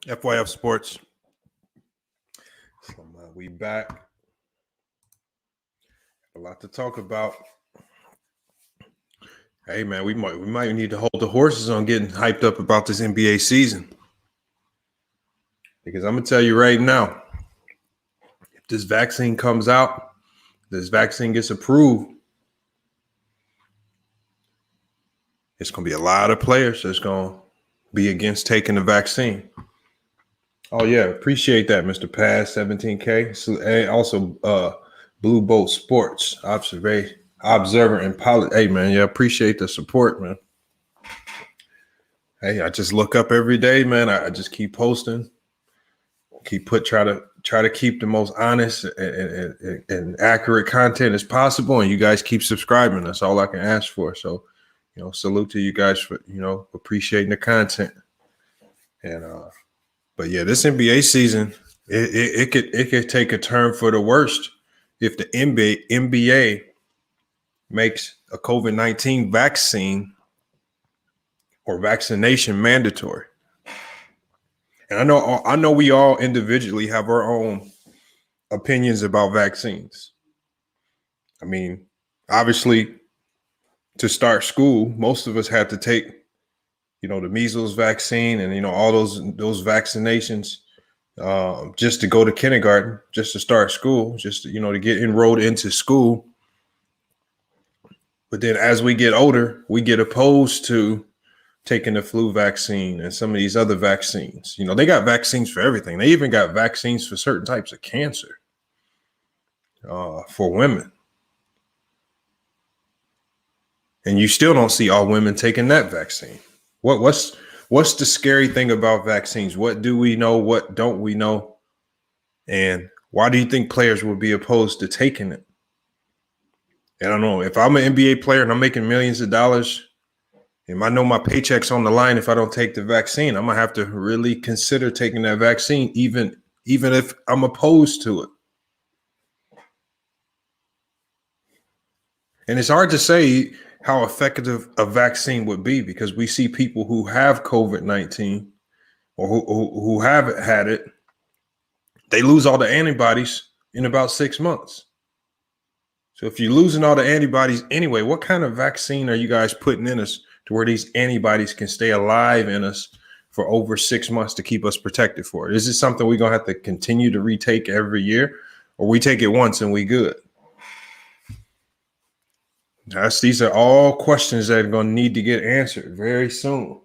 FYF Sports. So, we back. A lot to talk about. Hey man, we might need to hold the horses on getting hyped up about this NBA season. Because I'm gonna tell you right now, if this vaccine comes out, this vaccine gets approved, it's gonna be a lot of players that's gonna be against taking the vaccine. Oh yeah, appreciate that, Mr. Paz, 17K. So, and also Blue Boat Sports, Observer and Pilot. Hey man, yeah, appreciate the support, man. Hey, I just look up every day, man. I just keep posting, try to keep the most honest and accurate content as possible, and you guys keep subscribing. That's all I can ask for. So, salute to you guys for appreciating the content. And but yeah, this NBA season, it could take a turn for the worst if the NBA makes a COVID-19 vaccine or vaccination mandatory. And I know we all individually have our own opinions about vaccines. I mean, obviously, to start school, most of us had to take, the measles vaccine and all those vaccinations just to go to kindergarten, just to start school, just to get enrolled into school. But then as we get older, we get opposed to taking the flu vaccine and some of these other vaccines. They got vaccines for everything. They even got vaccines for certain types of cancer for women. And you still don't see all women taking that vaccine. What's the scary thing about vaccines? What do we know? What don't we know? And why do you think players would be opposed to taking it? And I don't know, if I'm an NBA player and I'm making millions of dollars, and I know my paycheck's on the line if I don't take the vaccine, I'm going to have to really consider taking that vaccine, even if I'm opposed to it. And it's hard to say how effective a vaccine would be because we see people who have COVID-19 or who have had it, they lose all the antibodies in about 6 months. So if you're losing all the antibodies anyway, what kind of vaccine are you guys putting in us to where these antibodies can stay alive in us for over 6 months to keep us protected for it? Is this something we're going to have to continue to retake every year, or we take it once and we good? These are all questions that are going to need to get answered very soon.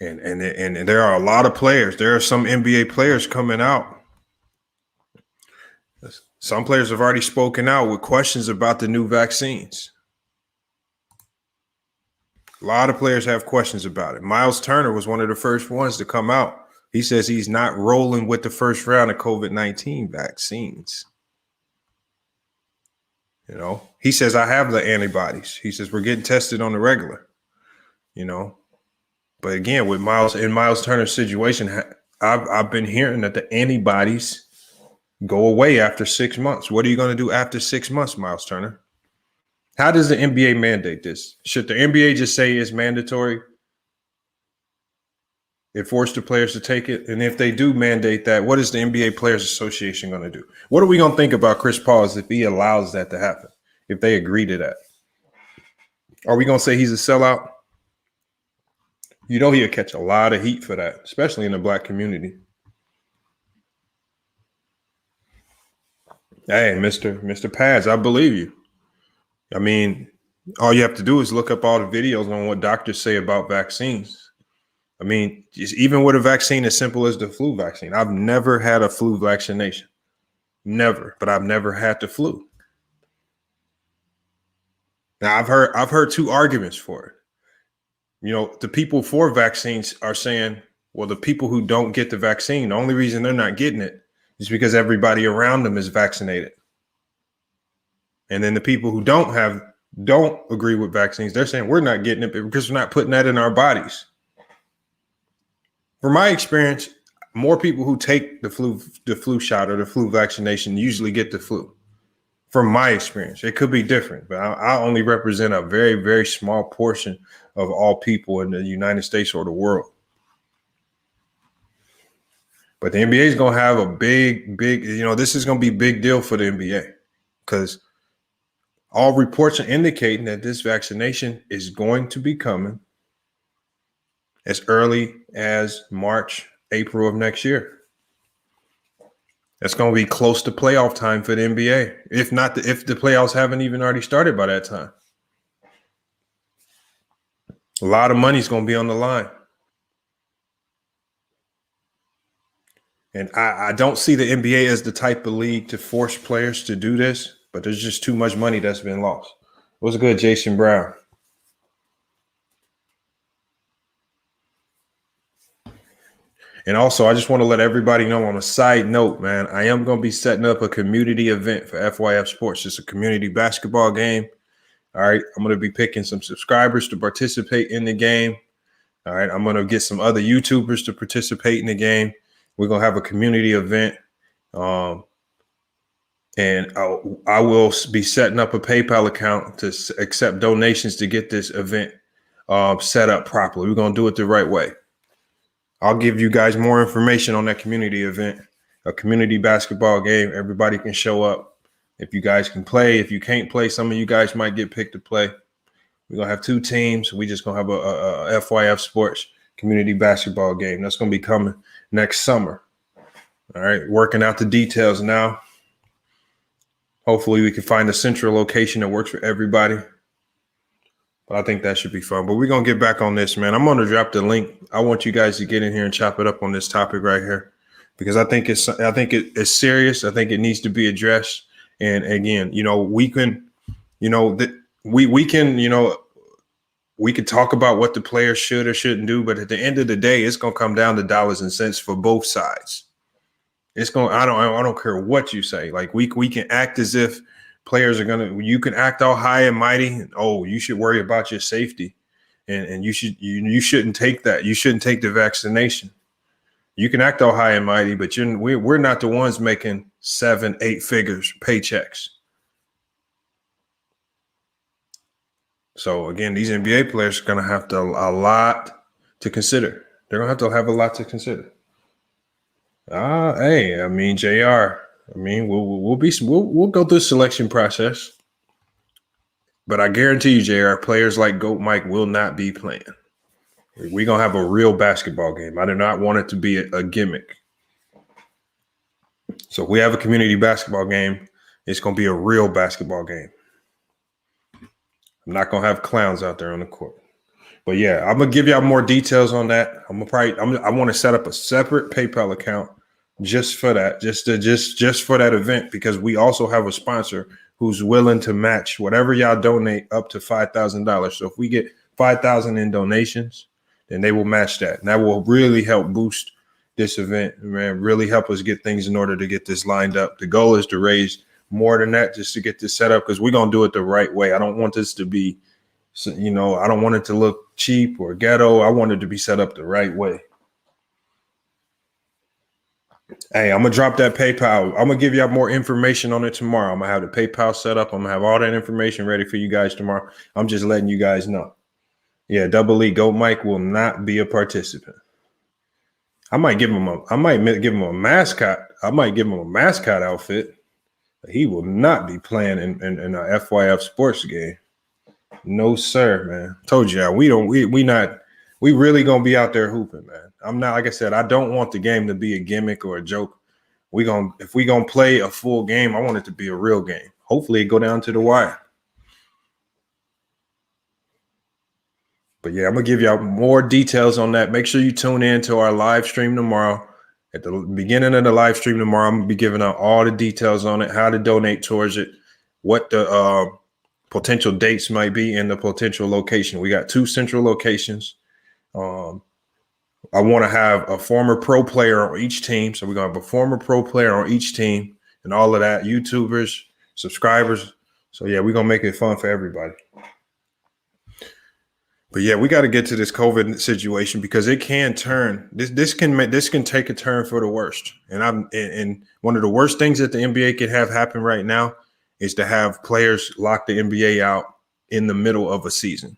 And there are a lot of players. There are some NBA players coming out. Some players have already spoken out with questions about the new vaccines. A lot of players have questions about it. Miles Turner was one of the first ones to come out. He says he's not rolling with the first round of COVID-19 vaccines. He says, I have the antibodies. He says, we're getting tested on the regular, But again, with Miles Turner's situation, I've been hearing that the antibodies go away after 6 months. What are you going to do after 6 months, Miles Turner? How does the NBA mandate this? Should the NBA just say it's mandatory and force the players to take it? And if they do mandate that, what is the NBA Players Association going to do? What are we going to think about Chris Paul if he allows that to happen, if they agree to that? Are we going to say he's a sellout? He'll catch a lot of heat for that, especially in the Black community. Hey, Mr. Paz, I believe you. I mean, all you have to do is look up all the videos on what doctors say about vaccines. I mean, even with a vaccine as simple as the flu vaccine, I've never had a flu vaccination. Never, but I've never had the flu. Now, I've heard two arguments for it. The people for vaccines are saying, well, the people who don't get the vaccine, the only reason they're not getting it is because everybody around them is vaccinated. And then the people who don't agree with vaccines, they're saying we're not getting it because we're not putting that in our bodies. From my experience, more people who take the flu shot or the flu vaccination usually get the flu. From my experience, it could be different, but I only represent a very, very small portion of all people in the United States or the world. But the NBA is going to have a big, this is going to be a big deal for the NBA because all reports are indicating that this vaccination is going to be coming as early as March, April of next year. That's going to be close to playoff time for the NBA. If the playoffs haven't even already started by that time. A lot of money is going to be on the line. And I don't see the NBA as the type of league to force players to do this, but there's just too much money that's been lost. What's good, Jason Brown? And also, I just want to let everybody know on a side note, man, I am going to be setting up a community event for FYF Sports. It's a community basketball game. All right. I'm going to be picking some subscribers to participate in the game. All right. I'm going to get some other YouTubers to participate in the game. We're going to have a community event. And I will be setting up a PayPal account to accept donations to get this event set up properly. We're going to do it the right way. I'll give you guys more information on that community event, a community basketball game. Everybody can show up. If you guys can play, if you can't play, some of you guys might get picked to play. We're going to have 2 teams. We're just going to have a FYF Sports community basketball game. That's going to be coming next summer. All right. Working out the details now. Hopefully we can find a central location that works for everybody. But I think that should be fun. But we're going to get back on this, man. I'm going to drop the link. I want you guys to get in here and chop it up on this topic right here because I think it's serious. I think it needs to be addressed. And again, we can, we can talk about what the players should or shouldn't do, but at the end of the day, it's going to come down to dollars and cents for both sides. I don't care what you say. Like we can act as if players are you can act all high and mighty. And, you should worry about your safety. And you shouldn't take that. You shouldn't take the vaccination. You can act all high and mighty, but we're not the ones making 7-8 figures paychecks. So again, these NBA players are going to have a lot to consider. They're going to have a lot to consider. Hey, I mean, JR. I mean, we'll go through the selection process, but I guarantee you, JR, players like Goat Mike will not be playing. We're gonna have a real basketball game. I do not want it to be a gimmick. So if we have a community basketball game, it's gonna be a real basketball game. I'm not gonna have clowns out there on the court. But yeah, I'm gonna give y'all more details on that. I want to set up a separate PayPal account just for that, just for that event, because we also have a sponsor who's willing to match whatever y'all donate up to $5,000. So if we get 5,000 in donations, then they will match that, and that will really help boost this event, man. Really help us get things in order to get this lined up. The goal is to raise more than that just to get this set up because we're gonna do it the right way. I don't want this to be, I don't want it to look cheap or ghetto. I want it to be set up the right way. Hey, I'm going to drop that PayPal. I'm going to give y'all more information on it tomorrow. I'm going to have the PayPal set up. I'm going to have all that information ready for you guys tomorrow. I'm just letting you guys know. Yeah, Double E, Goat Mike will not be a participant. I might give him a mascot. I might give him a mascot outfit. He will not be playing in a FYF Sports game. No, sir, man. Told you, we really gonna be out there hooping, man. I'm not, like I said, I don't want the game to be a gimmick or a joke. If we gonna play a full game, I want it to be a real game. Hopefully it go down to the wire. But yeah, I'm gonna give y'all more details on that. Make sure you tune in to our live stream tomorrow. At the beginning of the live stream tomorrow, I'm gonna be giving out all the details on it, how to donate towards it, what the potential dates might be, and the potential location. We got 2 central locations. I want to have a former pro player on each team. So we're going to have a former pro player on each team and all of that, YouTubers, subscribers. So yeah, we're going to make it fun for everybody. But yeah, we got to get to this COVID situation because it can turn. This can take a turn for the worst. And one of the worst things that the NBA could have happen right now is to have players lock the NBA out in the middle of a season.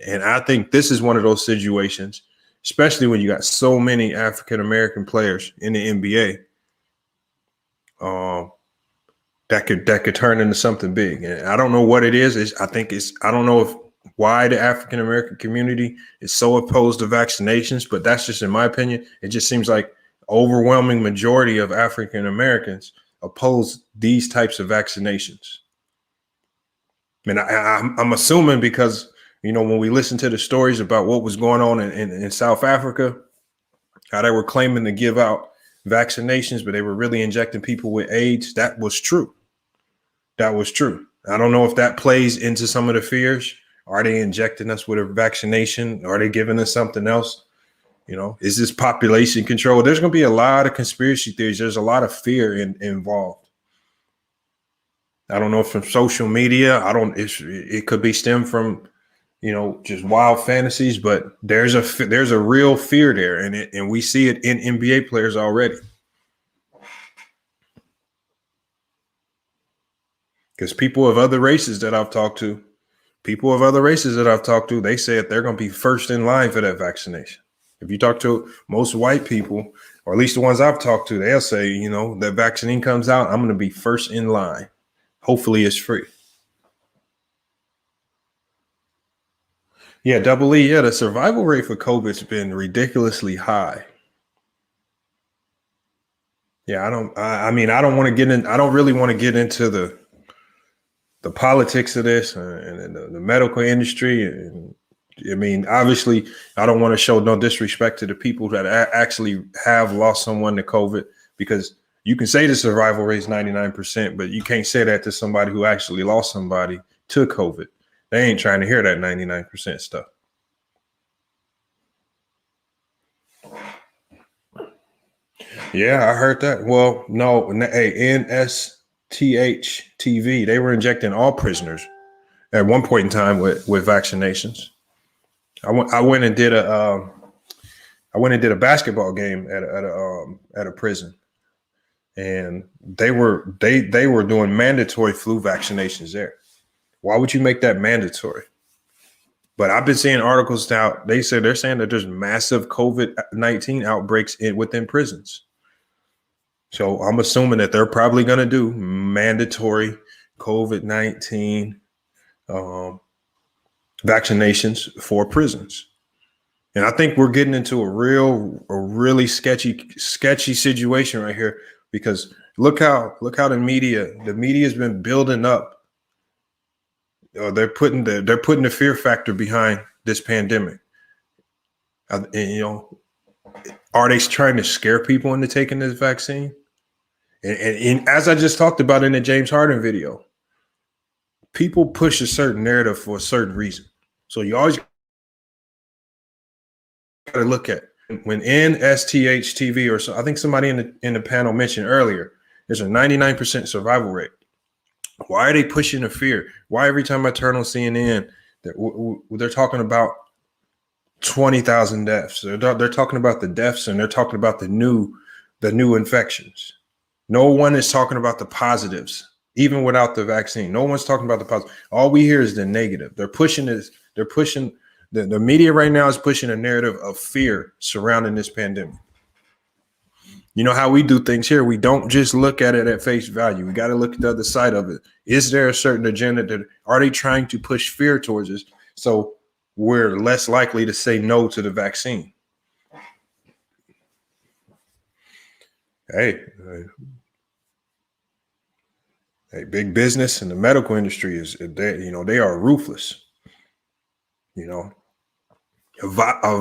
And I think this is one of those situations, especially when you got so many African American players in the NBA. That could turn into something big. And I don't know what it is. I don't know if why the African American community is so opposed to vaccinations, but that's just in my opinion. It just seems like overwhelming majority of African Americans oppose these types of vaccinations. And I'm assuming because, when we listen to the stories about what was going on in South Africa, how they were claiming to give out vaccinations, but they were really injecting people with AIDS. That was true. I don't know if that plays into some of the fears. Are they injecting us with a vaccination? Are they giving us something else? Is this population control? There's going to be a lot of conspiracy theories. There's a lot of fear involved. I don't know if from social media. It could be stemmed from, just wild fantasies, but there's a real fear there, and we see it in NBA players already. Because people of other races that I've talked to, they said they're going to be first in line for that vaccination. If you talk to most white people, or at least the ones I've talked to, they'll say, that vaccine comes out, I'm going to be first in line. Hopefully it's free. Yeah, Double E. Yeah, the survival rate for COVID's been ridiculously high. Yeah, I don't want to get in. I don't really want to get into the politics of this and the medical industry. And obviously, I don't want to show no disrespect to the people that actually have lost someone to COVID, because you can say the survival rate is 99%, but you can't say that to somebody who actually lost somebody to COVID. They ain't trying to hear that 99% stuff. Yeah, I heard that. Well, no, NSTH TV, they were injecting all prisoners at one point in time with vaccinations. I went and did a basketball game at a prison, and they were doing mandatory flu vaccinations there. Why would you make that mandatory? But I've been seeing articles now. They're saying that there's massive COVID-19 outbreaks within prisons. So I'm assuming that they're probably going to do mandatory COVID-19 vaccinations for prisons. And I think we're getting into a really sketchy situation right here, because look how the media's been building up. They're putting the fear factor behind this pandemic. Are they trying to scare people into taking this vaccine? And as I just talked about in the James Harden video, people push a certain narrative for a certain reason. So you always got to look at when NSTH TV, or so I think somebody in the panel mentioned earlier, there's a 99% survival rate. Why are they pushing the fear? Why every time I turn on CNN, they're talking about 20,000 deaths? They're talking about the deaths, and they're talking about the new infections. No one is talking about the positives, even without the vaccine. No one's talking about the positive. All we hear is the negative. They're pushing this. They're pushing the media right now is pushing a narrative of fear surrounding this pandemic. You know how we do things here. We don't just look at it at face value. We got to look at the other side of it. Is there a certain agenda are they trying to push fear towards us so we're less likely to say no to the vaccine? Hey, big business and the medical industry they are ruthless. A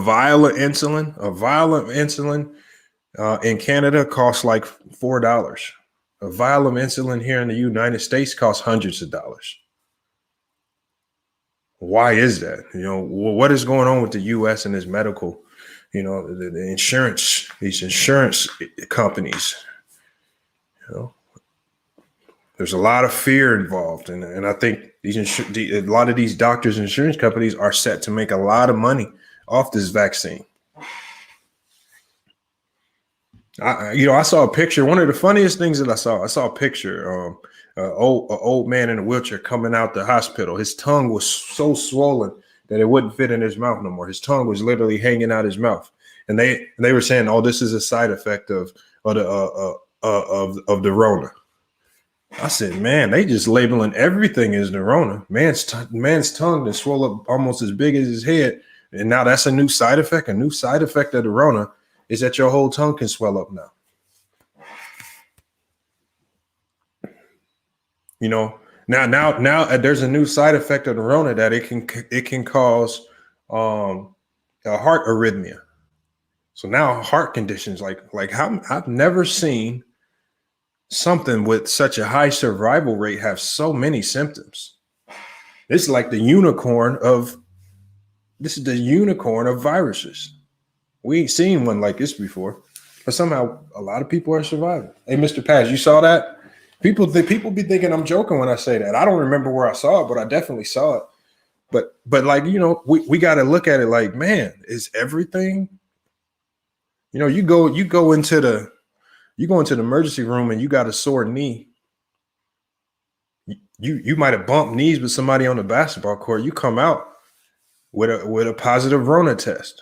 vial of insulin in Canada costs like $4. A vial of insulin here in the United States costs hundreds of dollars. Why is that? What is going on with the U.S. and its medical, the insurance, these insurance companies? There's a lot of fear involved, and I think a lot of these doctors and insurance companies are set to make a lot of money off this vaccine. I saw a picture. One of the funniest things that I saw a picture. An old man in a wheelchair coming out the hospital. His tongue was so swollen. that it wouldn't fit in his mouth no more. His tongue was literally hanging out his mouth, and they were saying, "Oh, this is a side effect of the Rona." I said, "Man, they just labeling everything as the Rona. Man's tongue that swell up almost as big as his head, and now that's a new side effect. A new side effect of the Rona is that your whole tongue can swell up now." You know, now there's a new side effect of the Rona that it can cause a heart arrhythmia. So now heart conditions like how I've never seen something with such a high survival rate have so many symptoms. It's like the unicorn of viruses. We ain't seen one like this before, but somehow a lot of people are surviving. Hey, Mr. Paz, you saw that? People be thinking I'm joking when I say that. I don't remember where I saw it, but I definitely saw it. But like, you know, we got to look at it like, man, is everything, you know, you go into the emergency room and you got a sore knee. You might have bumped knees with somebody on the basketball court. You come out with a positive Rona test.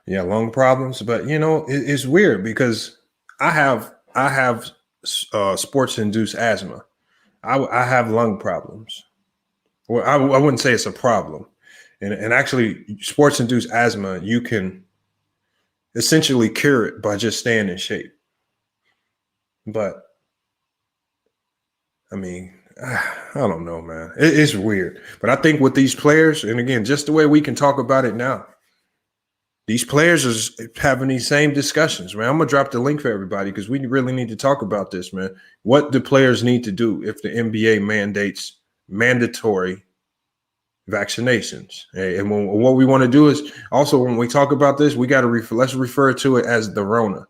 Yeah, lung problems, but you know, it's weird because I have sports induced asthma. I have lung problems. Well, I wouldn't say it's a problem, and actually, sports induced asthma, you can essentially cure it by just staying in shape. But I mean, I don't know, man. It's weird, but I think with these players, and again, just the way we can talk about it now. These players are having these same discussions, man. I'm going to drop the link for everybody because we really need to talk about this, man. What do players need to do if the NBA mandates mandatory vaccinations? And what we want to do is also, when we talk about this, we got to let's refer to it as the Rona.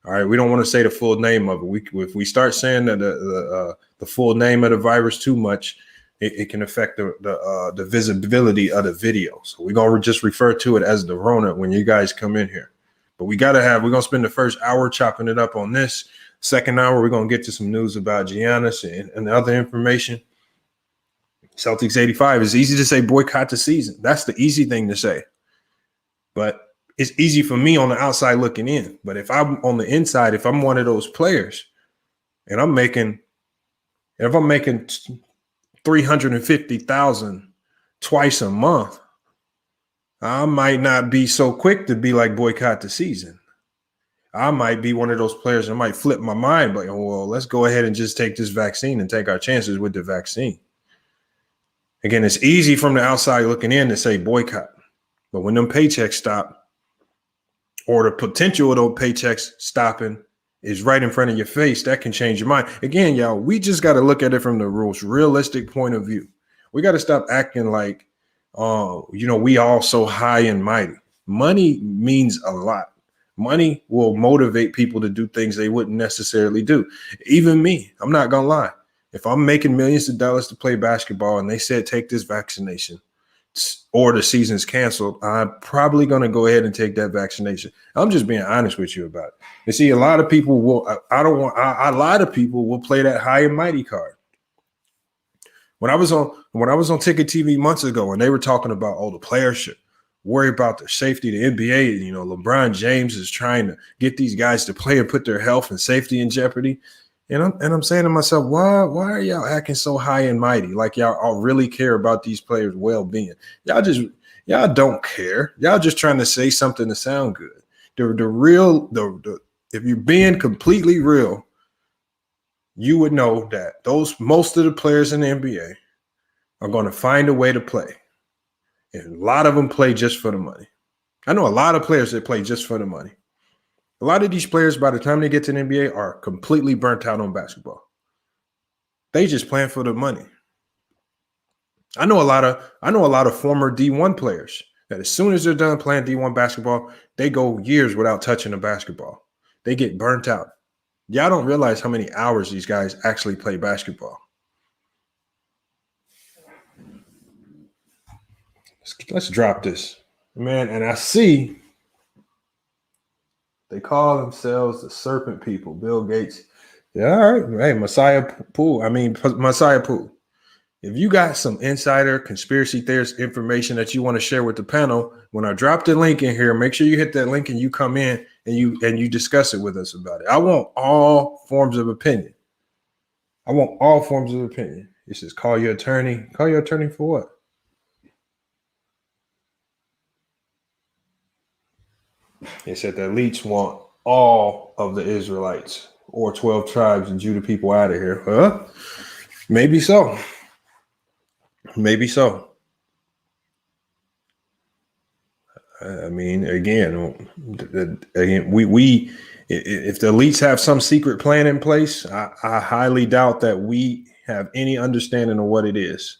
All right. We don't want to say the full name of it. If we start saying that the full name of the virus too much, it can affect the visibility of the video. So we're going to just refer to it as the Rona when you guys come in here. But we're going to spend the first hour chopping it up on this. Second hour, we're going to get to some news about Giannis and other information. Celtics 85. It's easy to say boycott the season. That's the easy thing to say. But it's easy for me on the outside looking in. But if I'm on the inside, if I'm one of those players and if I'm making 350,000 twice a month, I might not be so quick to be like boycott the season. I might be one of those players that might flip my mind, but well, let's go ahead and just take this vaccine and take our chances with the vaccine. Again, it's easy from the outside looking in to say boycott, but when them paychecks stop, or the potential of those paychecks stopping is right in front of your face, that can change your mind. Again, y'all, we just got to look at it from the most realistic point of view. We got to stop acting like, we all so high and mighty. Money means a lot. Money will motivate people to do things they wouldn't necessarily do. Even me, I'm not going to lie. If I'm making millions of dollars to play basketball and they said take this vaccination or the season's canceled, I'm probably going to go ahead and take that vaccination. I'm just being honest with you about it. You see, a lot of people will play that high and mighty card. When I was on Ticket TV months ago, and they were talking about, the players should worry about their safety. The NBA, LeBron James is trying to get these guys to play and put their health and safety in jeopardy. And I'm saying to myself, why are y'all acting so high and mighty? Like y'all all really care about these players' well-being. Y'all don't care. Y'all just trying to say something to sound good. If you're being completely real, you would know that most of the players in the NBA are going to find a way to play. And a lot of them play just for the money. I know a lot of players that play just for the money. A lot of these players, by the time they get to the NBA, are completely burnt out on basketball. They just playing for the money. I know a lot of former D1 players that as soon as they're done playing D1 basketball, they go years without touching a basketball. They get burnt out. Y'all don't realize how many hours these guys actually play basketball. Let's drop this, man. And I see they call themselves the serpent people. Bill Gates Yeah, all right. Hey, Messiah Pool. Messiah Pool. If you got some insider conspiracy theorist information that you want to share with the panel, when I drop the link in here, make sure you hit that link and you come in and you discuss it with us about it. I want all forms of opinion. I want all forms of opinion. It says call your attorney. Call your attorney for what? It said the elites want all of the Israelites or 12 tribes and Judah people out of here. Huh? Maybe so. Maybe so. I mean, again, we if the elites have some secret plan in place, I highly doubt that we have any understanding of what it is,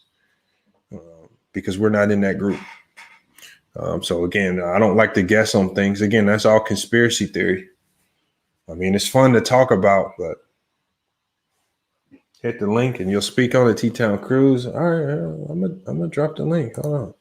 because we're not in that group. So again, I don't like to guess on things. Again, that's all conspiracy theory. I mean, it's fun to talk about, but hit the link and you'll speak on the T-Town Cruise. All right, I'm gonna drop the link. Hold on.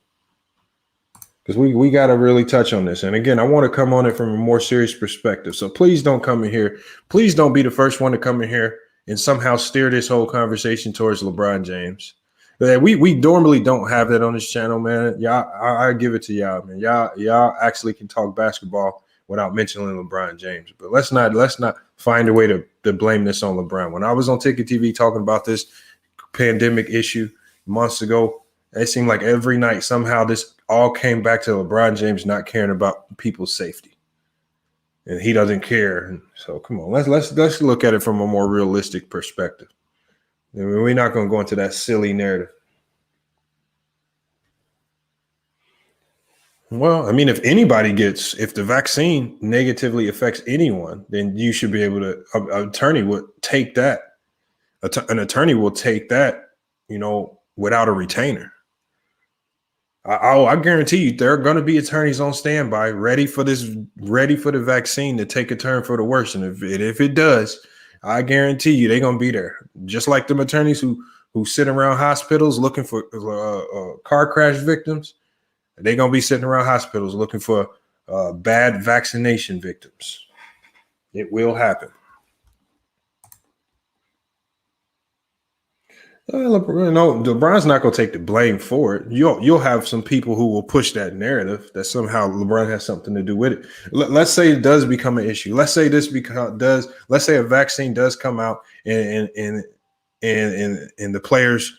Because we got to really touch on this. And again, I want to come on it from a more serious perspective. So please don't come in here. Please don't be the first one to come in here and somehow steer this whole conversation towards LeBron James. We normally don't have that on this channel, man. Y'all, I give it to y'all, man. Y'all actually can talk basketball without mentioning LeBron James. But let's not find a way to blame this on LeBron. When I was on Ticket TV talking about this pandemic issue months ago, it seemed like every night somehow this all came back to LeBron James not caring about people's safety, and he doesn't care. So come on, let's look at it from a more realistic perspective. I mean, we're not going to go into that silly narrative. Well, I mean, if the vaccine negatively affects anyone, then you should be able to. An attorney would take that. An attorney will take that, without a retainer. I guarantee you there are going to be attorneys on standby ready for the vaccine to take a turn for the worse. And if it does, I guarantee you they're going to be there. Just like them attorneys who sit around hospitals looking for car crash victims, they're going to be sitting around hospitals looking for bad vaccination victims. It will happen. LeBron's not going to take the blame for it. You'll have some people who will push that narrative that somehow LeBron has something to do with it. Let's say it does become an issue. Let's say let's say a vaccine does come out and the players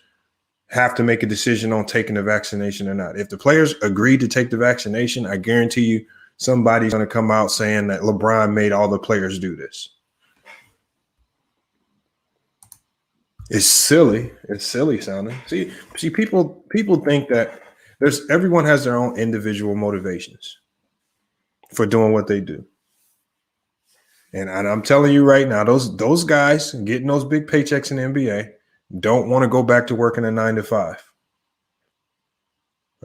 have to make a decision on taking the vaccination or not. If the players agree to take the vaccination, I guarantee you somebody's going to come out saying that LeBron made all the players do this. It's silly. It's silly sounding. See, people think that everyone has their own individual motivations for doing what they do. And I'm telling you right now, those guys getting those big paychecks in the NBA don't want to go back to working a 9-to-5.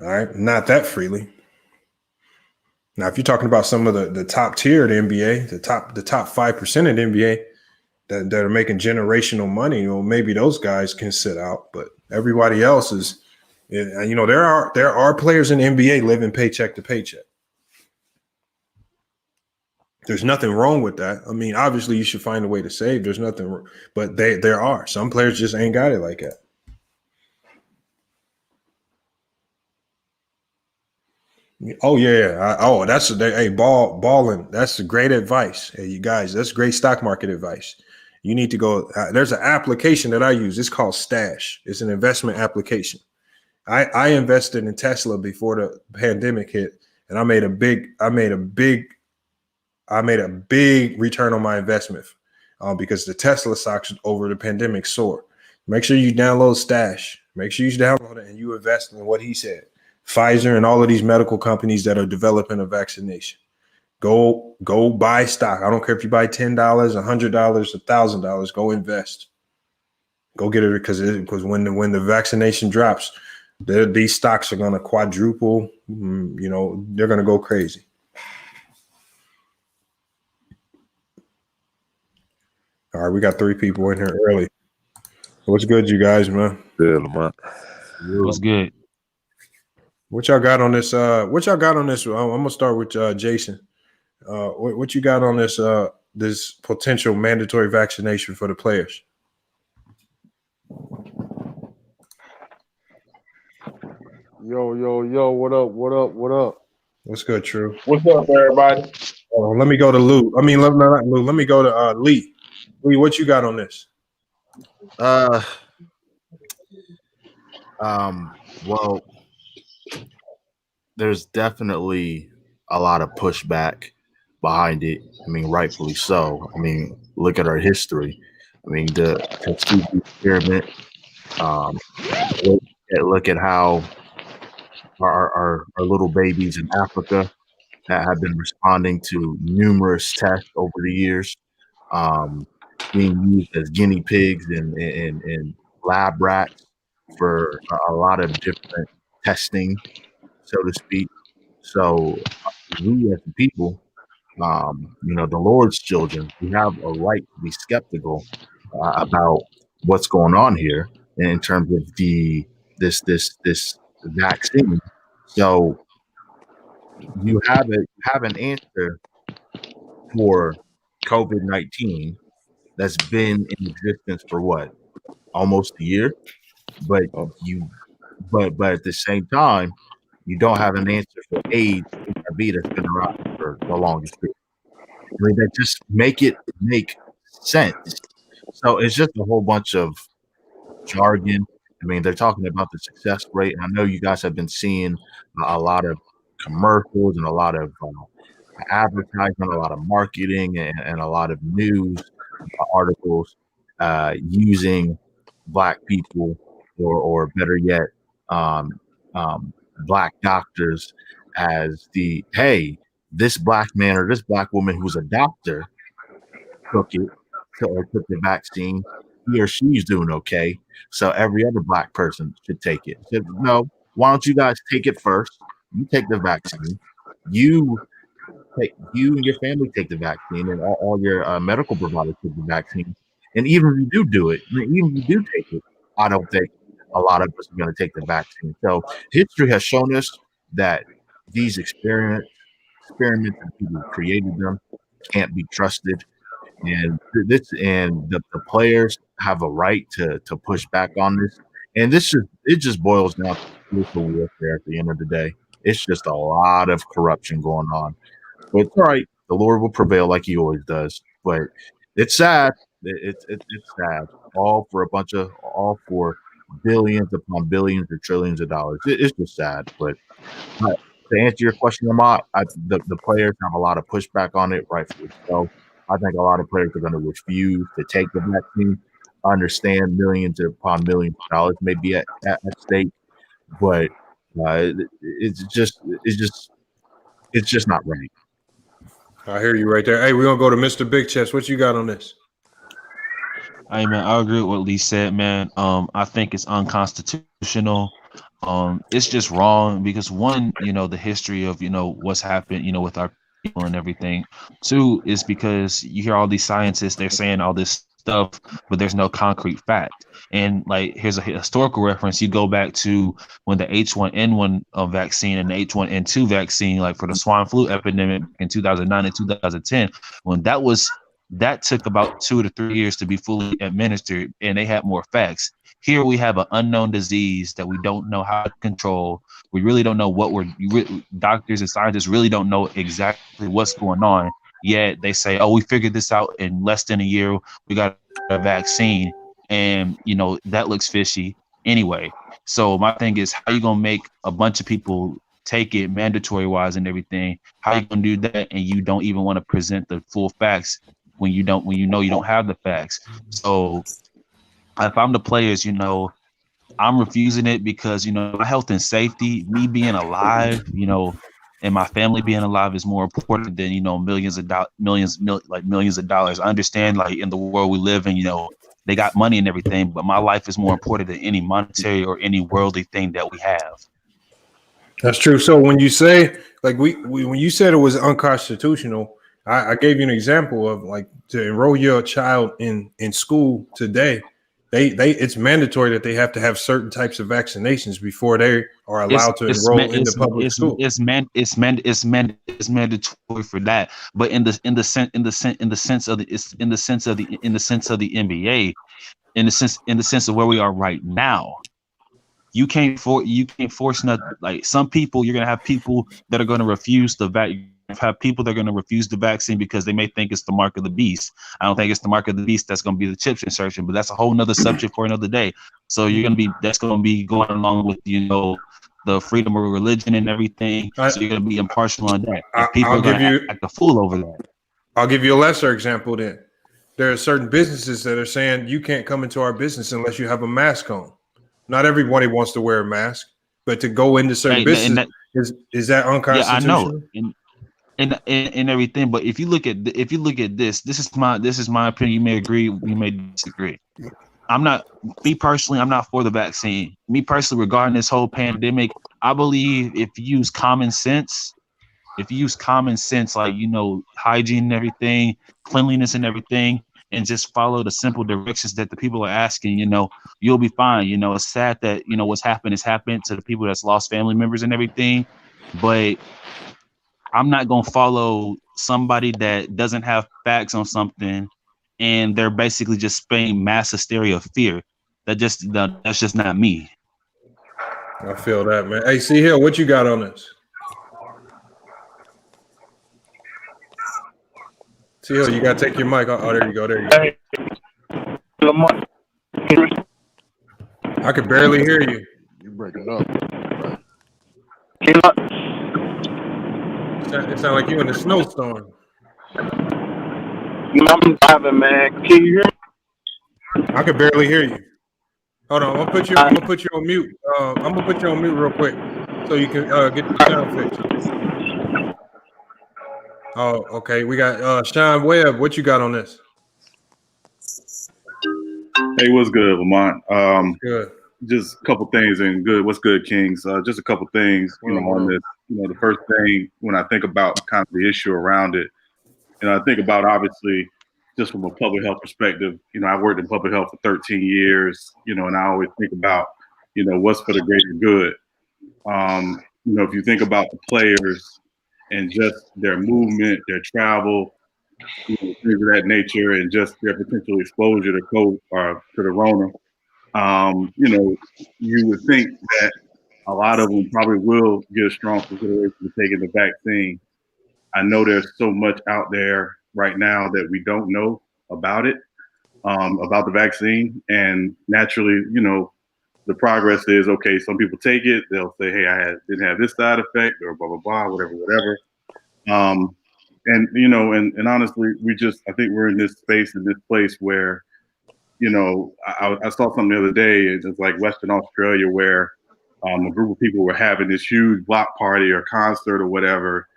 All right, not that freely. Now, if you're talking about some of the top tier of the NBA, the top 5% of the NBA that are making generational money, maybe those guys can sit out, but everybody else is, there are players in the NBA living paycheck to paycheck. There's nothing wrong with that. I mean, obviously you should find a way to save. There's nothing wrong, but there are some players just ain't got it like that. Oh yeah. Balling. That's great advice. Hey, you guys, that's great stock market advice. You need to go. There's an application that I use. It's called Stash. It's an investment application. I invested in Tesla before the pandemic hit, and I made a big return on my investment because the Tesla stocks over the pandemic soared. Make sure you download Stash. Make sure you download it and you invest in what he said. Pfizer and all of these medical companies that are developing a vaccination. Go buy stock. I don't care if you buy $10, $100, $1,000. Go invest. Go get it because when the vaccination drops, these stocks are going to quadruple. They're going to go crazy. All right, we got 3 people in here early. What's good, you guys, man? Good, Lamont. What's good? What y'all got on this? I'm gonna start with Jason. What you got on this this potential mandatory vaccination for the players? Yo, what up? What's good, True? What's up, everybody? Let me go to Lou. I mean, not Lou. Let me go to Lee. Lee, what you got on this? Well, there's definitely a lot of pushback behind it. I mean, rightfully so. I mean, look at our history. I mean, the Tuskegee experiment. Look at how our little babies in Africa that have been responding to numerous tests over the years, being used as guinea pigs and lab rats for a lot of different testing, so to speak. So we as the people, the Lord's children, we have a right to be skeptical about what's going on here in terms of this vaccine. So you have an answer for COVID-19 that's been in existence for what, almost a year, but at the same time, you don't have an answer for AIDS HIV that's been around for the longest period. I mean, that just make sense. So it's just a whole bunch of jargon. I mean, they're talking about the success rate. And I know you guys have been seeing a lot of commercials and a lot of advertisement, a lot of marketing, and a lot of news articles using Black people or better yet, Black doctors as this Black man or this Black woman who's a doctor took the vaccine, he or she's doing okay. So every other Black person should take it. I said, no, why don't you guys take it first? You take the vaccine. You and your family take the vaccine, and all your medical providers take the vaccine. And even if you do it, even if you do take it, I don't think a lot of us are going to take the vaccine. So history has shown us that these experiments and people who created them can't be trusted. And the players have a right to push back on this. And it just boils down to spiritual warfare at the end of the day. It's just a lot of corruption going on. But it's all right. The Lord will prevail like he always does. But it's sad. It's sad. All for billions upon billions or trillions of dollars. It's just sad. But to answer your question, Lamont, the players have a lot of pushback on it, rightfully so. I think a lot of players are going to refuse to take the vaccine. I understand millions upon millions of dollars may be at stake, but it's just not right. I hear you right there. Hey, we're gonna go to Mr. Big Chest. What you got on this? Hey man, I agree with what Lee said, man. I think it's unconstitutional. It's just wrong because one, the history of what's happened, with our people and everything. Two is because you hear all these scientists, they're saying all this stuff, but there's no concrete fact. And like, here's a historical reference. You go back to when the H1N1 vaccine and the H1N2 vaccine, like for the swine flu epidemic in 2009 and 2010, when that took about 2 to 3 years to be fully administered, and they had more facts. Here we have an unknown disease that we don't know how to control. We really don't know doctors and scientists really don't know exactly what's going on. Yet they say, oh, we figured this out in less than a year. We got a vaccine, and that looks fishy anyway. So my thing is, how you gonna make a bunch of people take it mandatory wise and everything? How you gonna do that, and you don't even want to present the full facts when you know you don't have the facts? So if I'm the players, I'm refusing it because my health and safety, me being alive, and my family being alive is more important than millions of dollars. I understand, like, in the world we live in, they got money and everything, but my life is more important than any monetary or any worldly thing that we have. That's true. So when you say, like, when you said it was unconstitutional, I gave you an example of, like, to enroll your child in school today, it's mandatory that they have to have certain types of vaccinations before they are allowed to enroll in the public school. It's mandatory for that. But in the sense of the NBA, in the sense of where we are right now, you can't force nothing. Like some people, you're gonna have people that are gonna refuse have people that are going to refuse the vaccine because they may think it's the mark of the beast. I don't think it's the mark of the beast that's going to be the chips insertion, but that's a whole nother subject for another day. So that's going to be going along with, the freedom of religion and everything. So you're going to be impartial on that. And people are going to act a fool over that. I'll give you a lesser example then. There are certain businesses that are saying you can't come into our business unless you have a mask on. Not everybody wants to wear a mask, but to go into certain businesses, is that unconstitutional? Yeah, I know. And everything, but if you look at this is my opinion. You may agree, you may disagree. I'm not for the vaccine. Me personally, regarding this whole pandemic, I believe if you use common sense, like hygiene and everything, cleanliness and everything, and just follow the simple directions that the people are asking, you'll be fine. It's sad that what's happened has happened to the people that's lost family members and everything, but I'm not going to follow somebody that doesn't have facts on something and they're basically just spraying mass hysteria of fear. That's just not me. I feel that, man. Hey, C Hill, what you got on this? C Hill, you got to take your mic. Oh, there you go. Hey, Lamar. I could barely hear you. You breaking up. It sounds like you in a snowstorm. I'm driving, man. Can you hear me? I could barely hear you. Hold on, I'm gonna put you on mute. I'm gonna put you on mute real quick so you can get the sound fixed. Oh, okay. We got Sean Webb. What you got on this? Hey, what's good, Lamont? Good. Just a couple things and good. What's good, Kings? Just a couple things, on this. The first thing when I think about kind of the issue around it, I think about obviously just from a public health perspective. I worked in public health for 13 years. And I always think about, what's for the greater good. If you think about the players and just their movement, their travel, things of that nature, and just their potential exposure to COVID or to the Rona. You would think that a lot of them probably will get a strong consideration for taking the vaccine. I know there's so much out there right now that we don't know about it, about the vaccine. And naturally, the progress is, okay, some people take it, they'll say, hey, didn't have this side effect or blah, blah, blah, whatever. And honestly, I think we're in this space, in this place where, I saw something the other day. It's like Western Australia, where a group of people were having this huge block party or concert or whatever,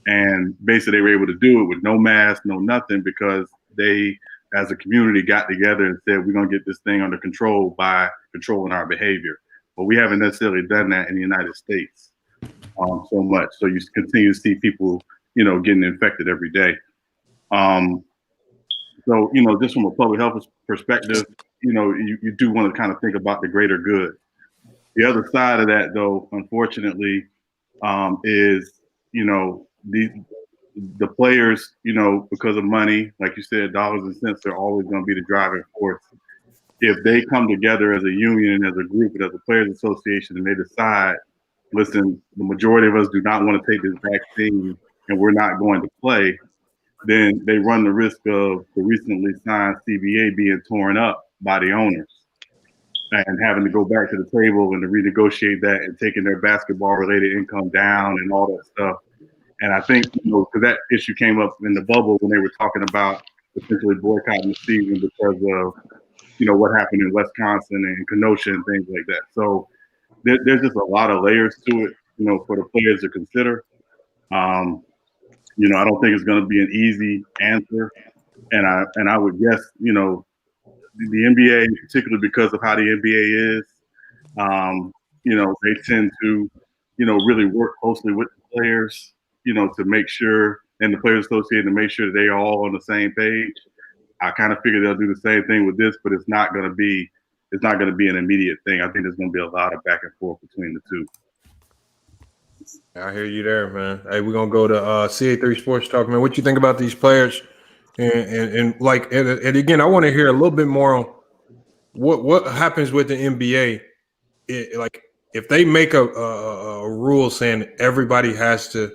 and basically they were able to do it with no mask, no nothing, because they, as a community, got together and said, we're going to get this thing under control by controlling our behavior. But we haven't necessarily done that in the United States so much. So you continue to see people, getting infected every day. So, just from a public health perspective, you do want to kind of think about the greater good. The other side of that, though, unfortunately, is, the players, because of money, like you said, dollars and cents are always going to be the driving force. If they come together as a union, as a group, as a players association, and they decide, listen, the majority of us do not want to take this vaccine and we're not going to play, then they run the risk of the recently signed CBA being torn up by the owners and having to go back to the table and to renegotiate that and taking their basketball related income down and all that stuff. And I think, because that issue came up in the bubble when they were talking about potentially boycotting the season because of, what happened in Wisconsin and Kenosha and things like that. So there's just a lot of layers to it, for the players to consider. I don't think it's going to be an easy answer. And I would guess, the NBA, particularly because of how the NBA is, they tend to, really work closely with the players, to make sure, and the Players Association, to make sure that they are all on the same page. I kind of figure they'll do the same thing with this, but it's not going to be it's not going to be an immediate thing. I think there's going to be a lot of back and forth between the two. I hear you there, man. Hey, we're gonna go to CA3 Sports Talk, man. What you think about these players? And again, I want to hear a little bit more on what happens with the NBA. Like if they make a rule saying everybody has to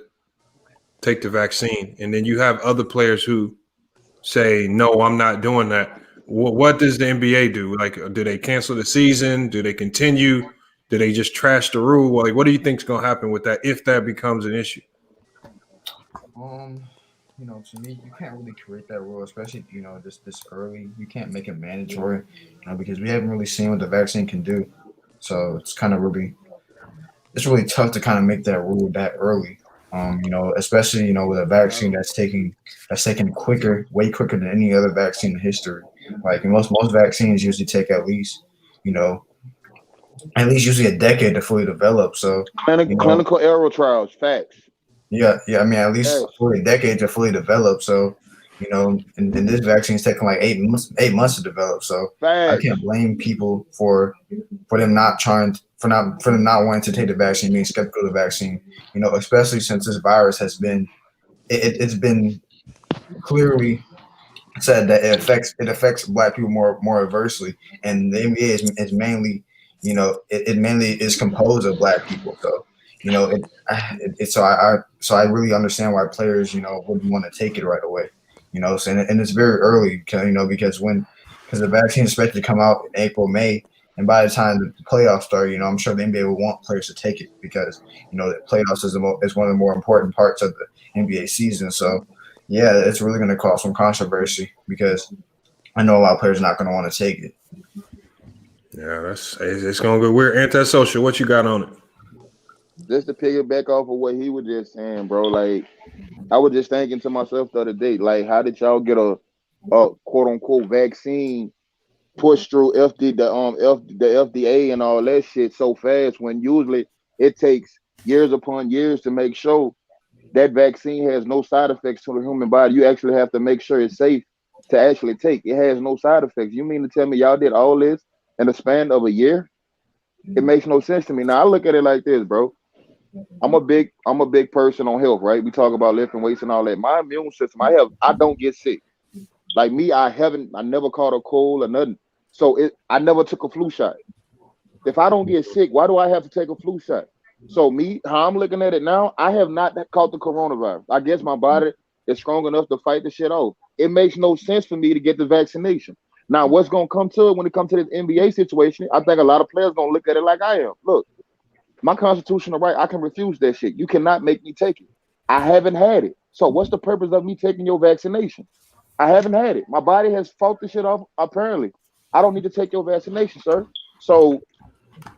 take the vaccine, and then you have other players who say, no, I'm not doing that. What does the NBA do? Like, do they cancel the season? Do they continue? Do they just trash the rule? Like, what do you think is going to happen with that if that becomes an issue? To me, you can't really create that rule, especially this early. You can't make it mandatory, because we haven't really seen what the vaccine can do. So it's kind of really tough to kind of make that rule that early. Especially with a vaccine that's taken quicker, way quicker than any other vaccine in history. Like most vaccines usually take at least usually a decade to fully develop. So clinical error trials, facts. Yeah. I mean, at least a decade to fully develop. So, and this vaccine is taking like 8 months to develop. So facts. I can't blame people for them not wanting to take the vaccine, being skeptical of the vaccine. Especially since this virus has been, it's been clearly said that it affects Black people more adversely, and the NBA is mainly, it mainly is composed of Black people. So, so I really understand why players, wouldn't want to take it right away, so, and it's very early, because the vaccine is expected to come out in April, May, and by the time the playoffs start, I'm sure the NBA will want players to take it because, the playoffs is one of the more important parts of the NBA season. So, yeah, it's really going to cause some controversy because I know a lot of players are not going to want to take it. Yeah, it's going to go. We're antisocial. What you got on it? Just to piggyback off of what he was just saying, bro. Like, I was just thinking to myself the other day, like, how did y'all get a quote unquote vaccine pushed through the FDA and all that shit so fast when usually it takes years upon years to make sure that vaccine has no side effects to the human body? You actually have to make sure it's safe to actually take. It has no side effects. You mean to tell me y'all did all this in the span of a year? It makes no sense to me. Now I look at it like this, bro. I'm a big person on health, right? We talk about lifting weights and all that. My immune system, I don't get sick. Like me, I never caught a cold or nothing. So I never took a flu shot. If I don't get sick, why do I have to take a flu shot? So me, how I'm looking at it now, I have not caught the coronavirus. I guess my body is strong enough to fight the shit off. It makes no sense for me to get the vaccination. Now, what's going to come to it when it comes to this NBA situation? I think a lot of players going to look at it like I am. Look, my constitutional right, I can refuse that shit. You cannot make me take it. I haven't had it. So what's the purpose of me taking your vaccination? I haven't had it. My body has fought the shit off, apparently. I don't need to take your vaccination, sir. So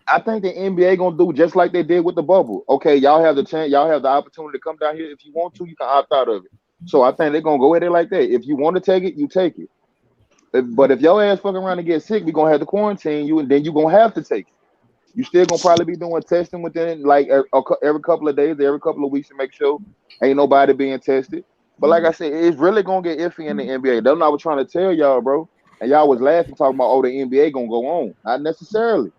I think the NBA gonna do just like they did with the bubble. Okay, y'all have the chance, y'all have the opportunity to come down here. If you want to, you can opt out of it. So I think they're gonna go at it like that. If you want to take it, you take it. But if your ass fucking around and get sick, we're gonna have to quarantine you, and then you're gonna have to take it. You still gonna probably be doing testing within like every couple of days, every couple of weeks to make sure ain't nobody being tested. But like I said, it's really gonna get iffy in the NBA. That's what I was trying to tell y'all, bro. And y'all was laughing, talking about, oh, the NBA gonna go on. Not necessarily.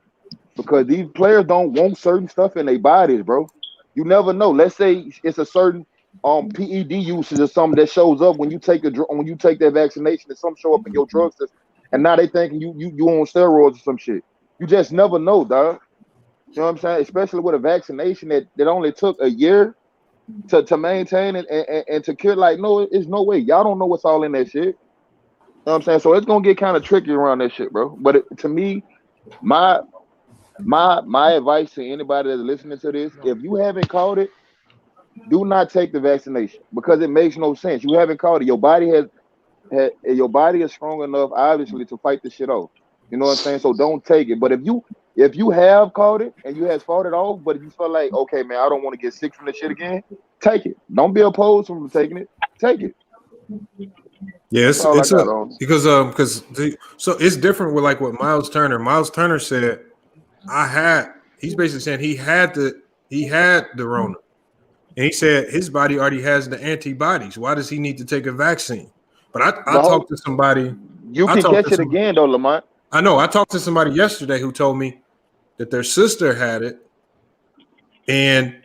Because these players don't want certain stuff in their bodies, bro. You never know. Let's say it's a certain PED usage or something that shows up when you take that vaccination, and some show up in your drug system, and now they thinking you on steroids or some shit. You just never know, dog. You know what I'm saying? Especially with a vaccination that only took a year to maintain and to cure. Like, no, it's no way. Y'all don't know what's all in that shit. You know what I'm saying? So it's gonna get kind of tricky around that shit, bro. But to me, my advice to anybody that's listening to this: if you haven't caught it, do not take the vaccination because it makes no sense. You haven't caught it. Your body your body is strong enough, obviously, to fight the shit off. You know what I'm saying? So don't take it. But if you have caught it and you have fought it off, but if you feel like, okay, man, I don't want to get sick from this shit again, take it. Don't be opposed from taking it. Take it. Yeah, it's because so it's different with like what Miles Turner. Miles Turner said, he's basically saying he had the Rona, and he said his body already has the antibodies. Why does he need to take a vaccine? But I talked to somebody. You can catch it again, though, Lamont. I know. I talked to somebody yesterday who told me that their sister had it, and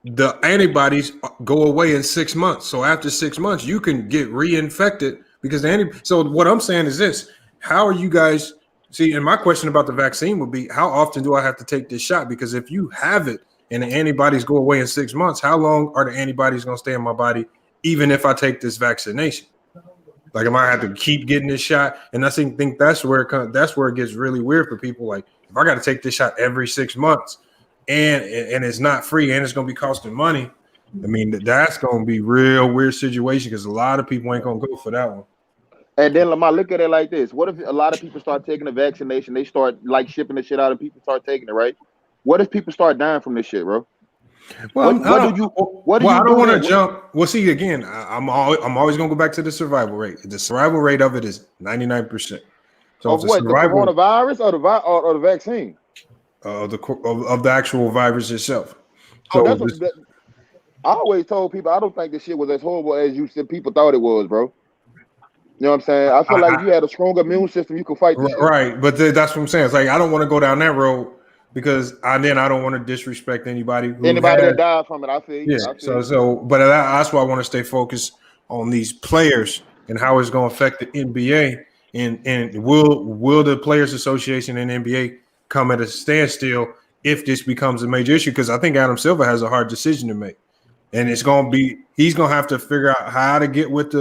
the antibodies go away in 6 months. So after 6 months, you can get reinfected because So what I'm saying is this: how are you guys? See, and my question about the vaccine would be, how often do I have to take this shot? Because if you have it and the antibodies go away in 6 months, how long are the antibodies going to stay in my body, even if I take this vaccination? Like, am I have to keep getting this shot? And I think that's where it gets really weird for people. Like, if I got to take this shot every 6 months, and it's not free, and it's going to be costing money, I mean, that's going to be real weird situation because a lot of people ain't going to go for that one. And then Lamar, look at it like this: what if a lot of people start taking the vaccination? They start like shipping the shit out, and people start taking it, right? What if people start dying from this shit, bro? Well, I don't want to jump. Well, see, again, I'm always going to go back to the survival rate. The survival rate of it is 99%. So of what? The coronavirus or the vaccine? Of the actual virus itself. So I always told people I don't think this shit was as horrible as you said people thought it was, bro. You know what I'm saying? I feel like if you had a strong immune system, you could fight this shit. Right, but that's what I'm saying. It's like I don't want to go down that road because I don't want to disrespect anybody that died from it. I feel you. Yeah. But that's why I want to stay focused on these players and how it's going to affect the NBA and will the Players Association and NBA come at a standstill if this becomes a major issue? Because I think Adam Silver has a hard decision to make, and he's going to have to figure out how to get with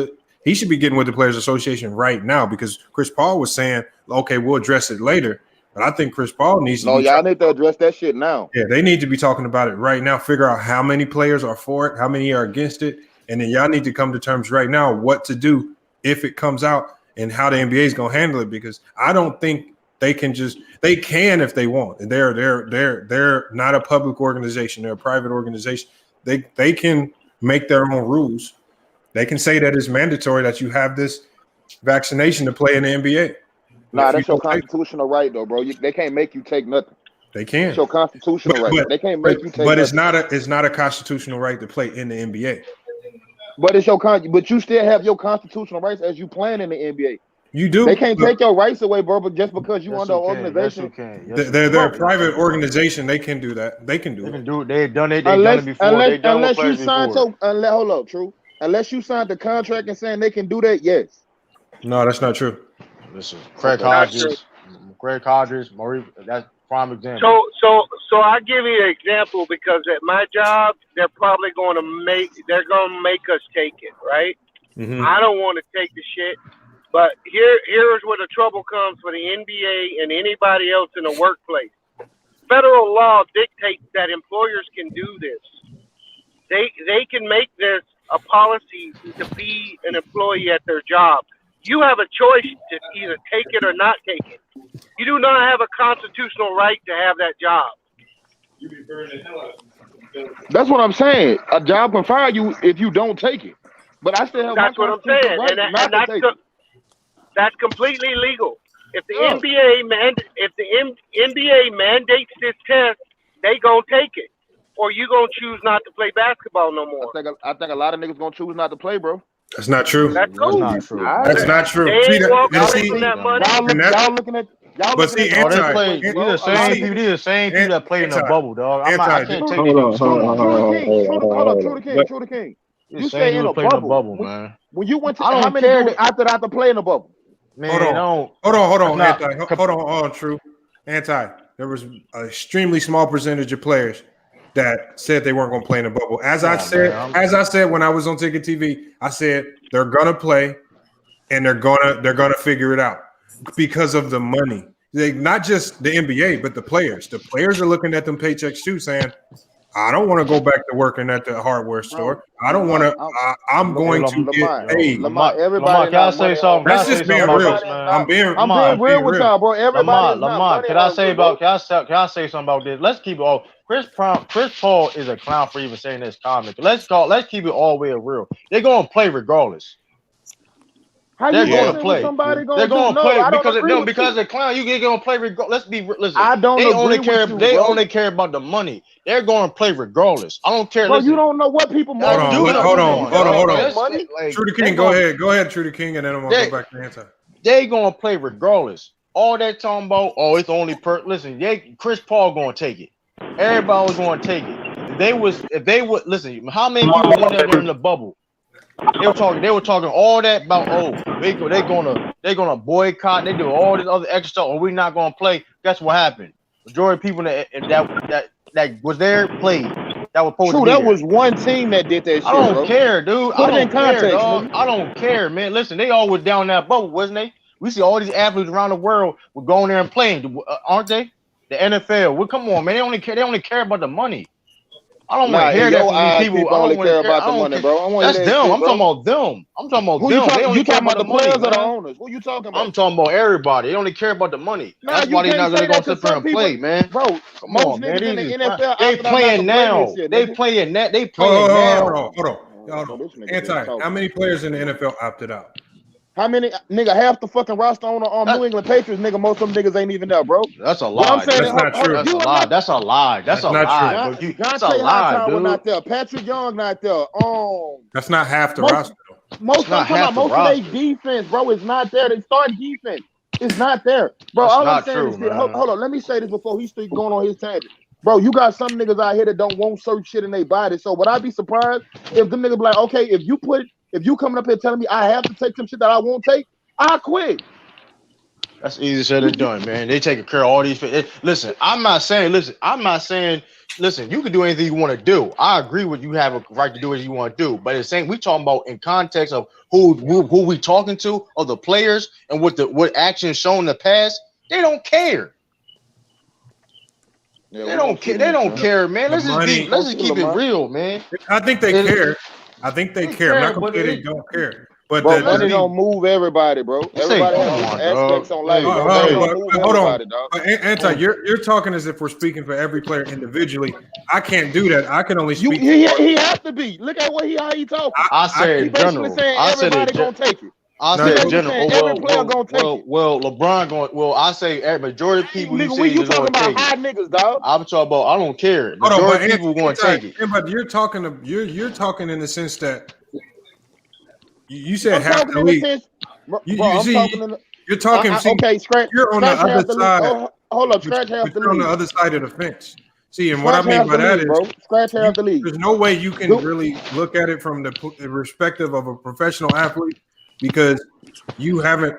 he should be getting with the Players Association right now because Chris Paul was saying, okay, we'll address it later. But I think Chris Paul needs to. No, y'all need to address that shit now. Yeah, they need to be talking about it right now. Figure out how many players are for it, how many are against it, and then y'all need to come to terms right now what to do if it comes out and how the NBA is going to handle it. Because I don't think they can if they want. They're not a public organization. They're a private organization. They can make their own rules. They can say that it's mandatory that you have this vaccination to play in the NBA. Nah, that's your constitutional right, though, bro. They can't make you take nothing. They can. It's your constitutional right. They can't make you take. But nothing. it's not a constitutional right to play in the NBA. But it's but you still have your constitutional rights as you playing in the NBA. You do. They can't take your rights away, bro. But just because you under an organization, they're a private organization. They can do that. They can do it. They've done it. They've done it before. Unless you signed hold up, true. Unless you signed the contract and saying they can do that, yes. No, that's not true. Listen, Craig Hodges, Maurice, that's prime So example. I'll give you an example because at my job, they're probably going to make us take it, right? Mm-hmm. I don't want to take the shit, but here's where the trouble comes for the NBA and anybody else in the workplace. Federal law dictates that employers can do this. They can make this a policy to be an employee at their job. You have a choice to either take it or not take it. You do not have a constitutional right to have that job. That's what I'm saying. A job can fire you if you don't take it. But I still have that's what I'm saying, right and that's completely legal. If the NBA mandates this test, they gonna take it, or you gonna choose not to play basketball no more. I think a lot of niggas gonna choose not to play, bro. That's not true. That's cool. Not true. That's not true. They ain't walking away from that money. Y'all looking at. These the same people that play in the bubble, dog. I can't take it. True the king. You say in a bubble, man. When you went to how many after play in the bubble? Man, hold on, hold on, True. There was an extremely small percentage of players that said they weren't going to play in the bubble. As I said when I was on Ticket TV, I said they're going to play and they're going to figure it out because of the money. Not just the NBA, but the players. The players are looking at them paychecks too, saying, I don't want to go back to working at the hardware store. I don't want to. I'm going to get paid. Lamar, everybody. Can I say something? That's just being real. I'm being real with y'all, bro. Everybody. Lamar, can I say something about this? Let's keep it all. Chris Paul is a clown for even saying this comment. Let's keep it all the way real. They're gonna play regardless. They're going to play. They're going to play because the clown. You're going to play regardless. Listen. I don't. They only care about the money. They're going to play regardless. I don't care. Bro, you don't know what people hold on. True the King, go ahead, True the King, and then I'm gonna go back to the answer. They going to play regardless. all that talking about, oh, it's only listen, Chris Paul gonna take it. Everybody was gonna take it. If they would listen, how many people went ever in the bubble? They were talking all that about, oh, they're gonna boycott, they do all this other extra stuff, or we're not gonna play. Guess what happened? Majority of people that was there played. That was supposed True, to be that there. was one team that did that shit. I don't bro. care, dude. Put I it in don't care, context, dog. nigga. I don't care, man. Listen, they all was down that bubble, wasn't they? We see all these athletes around the world were going there and playing, aren't they? The NFL. Well, come on, man. They only care about the money. I don't want to hear that from these people. I only don't care care about the money, bro. That's them. I'm talking about them. I'm talking about them. You talking about the players or the money, owners? Who you talking about? I'm talking about everybody. They only care about the money. Nah, That's why they're not really gonna sit there and play, man. Bro, most niggas in the NFL, they playing now. They playing that. They playing now. Hold on. How many players in the NFL opted out? How many, nigga? Half the fucking roster on New England Patriots, nigga. Most of them niggas ain't even there, bro. That's a lie. That's not true. That's a lie. That's a lie. That's a lie. That's a lie, dude. Not there. Patrick Young not there. That's not half the roster. Most of their defense, bro, is not there. They start defense. It's not there, bro. That's all not I'm saying true, is, man. hold on. Let me say this before he starts going on his tangent. Bro, you got some niggas out here that don't want certain shit in their body. So would I be surprised if them niggas be like, okay, if you coming up here telling me I have to take some shit that I won't take, I quit. That's easy said than done, man. They taking care of all these. Listen, I'm not saying. Listen, you can do anything you want to do. I agree with you have a right to do what you want to do. But it's saying we talking about in context of who we talking to, of the players and what actions shown in the past. They don't care. Yeah, they don't care. They don't care, man. Let's just keep it real, man. I think they care. I think they care. I'm not gonna say they don't care. But bro, money don't move everybody, bro. Everybody has aspects on life. Hold on. Anti, you're talking as if we're speaking for every player individually. I can't do that. I can only speak. He has to be. Look at how he talking. I said in general. I said everybody gonna take it. I said in general. Every player gonna take it. Well, LeBron going. Well, I say majority of people. You talking about high niggas, dog? I'm talking about. I don't care. Majority of people going to take it. But you're talking in the sense that. You said half the league. You're talking. Okay, scratch. You're on the other side. Hold up, scratch half the league. You're on the other side of the fence. See, and what I mean by that is, scratch half the league. There's no way you can really look at it from the perspective of a professional athlete because you haven't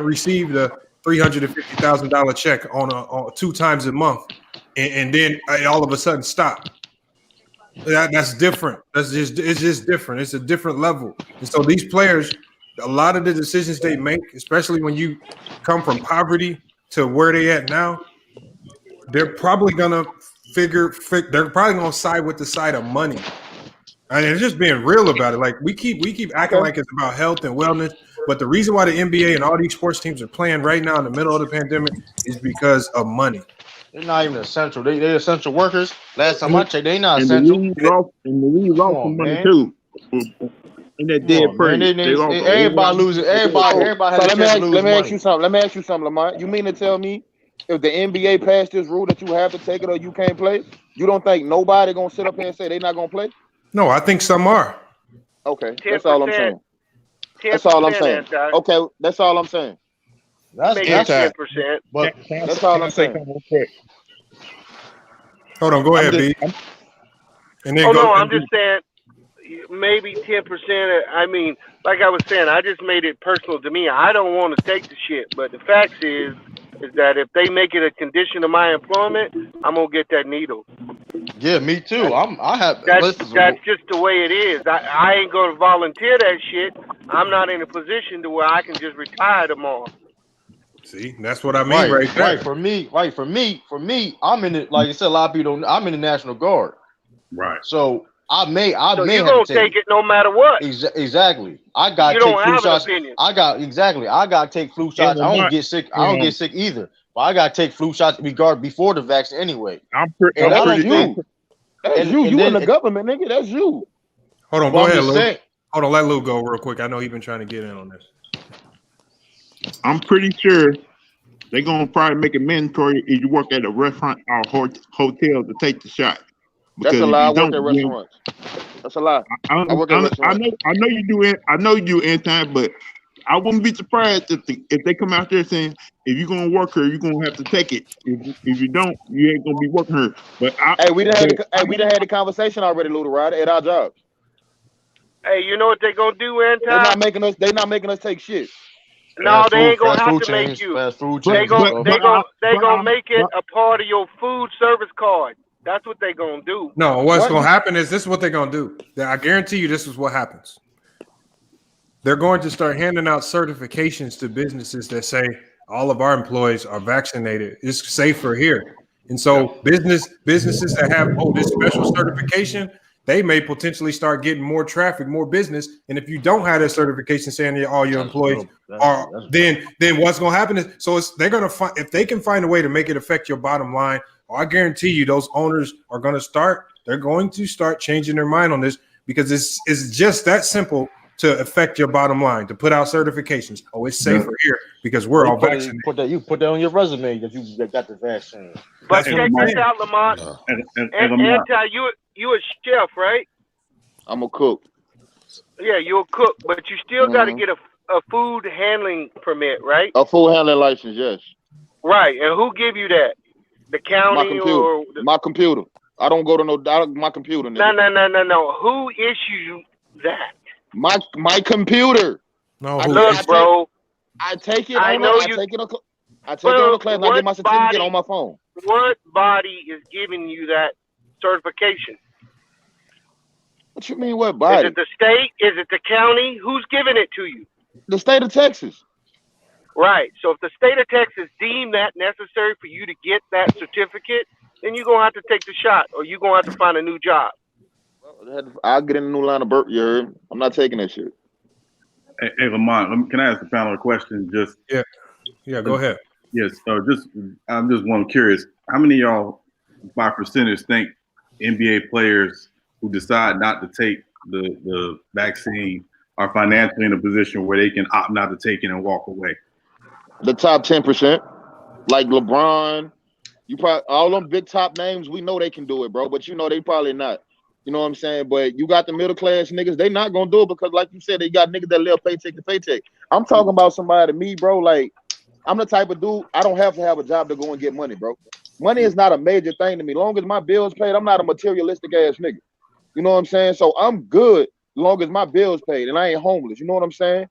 received a $350,000 check on 2 times a month, and then all of a sudden stop. That's different. It's just different. It's a different level. And so these players, a lot of the decisions they make, especially when you come from poverty to where they at now, they're probably gonna they're probably gonna side with the side of money. And it's just being real about it. Like we keep acting like it's about health and wellness, but the reason why the NBA and all these sports teams are playing right now in the middle of the pandemic is because of money. They're not even essential. They're essential workers. Last time I checked, they not essential. And the league lost some money too. In that dead price. Everybody losing. Everybody has a chance to lose money. Let me ask you something, Lamar. You mean to tell me if the NBA passed this rule that you have to take it or you can't play, you don't think nobody gonna sit up here and say they're not gonna play? No, I think some are. Okay, that's all I'm saying. That's all I'm saying. Okay, that's all I'm saying. That's 10%. But that's all I'm saying. Hold on, go ahead, B. And then I'm just saying maybe 10%. I mean, like I was saying, I just made it personal to me. I don't want to take the shit, but the fact is that if they make it a condition of my employment, I'm gonna get that needle. Yeah, me too. That's just the way it is. I ain't gonna volunteer that shit. I'm not in a position to where I can just retire tomorrow. See, that's what I mean right there. For me, I'm in it. Like I said, a lot of people don't. I'm in the National Guard. Right. So I may you're have gonna to take it no matter what. Exactly. I got to take flu shots. I got to take flu shots. I don't get sick. I don't get sick either. But I got to take flu shots before the vaccine anyway. That's you. You in the government, nigga. That's you. Hold on. Go ahead, Lou. Hold on. Let Lou go real quick. I know he's been trying to get in on this. I'm pretty sure they're gonna probably make it mandatory if you work at a restaurant or hotel to take the shot. That's a lie. I work at restaurants. That's a lie. I work at restaurants. I know you do it. I know you do anytime, but I wouldn't be surprised if they come out there saying, if you're gonna work her, you're gonna have to take it. If you don't, you ain't gonna be working her. But we done had the conversation already, Luda, right? At our jobs. Hey, you know what they gonna do, Anti? They're not making us take shit. No, they ain't gonna fast have food to make chains, you. fast food They chains. gonna make it a part of your food service card. That's what they gonna do. No, what's gonna happen is this is what they're gonna do. I guarantee you this is what happens. They're going to start handing out certifications to businesses that say all of our employees are vaccinated. It's safer here. And so businesses that have this special certification, they may potentially start getting more traffic, more business. And if you don't have that certification saying that all your employees are, then what's going to happen is they're going to find, if they can find a way to make it affect your bottom line, I guarantee you those owners are going to start changing their mind on this, because it's just that simple to affect your bottom line, to put out certifications. Oh, it's safer here because we're all vaccinated. You put that on your resume that you got the vaccine. But check this out, Lamont. Anti, you a chef, right? I'm a cook. Yeah, you're a cook, but you still got to get a food handling permit, right? A food handling license, yes. Right, and who give you that? The county or my computer? I don't go to my computer. Nigga. No. Who issues you that? My computer. No, look, bro. I take it. I take it on the class. And I get my certificate on my phone. What body is giving you that certification? What you mean? What body? Is it the state? Is it the county? Who's giving it to you? The state of Texas. Right. So if the state of Texas deem that necessary for you to get that certificate, then you're gonna have to take the shot, or you're gonna have to find a new job. I'll get in a new line of burp. I'm not taking that shit. Hey Lamont, can I ask the panel a question? Yeah, go ahead. Yes. I'm just one curious. How many of y'all, by percentage, think NBA players who decide not to take the vaccine are financially in a position where they can opt not to take it and walk away? The top 10%, like LeBron, all them big top names, we know they can do it, bro. But they probably not. You know what I'm saying? But you got the middle class niggas, they not gonna do it because, like you said, they got niggas that live paycheck to paycheck. I'm talking about somebody, me, bro. Like, I'm the type of dude, I don't have to have a job to go and get money, bro. Money is not a major thing to me. Long as my bills paid, I'm not a materialistic ass nigga. You know what I'm saying? So I'm good long as my bills paid and I ain't homeless. You know what I'm saying?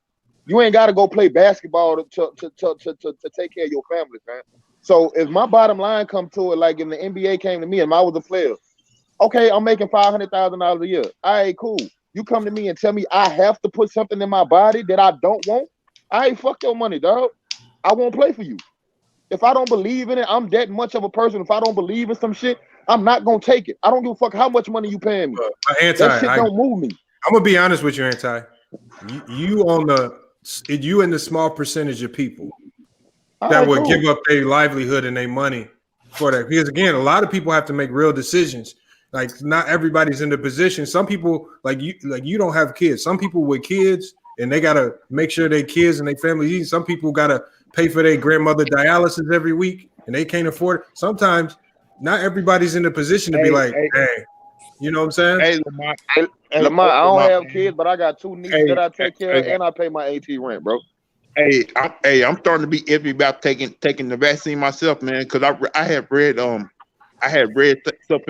You ain't got to go play basketball to take care of your family, man. So if my bottom line come to it, like if the NBA came to me and I was a player, okay, I'm making $500,000 a year. All right, cool. You come to me and tell me I have to put something in my body that I don't want. I ain't fuck your money, dog. I won't play for you. If I don't believe in it, I'm that much of a person. If I don't believe in some shit, I'm not gonna take it. I don't give a fuck how much money you paying me. That shit don't move me. I'm gonna be honest with you, Anti. You in the small percentage of people that would give up their livelihood and their money for that. Because again, a lot of people have to make real decisions. Like, not everybody's in the position. Some people, like you don't have kids. Some people with kids, and they gotta make sure their kids and their families eat. Some people gotta pay for their grandmother dialysis every week, and they can't afford it. Sometimes, not everybody's in the position to be like, hey, you know what I'm saying? Hey, Lamont, I don't have kids, but I got two nieces that I take care of, and I pay my AT rent, bro. I'm starting to be iffy about taking the vaccine myself, man, because I have read stuff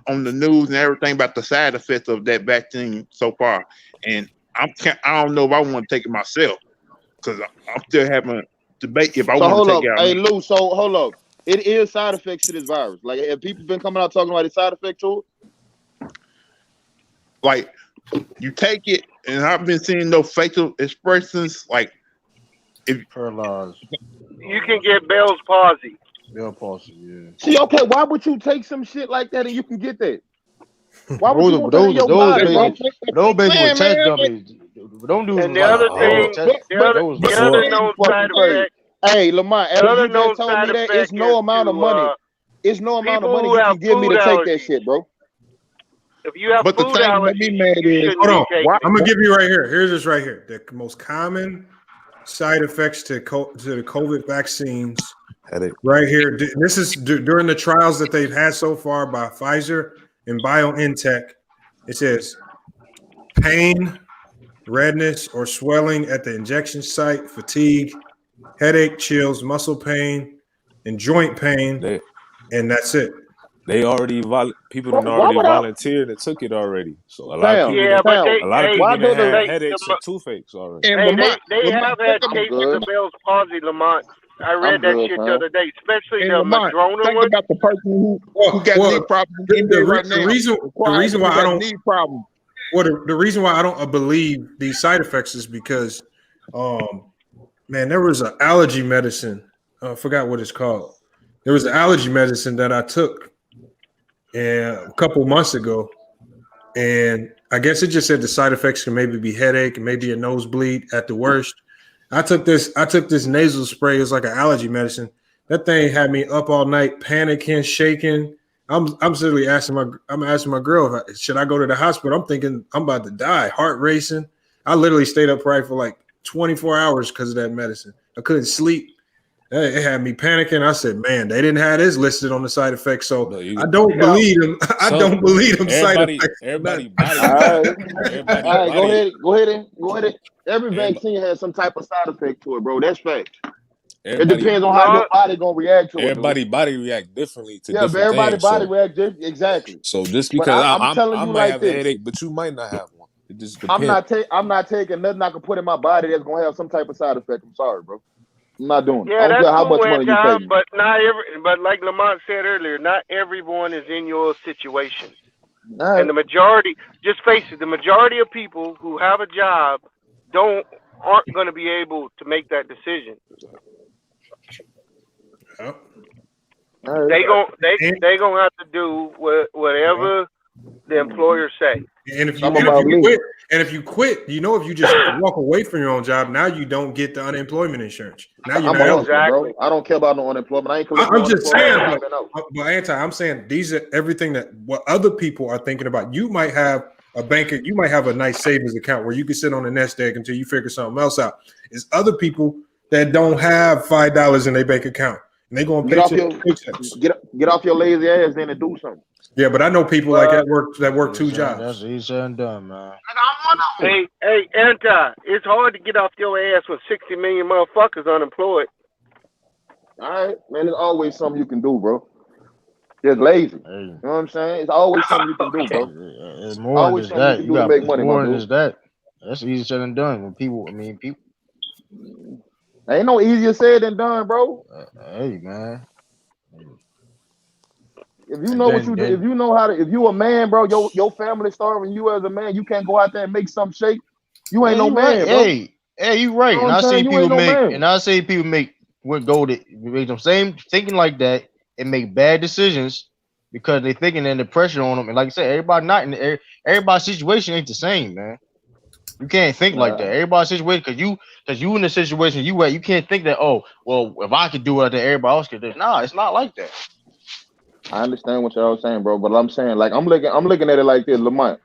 on the news and everything about the side effects of that vaccine so far, and I don't know if I want to take it myself because I'm still having a debate if I want to take it out. Hey Lou, so hold up. It is side effects to this virus. Like, have people been coming out talking about the side effect to it? Like, you take it, and I've been seeing those facial expressions, like if paralyzed. You can get Bell's palsy. Bell's palsy, yeah. See, okay, why would you take some shit like that and you can get that? Why would you want that in your body, bro? Those babies with test dummies. Don't do. And the other thing, the other known side effect. Hey, Lamont, after you just told me that, it's no amount of money. It's no amount of money you can give me to take that shit, bro. If you have food allergies, hold on. I'm gonna give you right here. Here's this right here. The most common side effects to the COVID vaccines. Headache. Right here. This is during the trials that they've had so far by Pfizer and BioNTech. It says pain, redness or swelling at the injection site, fatigue, headache, chills, muscle pain, and joint pain, and that's it. They already people done Why already would I? volunteered and took it already. So a lot of Fam, people Yeah, done, but fam. they, a lot of hey, Why people done does had the headaches and toothaches already. And hey, Lamont, they have had think I'm cases good. of Bell's palsy, Lamont. I I'm read that good, shit the fam. other day, especially and the Lamont, Madrona think one. about the person who Well, got knee problems in the NBA right the now. reason Required why to I got don't knee problems. the reason why I don't believe these side effects is because, man, there was an allergy medicine. I forgot what it's called. There was an allergy medicine that I took a couple months ago, and I guess it just said the side effects can maybe be headache and maybe a nosebleed at the worst. I took this nasal spray. It was like an allergy medicine. That thing had me up all night, panicking, shaking. I'm simply asking my girl, should I go to the hospital? I'm thinking I'm about to die, heart racing. I literally stayed up probably for like 24 hours because of that medicine. I couldn't sleep. It had me panicking. I said, man, they didn't have this listed on the side effects. So But I don't believe them. I don't believe them side effects. Everybody body All right, everybody all right. body Go ahead. Every everybody, vaccine has some type of side effect to it, bro. That's fact. It everybody depends on how No, your body gonna react to it, dude. everybody body react differently to Yeah, but different everybody things. body react exactly. So just But because I'm telling I you might like have a this. headache, but you might not have one. It just I'm depends. not taking nothing I can put in my body that's gonna have some type of side effect. I'm sorry, bro. I'm not doing it. I yeah, don't that's care how cool, much money you pay Anton. me. But like Lamont said earlier, not everyone is in your situation. All And right. the majority, just face it, the majority of people who have a job aren't going to be able to make that decision. Yep. All right. They gonna have to do whatever the employer say. And if Some of my leaders. you quit, if you just walk away from your own job, now you don't get the unemployment insurance. Now you're I'm not a eligible. hustler, Exactly. bro. I don't care about no unemployment. I ain't collecting I'm no just unemployment saying, since I've been out. but I'm saying these are everything that what other people are thinking about. You might have a banker, you might have a nice savings account where you can sit on the nest egg until you figure something else out. It's other people that don't have $5 in their bank account and they going Get off paychecks. get off your lazy ass then and do something. Yeah, but I know people like that work two jobs. That's easy said and done, man. I'm one of them. Hey, Anti, it's hard to get off your ass with 60 million motherfuckers unemployed. All right, man. There's always something you can do, bro. Just lazy. Hey, You know what I'm saying? It's always something you can do, bro. it's more than Always just something you that. can You do to got make it's money, more my than dude. just that. That's easy said and done. When people, Ain't no easier said than done, bro. hey, man. If you know what you do, if you know how to, if you a man, bro, your family starving you as a man, you can't go out there and make something shake. You ain't no man, right. bro. Hey, you right. You know And what I'm saying? You ain't no man. Would go to make them same thinking like that and make bad decisions because they thinking and the pressure on them. And like I said, everybody's situation ain't the same, man. You can't think like that. Everybody's situation because you in the situation you at, you can't think that, oh, well, if I could do it, then everybody else could do it. Nah, it's not like that. I understand what y'all saying, bro, but I'm saying, like, I'm looking at it like this, Lamont.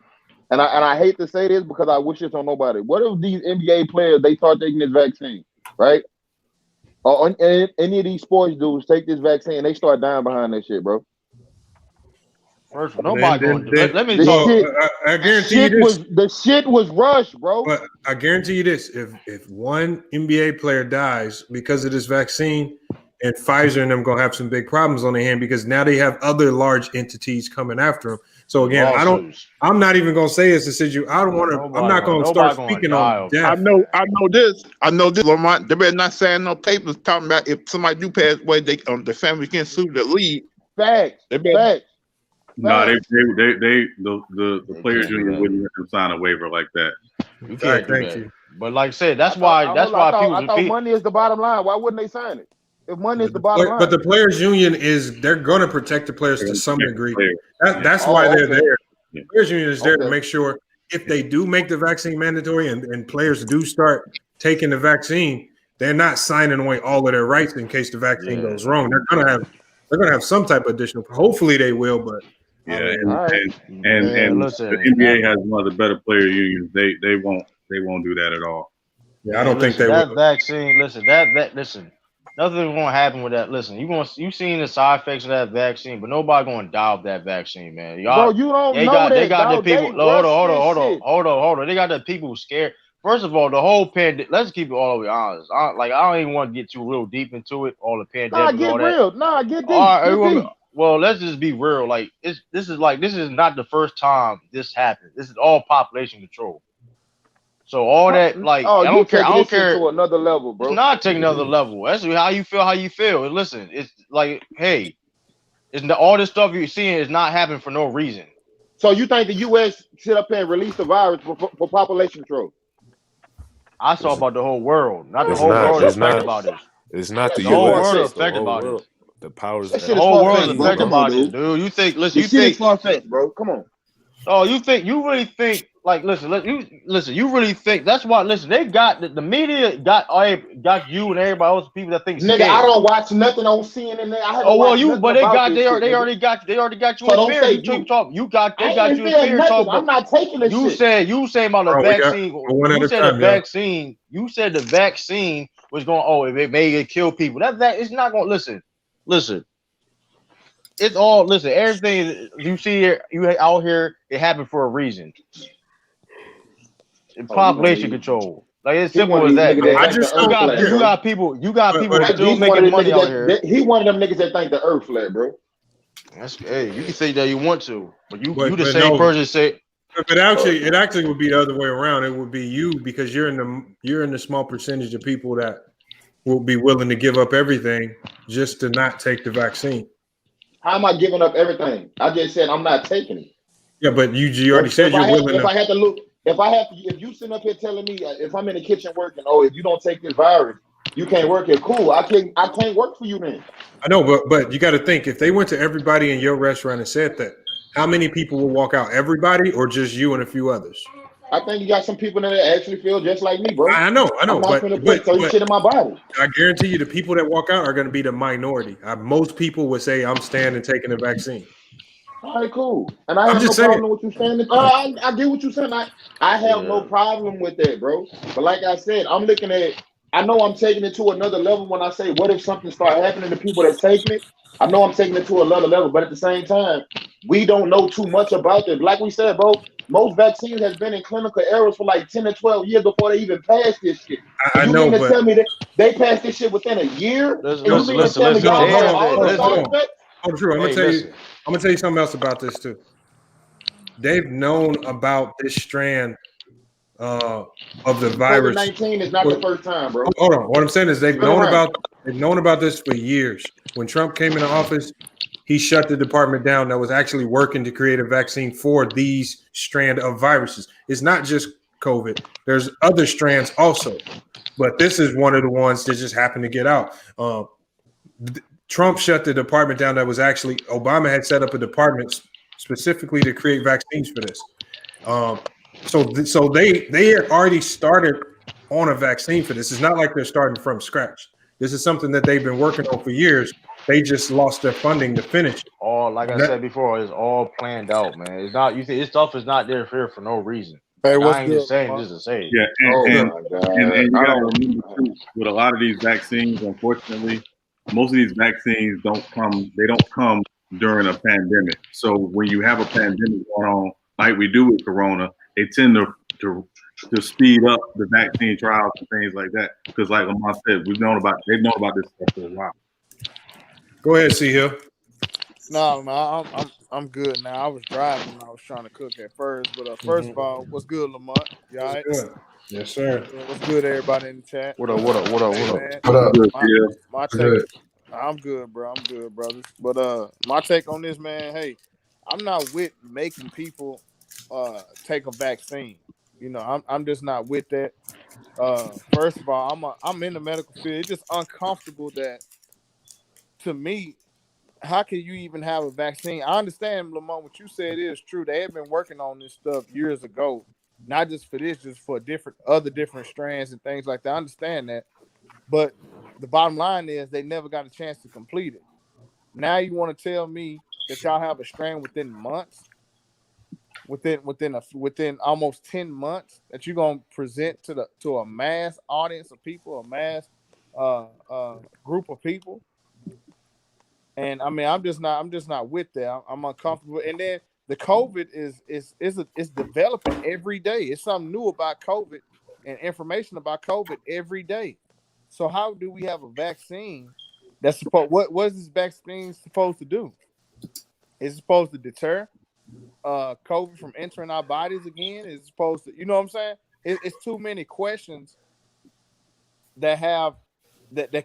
And I hate to say this because I wish this on nobody. What if these NBA players they start taking this vaccine, right? Or any of these sports dudes take this vaccine, they start dying behind that shit, bro. First, nobody gonna do it. Let me The talk. shit, I guarantee you this. the shit was rushed, bro. But I guarantee you this: if one NBA player dies because of this vaccine, and Pfizer and them gonna have some big problems on their hand because now they have other large entities coming after them. So again, I'm not even gonna say it's a situation. I don't want to. I'm not gonna start speaking on death. I know this, Lamont. They better not sign no papers talking about if somebody do pass away, they the family can sue the league. Facts. No, the players union wouldn't let them sign a waiver like that. You can't do that. But like I said, that's why I thought money is the bottom line. Why wouldn't they sign it? If money is the bottom line. But the players union they're going to protect the players to some degree. That's why they're there. The players union is there to make sure if they do make the vaccine mandatory and players do start taking the vaccine, they're not signing away all of their rights in case the vaccine goes wrong. They're gonna have some type of additional. Hopefully they will, but and listen, the NBA has one of the better player unions. They won't do that at all. Yeah, I don't think they that will. Vaccine. Listen, listen. Nothing's gonna happen with that. Listen, you seen the side effects of that vaccine, but nobody gonna die of that vaccine, man. Y'all, bro, you don't know that. They got the people. Hold on. They got the people scared. first of all, the whole pandemic. Let's keep it all the way honest. I don't even want to get too real deep into it. All the pandemic, Nah, get all that. real. Nah, get deep. All right, Get deep. well, let's just be real. Like this is not the first time this happened. This is all population control. So all that, like, Oh, I you don't care. I taking don't this shit care. to another level, bro. It's not taking another level. That's how you feel. How you feel. And listen, it's like, hey, all this stuff you're seeing is not happening for no reason. So you think the U.S. sit up here and release the virus for population control? I saw about the whole world, not the It's whole not- world it's affected not- about this. It's not the The whole U.S. world it's the affected whole by world. this. The powers. That The shit is whole world far-fetched, is bro. affected Come on, by this, dude. dude. You think? Listen, The you shit is think? far-fetched, bro. Come on. Oh, you really think? Like, listen, you really think? That's why. Listen, they got the media got you and everybody else, people that think Nigga, scared. I don't watch nothing on CNN. I haven't Oh well, watched nothing but they about got this shit, they nigga. already got you So in don't fear. say You you. talk. They I got ain't you in in fear of fear. nothing. Talk. I'm not taking this You shit. said about the Bro, we got vaccine. one at You a said time, the yo. vaccine. You said the vaccine was going. Oh, it may kill people. That it's not going. Listen. It's all listen. Everything you see here, you out here, it happened for a reason. Population control. Like it's He simple one of as these that, niggas man. that I think the just earth don't. flat, You bro. got people But still He's one of making them money out niggas here. he one of them niggas that think the earth flat, bro. Hey, you can say that you want to, but you the but same no. person say. But it actually would be the other way around. It would be you because you're in the small percentage of people that will be willing to give up everything just to not take the vaccine. How am I giving up everything? I just said I'm not taking it. Yeah, but you already said you're willing if to. I had to look, if you sitting up here telling me if I'm in the kitchen working, if you don't take this virus, you can't work here. Cool, I can't work for you then. I know, but you got to think if they went to everybody in your restaurant and said that, how many people will walk out? Everybody or just you and a few others? I think you got some people that actually feel just like me, bro. I know, I'm not gonna put certain shit in my body. I guarantee you, the people that walk out are going to be the minority. Most people would say, "I'm standing taking the vaccine." All right, cool. And I I'm have no just saying. problem with you saying. I get what you're saying. I have no problem with that, bro. But like I said, I'm looking at. I know I'm taking it to another level when I say, what if something start happening to people that's taking it? I know I'm taking it to another level, but at the same time, we don't know too much about it. Like we said, bro, most vaccines has been in clinical errors for like 10 or 12 years before they even passed this shit. I And you know, mean to but tell me that they passed this shit within a year? And you mean to tell me y'all know all the side effects? Oh, true. I'm gonna tell you something else about this too. They've known about this strand of the virus. COVID-19 is not the first time, bro. Hold on. What I'm saying is they've known about this for years. When Trump came into office, he shut the department down that was actually working to create a vaccine for these strand of viruses. It's not just COVID. There's other strands also, but this is one of the ones that just happened to get out. Trump shut the department down that was actually Obama had set up a department specifically to create vaccines for this. So they had already started on a vaccine for this. It's not like they're starting from scratch. This is something that they've been working on for years. They just lost their funding to finish it. Like I said before, it's all planned out, man. It's not. You think this stuff is not there for no reason. Hey, I ain't just saying just to say. Yeah, and my God. you gotta remember too, with a lot of these vaccines, unfortunately, most of these vaccines don't come during a pandemic. So when you have a pandemic going on, like we do with Corona, they tend to speed up the vaccine trials and things like that. Because like Lamar said, they've known about this stuff for a while. Go ahead, C Hill. No, I'm good now. I was driving and I was trying to cook at first, but first of all, what's good, Lamont? You all right? Good. Yes, sir. What's good, everybody in the chat? What up? Man, What up? my take. I'm good, bro. I'm good, brothers. But my take on this, man. Hey, I'm not with making people take a vaccine. You know, I'm just not with that. First of all, I'm in the medical field. It's just uncomfortable that, to me, how can you even have a vaccine? I understand, Lamont, what you said is true. They have been working on this stuff years ago, not just for this, just for other different strands and things like that. I understand that, but the bottom line is they never got a chance to complete it. Now you want to tell me that y'all have a strand within months, within almost 10 months that you're gonna present to a mass audience of people, a mass group of people. And I mean, I'm just not with that. I'm uncomfortable. And then the COVID is developing every day. It's something new about COVID, and information about COVID every day. So how do we have a vaccine that's supposed? What is this vaccine supposed to do? Is it supposed to deter COVID from entering our bodies again? Is it supposed to? You know what I'm saying? It's too many questions that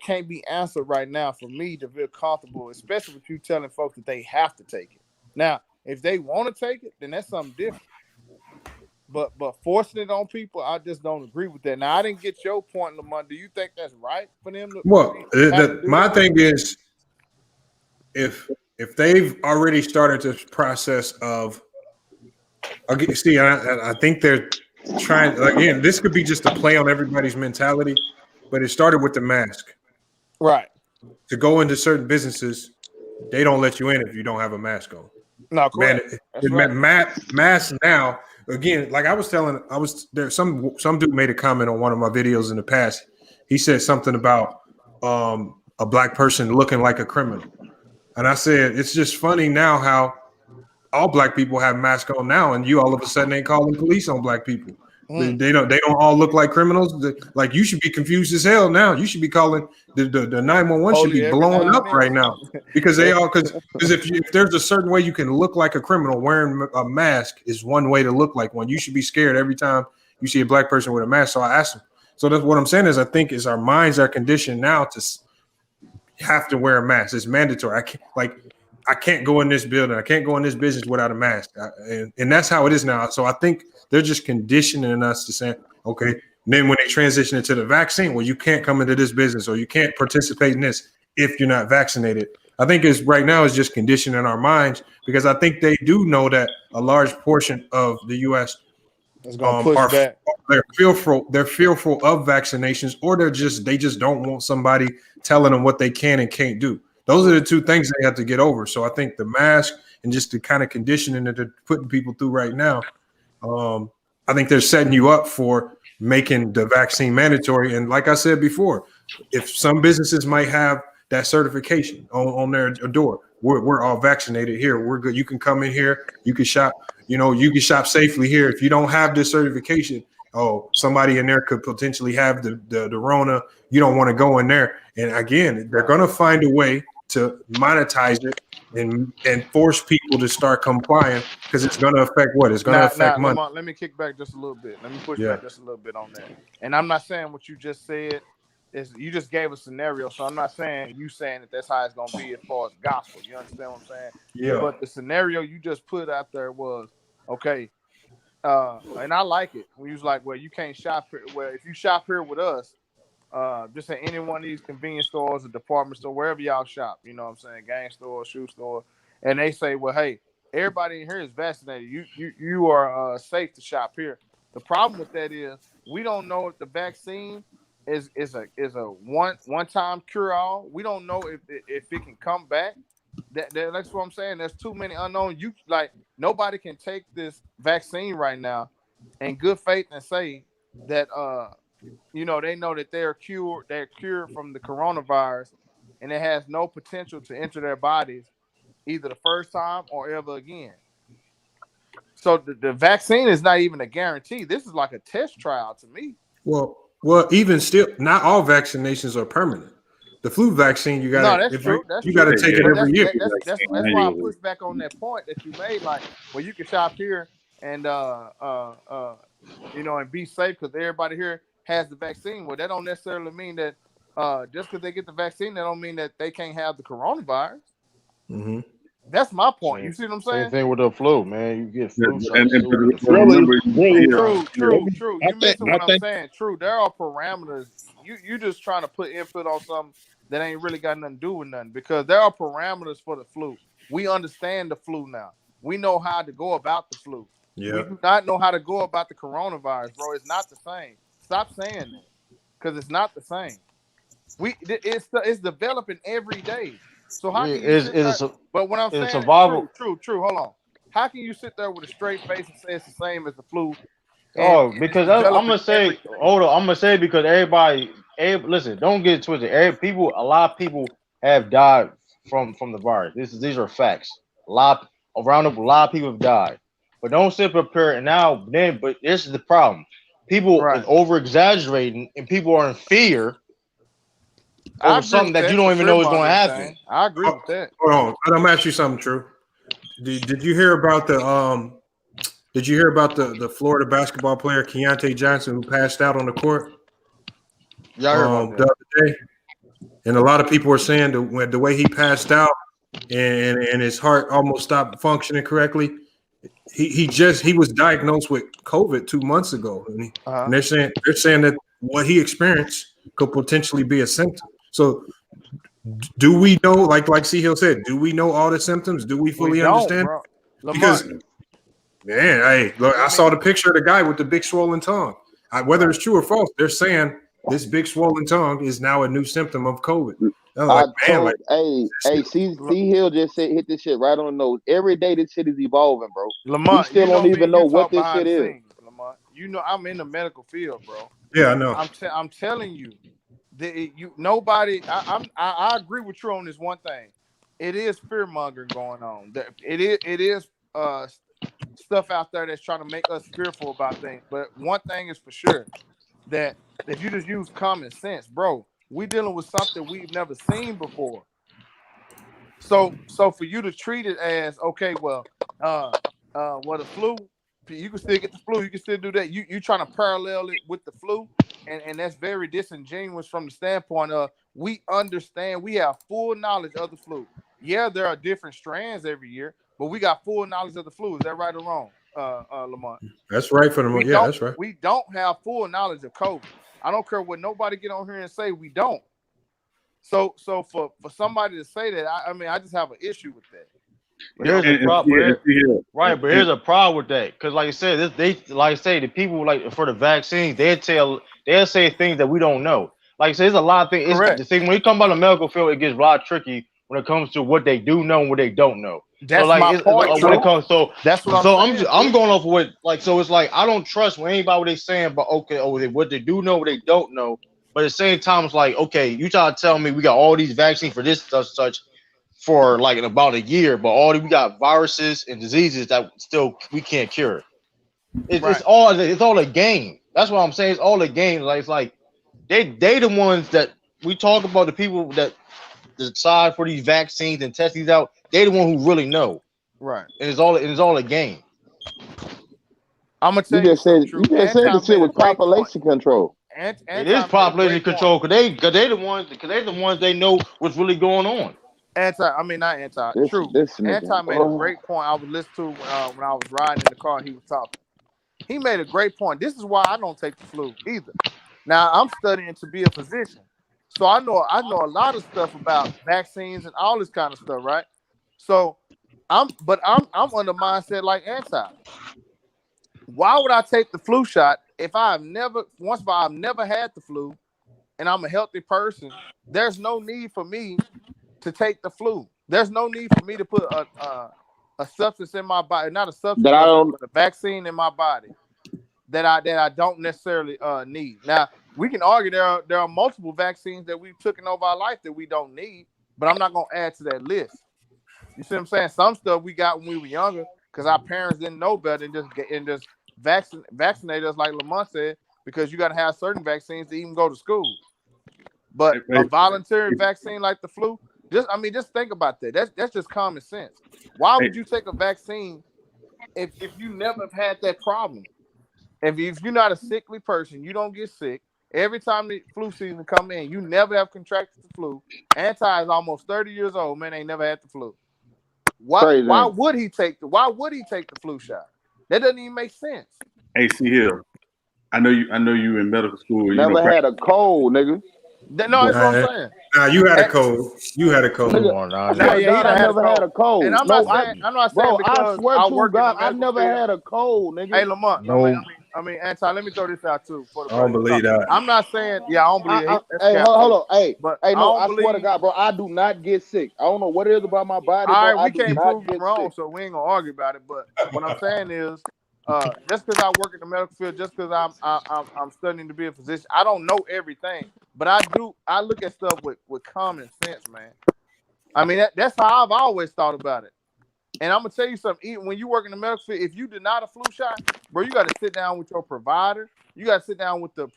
can't be answered right now for me to feel comfortable, especially with you telling folks that they have to take it. Now, if they want to take it, then that's something different. But forcing it on people, I just don't agree with that. Now, I didn't get your point, Lamont. Do you think that's right for them to Well, have to do my that? thing is, if they've already started this process of, see, I think they're trying again. This could be just a play on everybody's mentality, but it started with the mask. Right. To go into certain businesses, they don't let you in if you don't have a mask on. No, man, that's right. Mask now. Again, like I was there. Some dude made a comment on one of my videos in the past. He said something about a black person looking like a criminal, and I said it's just funny now how all black people have masks on now, and you all of a sudden ain't calling police on black people. They don't all look like criminals. Like you should be confused as hell now. You should be calling the 911 should be blowing up right now because they all because if there's a certain way you can look like a criminal, wearing a mask is one way to look like one. You should be scared every time you see a black person with a mask. So I asked him. So that's what I'm saying is I think is our minds are conditioned now to have to wear a mask. It's mandatory. I can't go in this building. I can't go in this business without a mask. And that's how it is now. So I think they're just conditioning us to say, okay, and then when they transition into the vaccine, well, you can't come into this business or you can't participate in this if you're not vaccinated. I think it's right now is just conditioning our minds because I think they do know that a large portion of the U.S. is going to push back. They're fearful of vaccinations, or they just don't want somebody telling them what they can and can't do. Those are the two things they have to get over. So I think the mask and just the kind of conditioning that they're putting people through right now, I think they're setting you up for making the vaccine mandatory. And like I said before, if some businesses might have that certification on their door, we're all vaccinated here. We're good. You can come in here. You can shop. You can shop safely here. If you don't have this certification, somebody in there could potentially have the Rona. You don't want to go in there. And again, they're going to find a way to monetize it and force people to start complying because it's going to affect what? It's going to affect money. Lamont, let me kick back just a little bit. Let me push back just a little bit on that. And I'm not saying what you just said. You just gave a scenario, so I'm not saying that that's how it's going to be as far as gospel. You understand what I'm saying? Yeah. But the scenario you just put out there was, okay, and I like it. When you was like, well, you can't shop here. Well, if you shop here with us, just at any one of these convenience stores or department store, wherever y'all shop, you know what I'm saying, gang store, shoe store, and they say, well, hey, everybody in here is vaccinated. You are safe to shop here. The problem with that is we don't know if the vaccine is a one-time cure-all. We don't know if it can come back. That's what I'm saying. There's too many unknowns. Nobody can take this vaccine right now in good faith and say that they know that they're cured from the coronavirus and it has no potential to enter their bodies either the first time or ever again. So the vaccine is not even a guarantee. This is like a test trial to me. Well, even still, not all vaccinations are permanent. The flu vaccine, you got to take it every year. That's why I push back on that point that you made. Like, well, you can shop here and and be safe because everybody here has the vaccine. Well, that don't necessarily mean that just because they get the vaccine, that don't mean that they can't have the coronavirus. Mm-hmm. That's my point. You see what I'm saying? Same thing with the flu, man. You get flu. True. You missing what I'm saying. True. There are parameters. You just trying to put input on something that ain't really got nothing to do with nothing because there are parameters for the flu. We understand the flu now. We know how to go about the flu. Yeah. We do not know how to go about the coronavirus, bro. It's not the same. Stop saying that because it's not the same. It's developing every day. So how can you but when I'm saying survival. True. Hold on. How can you sit there with a straight face and say it's the same as the flu? Because I'm gonna say, hold on. I'm gonna say because everybody, listen, don't get it twisted. A lot of people have died from the virus. These are facts. A lot of people have died. But don't sit prepared now. But this is the problem. people Right. is over exaggerating and people are in fear I over agree something with that you that, don't the even know is going to fear-mongering happen. thing. I agree with that. Hold on, I'm gonna ask you something, True. Did you hear about the Did you hear about the Florida basketball player Keontae Johnson who passed out on the court Yeah, I heard about the that. other day? And a lot of people were saying the way he passed out and his heart almost stopped functioning correctly. He was diagnosed with COVID 2 months ago, and they're saying that what he experienced could potentially be a symptom. So, do we know, like C Hill said, do we know all the symptoms? Do we We fully don't, understand? bro. Because Lamont, man, hey, look, I saw the picture of the guy with the big swollen tongue. Whether it's true or false, they're saying this big swollen tongue is now a new symptom of COVID. I'm like, man, like, C Hill just said hit this shit right on the nose. Every day this shit is evolving, bro. We Lamont, still you know don't me even and know you what talk this behind shit the is. scenes, Lamont. You know I'm in the medical field, bro. yeah, I know. I'm telling you that nobody. I agree with you on this one thing. It is fear mongering going on. It is stuff out there that's trying to make us fearful about things. But one thing is for sure that if you just use common sense, bro, we dealing with something we've never seen before. So for you to treat it as okay, well, the flu, you can still get the flu, you can still do that. You trying to parallel it with the flu, and that's very disingenuous from the standpoint of we understand, we have full knowledge of the flu. Yeah, there are different strands every year, but we got full knowledge of the flu. Is that right or wrong, Lamont? That's right for them. Yeah, that's right. We don't have full knowledge of COVID. I don't care what nobody get on here and say we don't. So for somebody to say that, I mean, I just have an issue with that. Here's a problem, right? But here's a problem with that, because like I said, the people like for the vaccines, they'll say things that we don't know. Like I said, there's a lot of things. Correct. The thing when you come about the medical field, it gets a lot tricky when it comes to what they do know and what they don't know. That's so like my point. when it comes, that's what I'm going off of what so it's like I don't trust when anybody what they saying, but what they do know, what they don't know. But at the same time, it's like, okay, you try to tell me we got all these vaccines for this such for like in about a year, but we got viruses and diseases that still we can't cure. It's all a game. That's what I'm saying. It's all a game. Like it's like they the ones that we talk about, the people that decide for these vaccines and test these out. They the one who really know. Right. And it's all a game. I'm gonna tell you said the shit with population control. It is population control because they the ones they know what's really going on. Anti made a great point. I was listening to when I was riding in the car. He was talking. He made a great point. This is why I don't take the flu either. Now I'm studying to be a physician, so I know a lot of stuff about vaccines and all this kind of stuff, right? So I'm under mindset like anti. Why would I take the flu shot if I've never had the flu and I'm a healthy person? There's no need for me to take the flu. There's no need for me to put a substance in my body, not a substance, but a vaccine in my body that I don't necessarily need. Now we can argue there are multiple vaccines that we've taken over our life that we don't need, but I'm not gonna add to that list. You see what I'm saying? Some stuff we got when we were younger because our parents didn't know better and just vaccinate us, like Lamont said, because you got to have certain vaccines to even go to school. But a voluntary vaccine like the flu, just think about that. That's just common sense. Why would you take a vaccine if you never have had that problem? If you're not a sickly person, you don't get sick. Every time the flu season come in, you never have contracted the flu. Anti is almost 30 years old, man, ain't never had the flu. Why would he take the flu shot? That doesn't even make sense. Hey, C Hill, I know you in medical school. Never had a cold, nigga. No, that's what I'm saying. Nah, you had a cold. You had a cold. I never had a cold. And I'm not saying because I swear to God, I never had a cold, nigga. Hey, Lamont. No. I mean, Anti, let me throw this out too. For the I don't believe that. I'm not saying, I don't believe it. Hey, hold on. Hey, but no, I swear to God, bro, I do not get sick. I don't know what it is about my body. All right, we can't prove you wrong, sick. So we ain't gonna argue about it. But what I'm saying is, just because I work in the medical field, just because I'm studying to be a physician, I don't know everything, but I do. I look at stuff with common sense, man. I mean, that's how I've always thought about it. And I'm gonna tell you something. Even when you work in the medical field, if you deny a flu shot, bro, you got to sit down with your provider. You got to sit down with the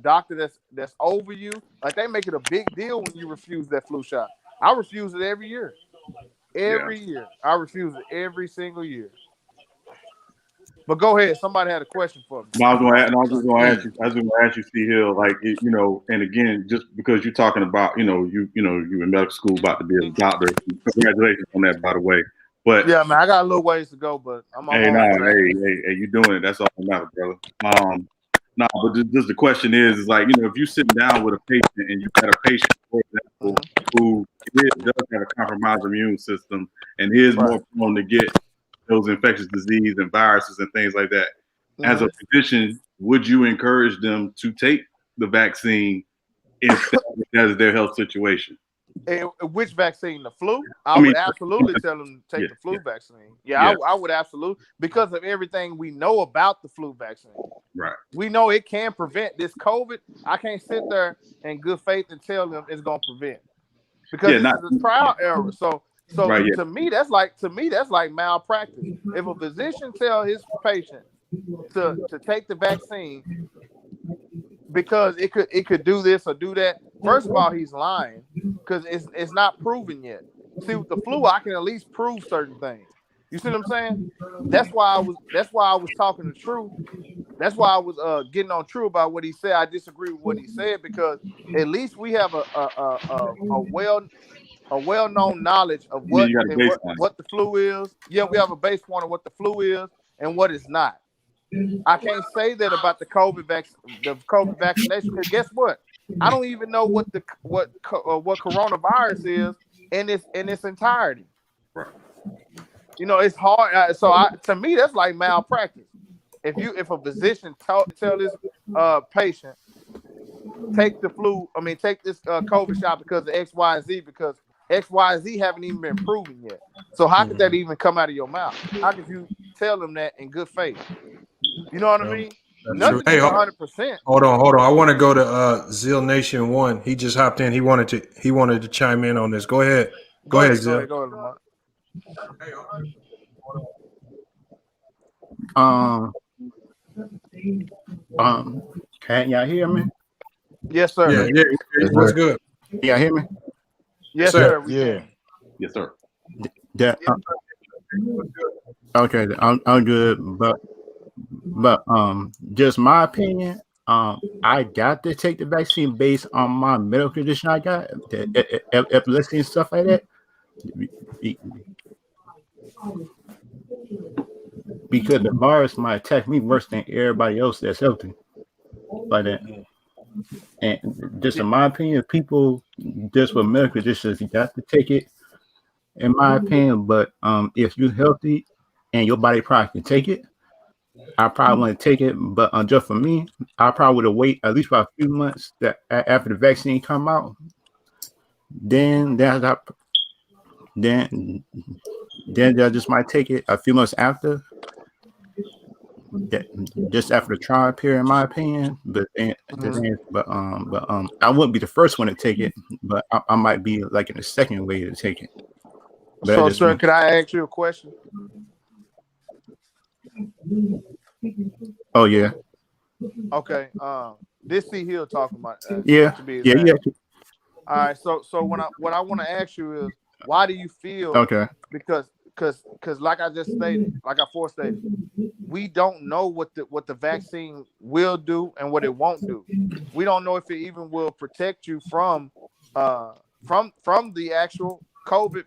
doctor that's over you. Like they make it a big deal when you refuse that flu shot. I refuse it every year. Every year, I refuse it every single year. But go ahead. Somebody had a question for me. No, I was just going to ask you. I was going to ask you, C. Hill, like you know, and again, just because you're talking about, you in medical school about to be a doctor. Congratulations on that, by the way. But yeah, man, I got a little ways to go, but I'm on track. Hey, you doing it? That's all that matters, brother. No, but just the question is like, if you sit down with a patient and you got a patient, for example, who does have a compromised immune system and is more prone to get those infectious disease and viruses and things like that. As a physician, would you encourage them to take the vaccine instead of their health situation? Which vaccine? The flu? I would absolutely tell them to take the flu vaccine. Yeah, I would absolutely, because of everything we know about the flu vaccine. Right. We know it can prevent this COVID. I can't sit there in good faith and tell them it's going to prevent, because this is a trial error. So to me, that's like malpractice. If a physician tells his patient to take the vaccine because it could do this or do that, first of all, he's lying, because it's not proven yet. See, with the flu, I can at least prove certain things. You see what I'm saying? That's why I was talking the truth. That's why I was getting on True about what he said. I disagree with what he said, because at least we have a well-known knowledge of what the flu is. Yeah, we have a base point of what the flu is and what it's not. I can't say that about the COVID vaccination, because guess what? I don't even know what coronavirus is in its entirety. Right. It's hard. To me, that's like malpractice. If a physician tell this patient take this COVID shot because of X, Y, and Z, because X, Y, and Z haven't even been proven yet. So how could that even come out of your mouth? How could you tell them that in good faith? You know what I mean? Nothing is 100%. Hold on. I want to go to Zeal Nation 1. He just hopped in. He wanted to chime in on this. Go ahead. Go ahead, Zeal. Go ahead, Lamont. Can y'all hear me? Yes, sir. Yeah. What's good? Y'all hear me? Yes, sir. Yes, sir. Okay, I'm good, but just my opinion. I got to take the vaccine based on my medical condition. I got epilepsy and stuff like that. Because the virus might attack me worse than everybody else that's healthy, like that. And just in my opinion, people just with medical conditions, you got to take it, in my opinion. But if you're healthy and your body probably can take it, I probably want to take it. But just for me, I probably would have wait at least for a few months that after the vaccine come out. Then I just might take it a few months after. Just after the trial period, in my opinion, but I wouldn't be the first one to take it, but I might be like in the second way to take it. But so, sir, could I ask you a question? Oh yeah. Okay. This C Hill talking about. Yeah. All right. So what I want to ask you is, why do you feel? Okay. Because like I just stated, like I forestated, we don't know what the vaccine will do and what it won't do. We don't know if it even will protect you from the actual COVID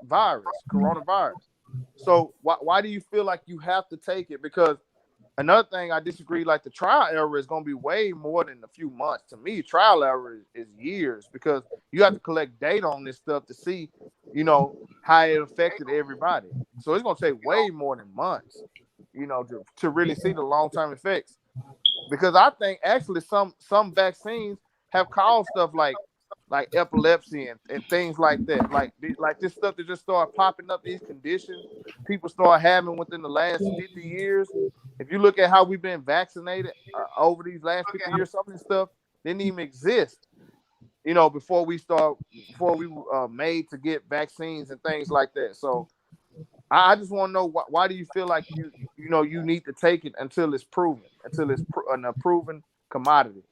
virus, coronavirus. So why do you feel like you have to take it? Because another thing I disagree, like the trial error is going to be way more than a few months. To me, trial error is years, because you have to collect data on this stuff to see, how it affected everybody. So it's going to take way more than months, to really see the long-term effects. Because I think actually some vaccines have caused stuff like epilepsy and things like that. Like this stuff that just started popping up, these conditions people start having within the last 50 years. If you look at how we've been vaccinated over these last 50 years, some of this stuff didn't even exist, before we were made to get vaccines and things like that. So I just want to know why do you feel like you need to take it until it's proven, until it's a proven commodity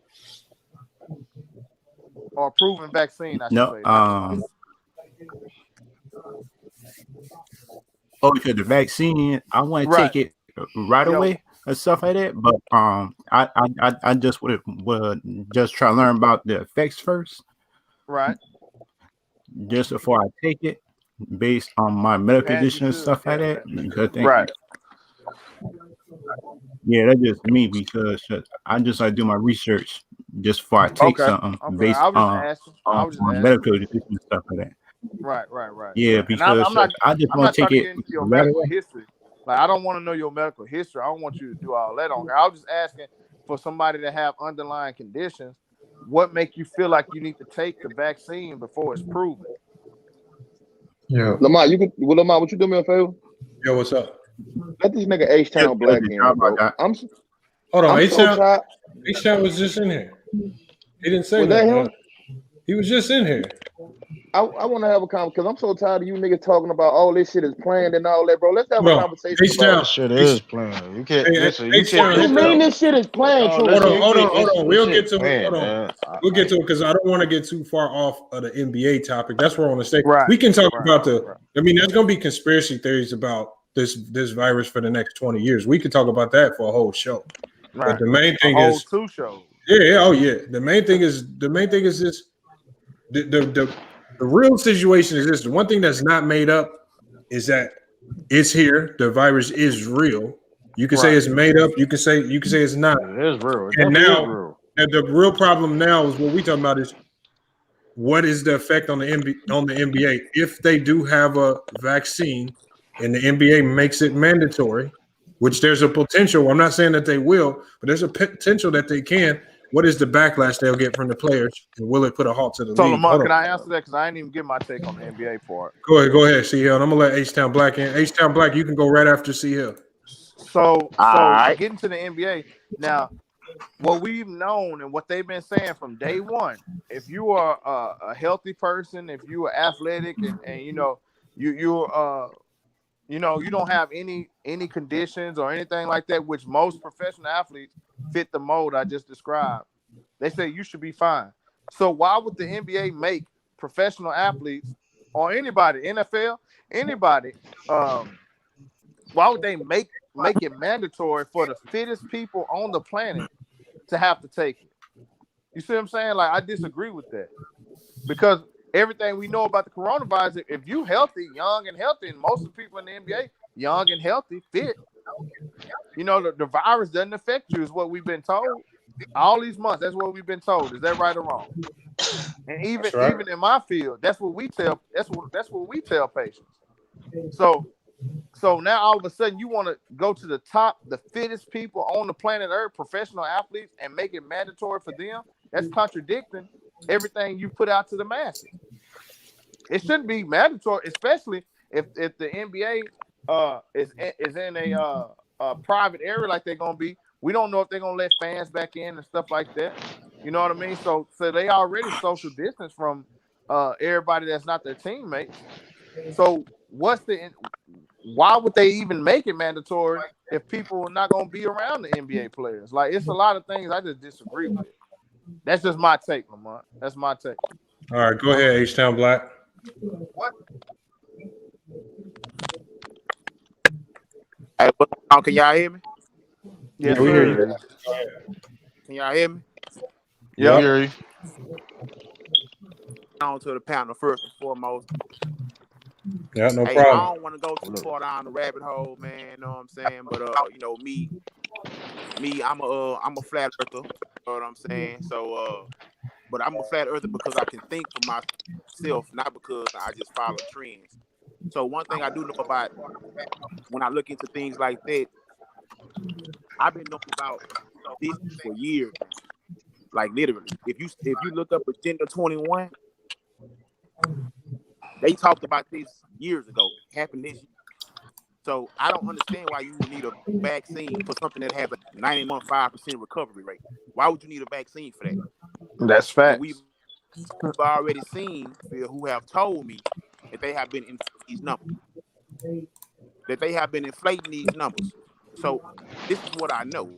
or a proven vaccine, I should No, say, not commodity. because the vaccine, I want to Right. take it right Yo. away and stuff like that. But I just would just try to learn about the effects first, Right. just before I take it, based on my medical As you condition and should. stuff like Yeah. that. Because Right. yeah, that's just me because I just like do my research just before I take something based I was just asking. on medical condition and stuff like that. Right. Yeah, And because I just I'm want not to take trying to it get into your right medical away. history. Like, I don't want to know your medical history. I don't want you to do all that on here. I was just asking for somebody to have underlying conditions. What make you feel like you need to take the vaccine before it's proven? Yeah. Lamar, Lamar, would you do me a favor? Yo, what's up? Let this nigga H-Town Black in, bro. Hold on, I'm so tired. H-Town was just in here. He didn't say Was that nothing. him? He was just in here. I want to have a conversation because I'm so tired of you niggas talking about all this shit is planned and all that, bro. Let's have a conversation about This shit is planned. You can't listen. You What do you mean this shit is planned? Hold on. We'll get to it. Hold on. We'll get to it because I don't want to get too far off of the NBA topic. That's where I want to stay. Right. We can talk about I mean, there's going to be conspiracy theories about this virus for the next 20 years. We could talk about that for a whole show. Right. But the main thing is 2 shows. Yeah. The main thing is this. The real situation is this. The one thing that's not made up is that it's here. The virus is real. You can say it's made up. You can say it's not. It is real. And now, the real problem now is what we talking about is what is the effect on the NBA if they do have a vaccine and the NBA makes it mandatory, which there's a potential. I'm not saying that they will, but there's a potential that they can. What is the backlash they'll get from the players, and will it put a halt to the So, league? Lamar, can I answer that? Because I didn't even get my take on the NBA part. Go ahead, CL. I'm gonna let H-Town Black in. H-Town Black, you can go right after CL. So getting to the NBA now, what we've known and what they've been saying from day one, if you are a healthy person, if you are athletic, and you don't have any conditions or anything like that, which most professional athletes fit the mold I just described, they say you should be fine. So why would the NBA make professional athletes or anybody, NFL, anybody, why would they make it mandatory for the fittest people on the planet to have to take it? You see what I'm saying? Like, I disagree with that, because everything we know about the coronavirus, if you healthy, young and healthy, and most of the people in the NBA, young and healthy, fit, the virus doesn't affect you, is what we've been told all these months. That's what we've been told. Is that right or wrong? And even in my field, that's what we tell. That's what we tell patients. So now all of a sudden you want to go to the top, the fittest people on the planet Earth, professional athletes, and make it mandatory for them? That's contradicting everything you put out to the masses. It shouldn't be mandatory, especially if the NBA is in a private area like they're gonna be. We don't know if they're gonna let fans back in and stuff like that. You know what I mean? So they already social distance from everybody that's not their teammates. So why would they even make it mandatory if people are not gonna be around the NBA players? Like, it's a lot of things I just disagree with. That's just my take, Lamont. That's my take. All right, go ahead, H-Town Black. What? Hey, can y'all hear me? Yes, we hear sir. you. Can y'all hear me? Yeah. Hear you. On to the panel first and foremost. Yeah, no Hey, problem. I don't want to go too far down the rabbit hole, man. You know what I'm saying? But me, I'm a flat earther. You know what I'm saying? So, but I'm a flat earther because I can think for myself, not because I just follow trends. So one thing I do know about when I look into things like that, I've been knowing about this for years. Like, literally, if you look up Agenda 21, they talked about this years ago. It happened this year. So I don't understand why you would need a vaccine for something that has a 91.5% recovery rate. Why would you need a vaccine for that? That's facts. We've already seen who have told me that they have been in these numbers. that they have been inflating these numbers. So this is what I know.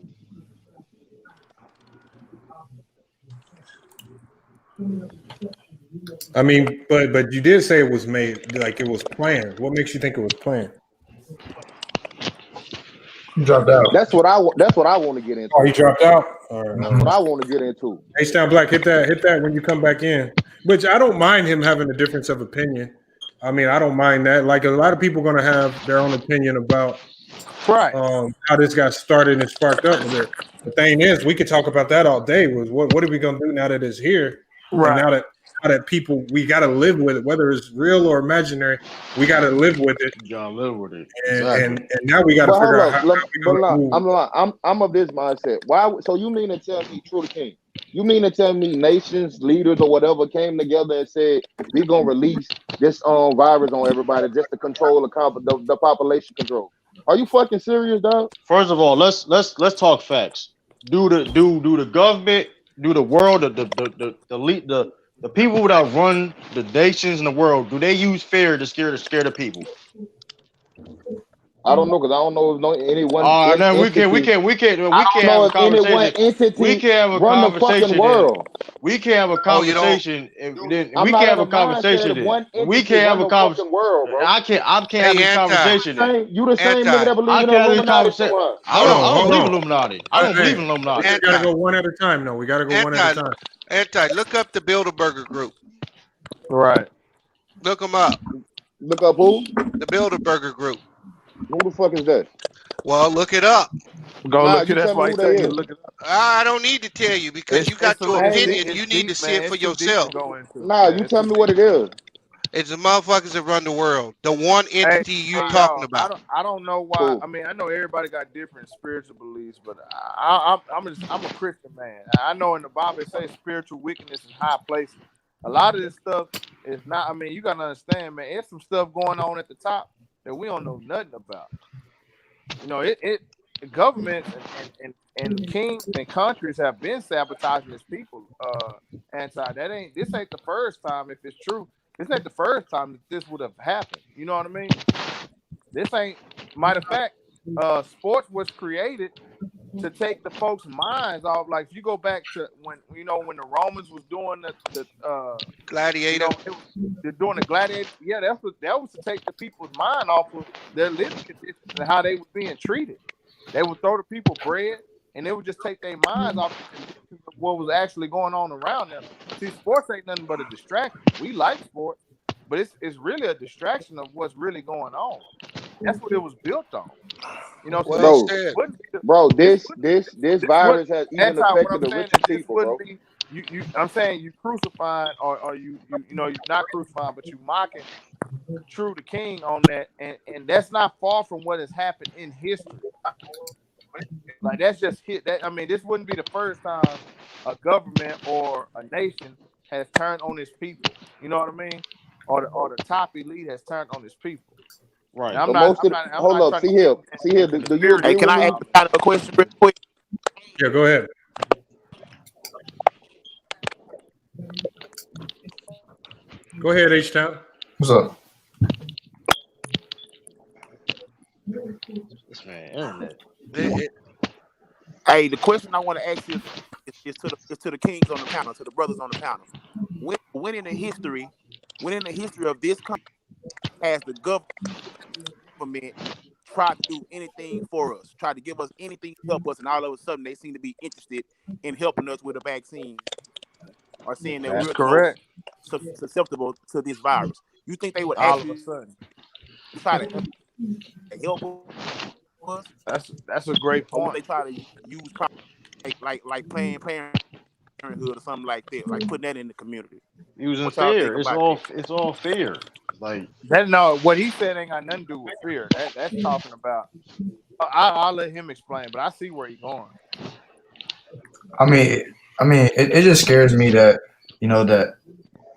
I mean, but you did say it was made, like it was planned. What makes you think it was planned? He dropped out. That's what I want to get into. Oh, he dropped out. All right. That's what I want to get into. H-Town Black, hit that when you come back in. Which I don't mind him having a difference of opinion. I mean, I don't mind that. Like a lot of people are going to have their own opinion about Right. how this got started and sparked up. But the thing is, we could talk about that all day. Was what are we going to do now that it's here? Right. And now that people, we got to live with it, whether it's real or imaginary. We got to live with it. You gotta live with it. And now we got to But figure hold out up, how I'm of this mindset. Why? So you mean to tell me, True the King? You mean to tell me nations, leaders, or whatever came together and said we gonna release this virus on everybody just to control the population control? Are you fucking serious, dog? First of all, let's talk facts. Do the government, do the world, the people that run the nations in the world, do they use fear to scare the people? I don't know, because I don't know if anyone. No, we can't have a conversation. We can't have a conversation. We can't have a conversation. We can't have a conversation. We can't have a conversation. I can't have this conversation. You the same nigga that believe in Illuminati. I don't believe in Illuminati. I don't believe in Illuminati. We gotta go one at a time. No, we gotta go one at a time. Look up the Bilderberger Group. Right. Look them up. Look up who? The Bilderberger Group. Who the fuck is that? Well, look it up. Look it. That's why I tell you to look it up. I don't need to tell you because you got your opinion. You need to see it for yourself. Nah, you tell me what it is. It's the motherfuckers that run the world. The one entity you talking about. I don't know why. I mean, I know everybody got different spiritual beliefs, but I'm a Christian man. I know in the Bible it says spiritual wickedness in high places. A lot of this stuff is not. I mean, you gotta understand, man. There's some stuff going on at the top that we don't know nothing about. You know, the government and kings and countries have been sabotaging its people. This ain't the first time, if it's true. This ain't the first time that this would have happened. You know what I mean? This ain't. Matter of fact, sports was created to take the folks' minds off. Like if you go back to when the Romans was doing the gladiator, they're doing the gladiator. Yeah, that was to take the people's mind off of their living conditions and how they were being treated. They would throw the people bread, and they would just take their minds off of what was actually going on around them. See, sports ain't nothing but a distraction. We like sports, but it's really a distraction of what's really going on. That's what it was built on. You know, bro, this virus has even affected the richest people, bro. I'm saying you crucifying or you know, you're not crucifying, but you mocking True the King on that, and that's not far from what has happened in history. Like that's just hit that. I mean, this wouldn't be the first time a government or a nation has turned on its people. You know what I mean? Or the top elite has turned on its people. Right. Hold up. See here. Do you Hey, can I ask a question real quick? Yeah, go ahead. Go ahead, H-Town. What's up? This man, internet. Hey, the question I want to ask you is to the kings on the panel, to the brothers on the panel. When in the history of this country has the government tried to do anything for us, tried to give us anything to help us, and all of a sudden they seem to be interested in helping us with a vaccine or seeing that we're correct susceptible to this virus? You think they would all actually of a sudden try to help us? That's a great point. Or would they try to use like Planned Parenthood or something like that, like putting that in the community? Using fear. It's all fear. Like that. No, what he said ain't got nothing to do with fear. That's talking about. I'll let him explain, but I see where he's going. I mean, it just scares me that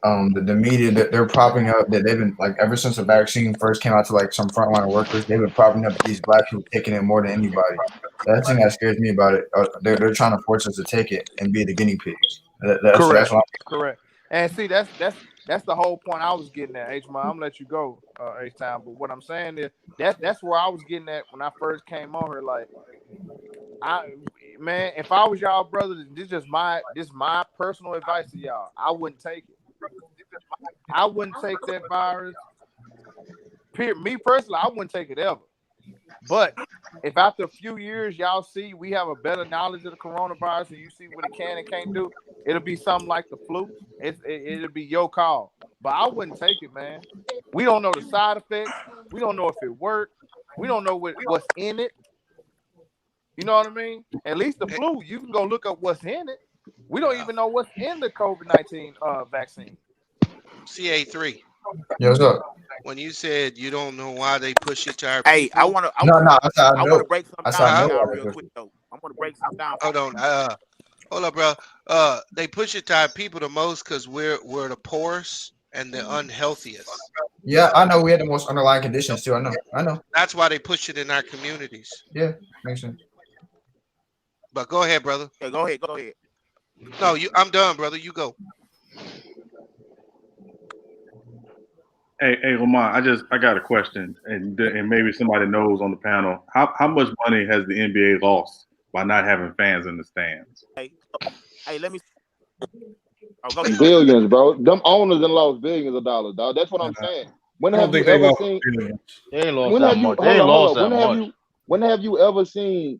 the media that they're propping up, that they've been like ever since the vaccine first came out to like some frontline workers, they've been propping up these black people taking it more than anybody. That's the thing that scares me about it. They're trying to force us to take it and be the guinea pigs. That's Correct. And see, that's that's the whole point I was getting at. H-Man, I'm gonna let you go, H-Time. But what I'm saying is that's where I was getting at when I first came on here. Like, man, if I was y'all brothers, this is my personal advice to y'all. I wouldn't take it. I wouldn't take that virus. Me personally, I wouldn't take it ever. But if after a few years y'all see we have a better knowledge of the coronavirus and you see what it can and can't do, it'll be something like the flu. It'll be your call. But I wouldn't take it, man. We don't know the side effects. We don't know if it worked. We don't know what's in it. You know what I mean? At least the flu, you can go look up what's in it. We don't even know what's in the COVID-19 vaccine. CA3. Yo, what's up? When you said you don't know why they push it to our Hey, people, I want to break something down y'all real quick though. I want to break something down. Hold on, hold up, bro. They push it to our people the most because we're the poorest and the unhealthiest. Yeah, I know we had the most underlying conditions too. I know. That's why they push it in our communities. Yeah, makes sense. But go ahead, brother. Yeah, go ahead. No, I'm done, brother. You go. Hey, Lamont, I got a question, and maybe somebody knows on the panel. How much money has the NBA lost by not having fans in the stands? Hey, let me. Oh, go ahead. Billions, bro. Them owners done lost billions of dollars, dog. That's what I'm saying. When have you ever seen? They ain't lost that much. They ain't lost that much. When have you ever seen?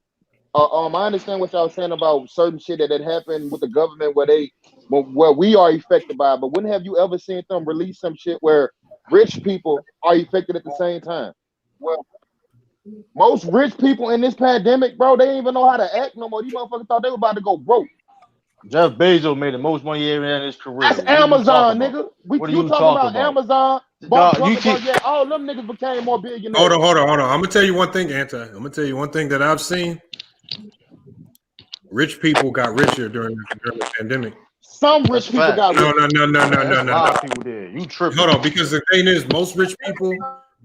I understand what y'all saying about certain shit that happened with the government where we are affected by it, but when have you ever seen them release some shit where rich people are affected at the same time? Well, most rich people in this pandemic, bro, they didn't even know how to act no more. These motherfuckers thought they were about to go broke. Jeff Bezos made the most money he ever had in his career. That's Amazon, nigga. What are you you talking about Amazon? Dog, yeah, all them niggas became more billionaires. Hold on. I'm gonna tell you one thing, Anti. I'm gonna tell you one thing that I've seen. Rich people got richer during the pandemic. Some rich people got rich. No. A lot of people did. You tripping? Hold on, because the thing is, most rich people,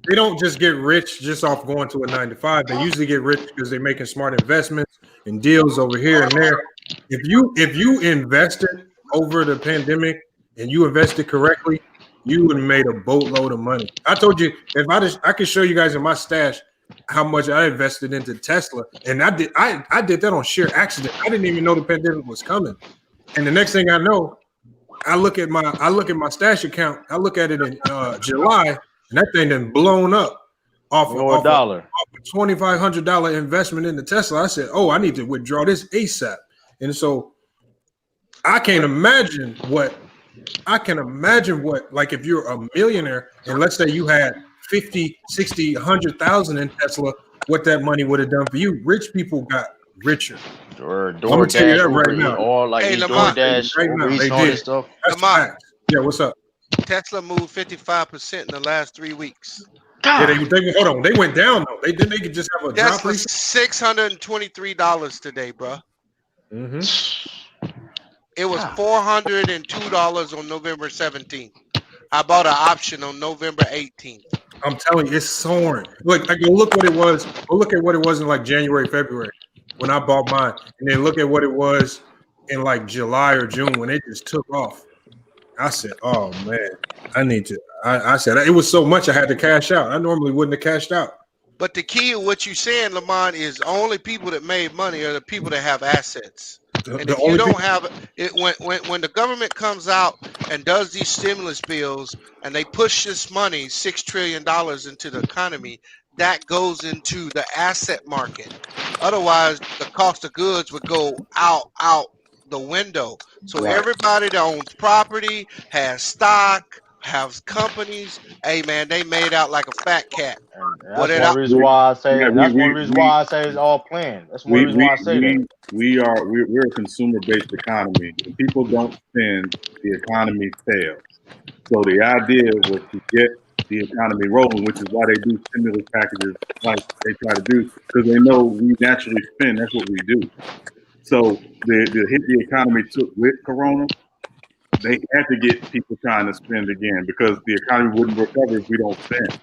they don't just get rich just off going to a 9-to-5. They usually get rich because they're making smart investments and deals over here and there. If you invested over the pandemic and you invested correctly, you would have made a boatload of money. I told you, if I could show you guys in my stash how much I invested into Tesla, and I did that on sheer accident. I didn't even know the pandemic was coming. And the next thing I know, I look at my stash account. I look at it in July, and that thing done blown up off a $2,500 investment into Tesla. I said, "Oh, I need to withdraw this ASAP." And so I can imagine what like if you're a millionaire and let's say you had 50, 60, 100,000 in Tesla, what that money would have done for you. Rich people got richer. I'm gonna tell you that right now. All like DoorDash, right now, they all did. this stuff. Lamont. Yeah, what's up? Tesla moved 55% in the last 3 weeks. Yeah, they hold on. They went down though. They could just have a drop. Tesla $623 today, bro. Mm-hmm. It was $402 on November 17th. I bought an option on November 18th. I'm telling you, it's soaring. Look, look what it was. Look at what it was in like January, February when I bought mine, and then look at what it was in like July or June when it just took off. I said, "Oh man, I need to." I said it was so much I had to cash out. I normally wouldn't have cashed out. But the key of what you're saying, Lamont, is only people that made money are the people that have assets. And if you don't have it, when the government comes out and does these stimulus bills and they push this money, $6 trillion into the economy, that goes into the asset market. Otherwise, the cost of goods would go out the window. So everybody that owns property, has stock, has companies, hey man, they made out like a fat cat. That's one reason why I say. That's one reason why I say it's all planned. That's one reason why I say that. We're a consumer-based economy. If people don't spend, the economy fails. So the idea was to get the economy rolling, which is why they do stimulus packages like they try to do, because they know we naturally spend. That's what we do. So the hit the economy took with Corona, they had to get people trying to spend again because the economy wouldn't recover if we don't spend.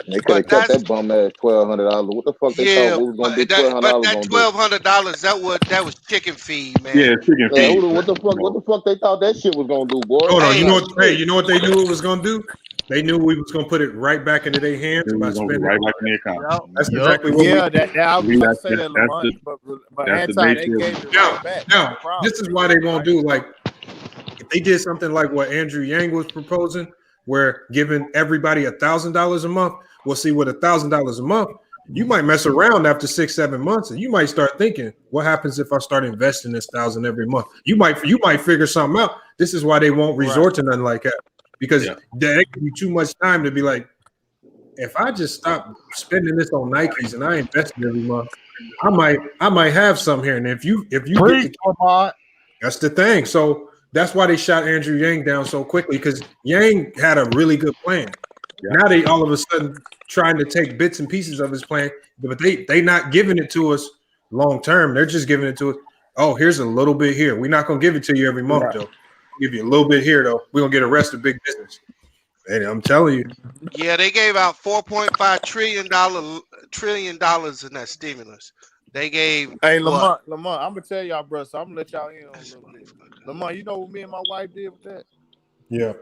They could have But kept that's that bum ass $1,200. What the fuck they thought yeah. we was gonna do? But that $1,200 that gonna do? $1,200 that was chicken feed, Yeah, man. chicken Yeah, feed. what the fuck? What the fuck they thought that shit was gonna do, boy? Hold on. You Hey, know Like what? Hey, shit. you know what they knew it was gonna do? They knew we was gonna put it right back into their hands Then by we're gonna be spending. right back in the account. Yep. That's Yup. exactly what we Yeah, did. I was about to say That's that, Lamont, but that's the anti they nature of gave it Now, right back. That's the problem. this is why they won't do like if they did something like what Andrew Yang was proposing, where giving everybody $1,000 a month. We'll see with $1,000 a month. You might mess around after 6-7 months, and you might start thinking, "What happens if I start investing this $1,000 every month?" You might figure something out. This is why they won't resort to nothing like that because that give you too much time to be like, if I just stop spending this on Nikes and I invest it every month, I might have some here. And if you get the, that's the thing. So that's why they shot Andrew Yang down so quickly because Yang had a really good plan. Now they all of a sudden trying to take bits and pieces of his plan, but they not giving it to us long term. They're just giving it to us. Oh, here's a little bit here. We're not gonna give it to you every month though. We'll give you a little bit here though. We're gonna get the rest of big business. And I'm telling you. Yeah, they gave out $4.5 trillion in that stimulus. They gave Hey, what? Lamont, I'm gonna tell y'all, bro. So I'm gonna let y'all in on a little bit. Lamont, you know what me and my wife did with that? Yeah.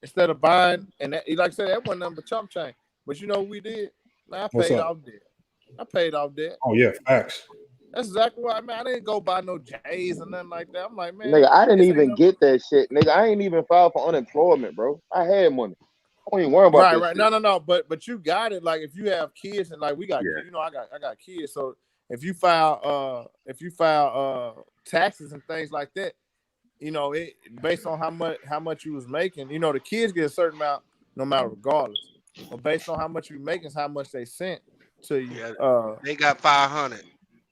Instead of buying, and that, like I said, that wasn't nothing but chump change. But you know what we did? Man, I What's paid up? off debt. I paid off debt. Oh yeah, facts. That's exactly why, man. I didn't go buy no J's or nothing like that. I'm like, man, Nigga, I didn't this ain't even nothing. get that shit. Nigga, I ain't even filed for unemployment, bro. I had money. I don't even worry about that Right. shit. No. But you got it. Like if you have kids and like we got, you know, I got kids. So if you file taxes and things like that, you know, it based on how much you was making, you know, the kids get a certain amount no matter regardless. But based on how much you making is how much they sent to you. Yeah, they got 500.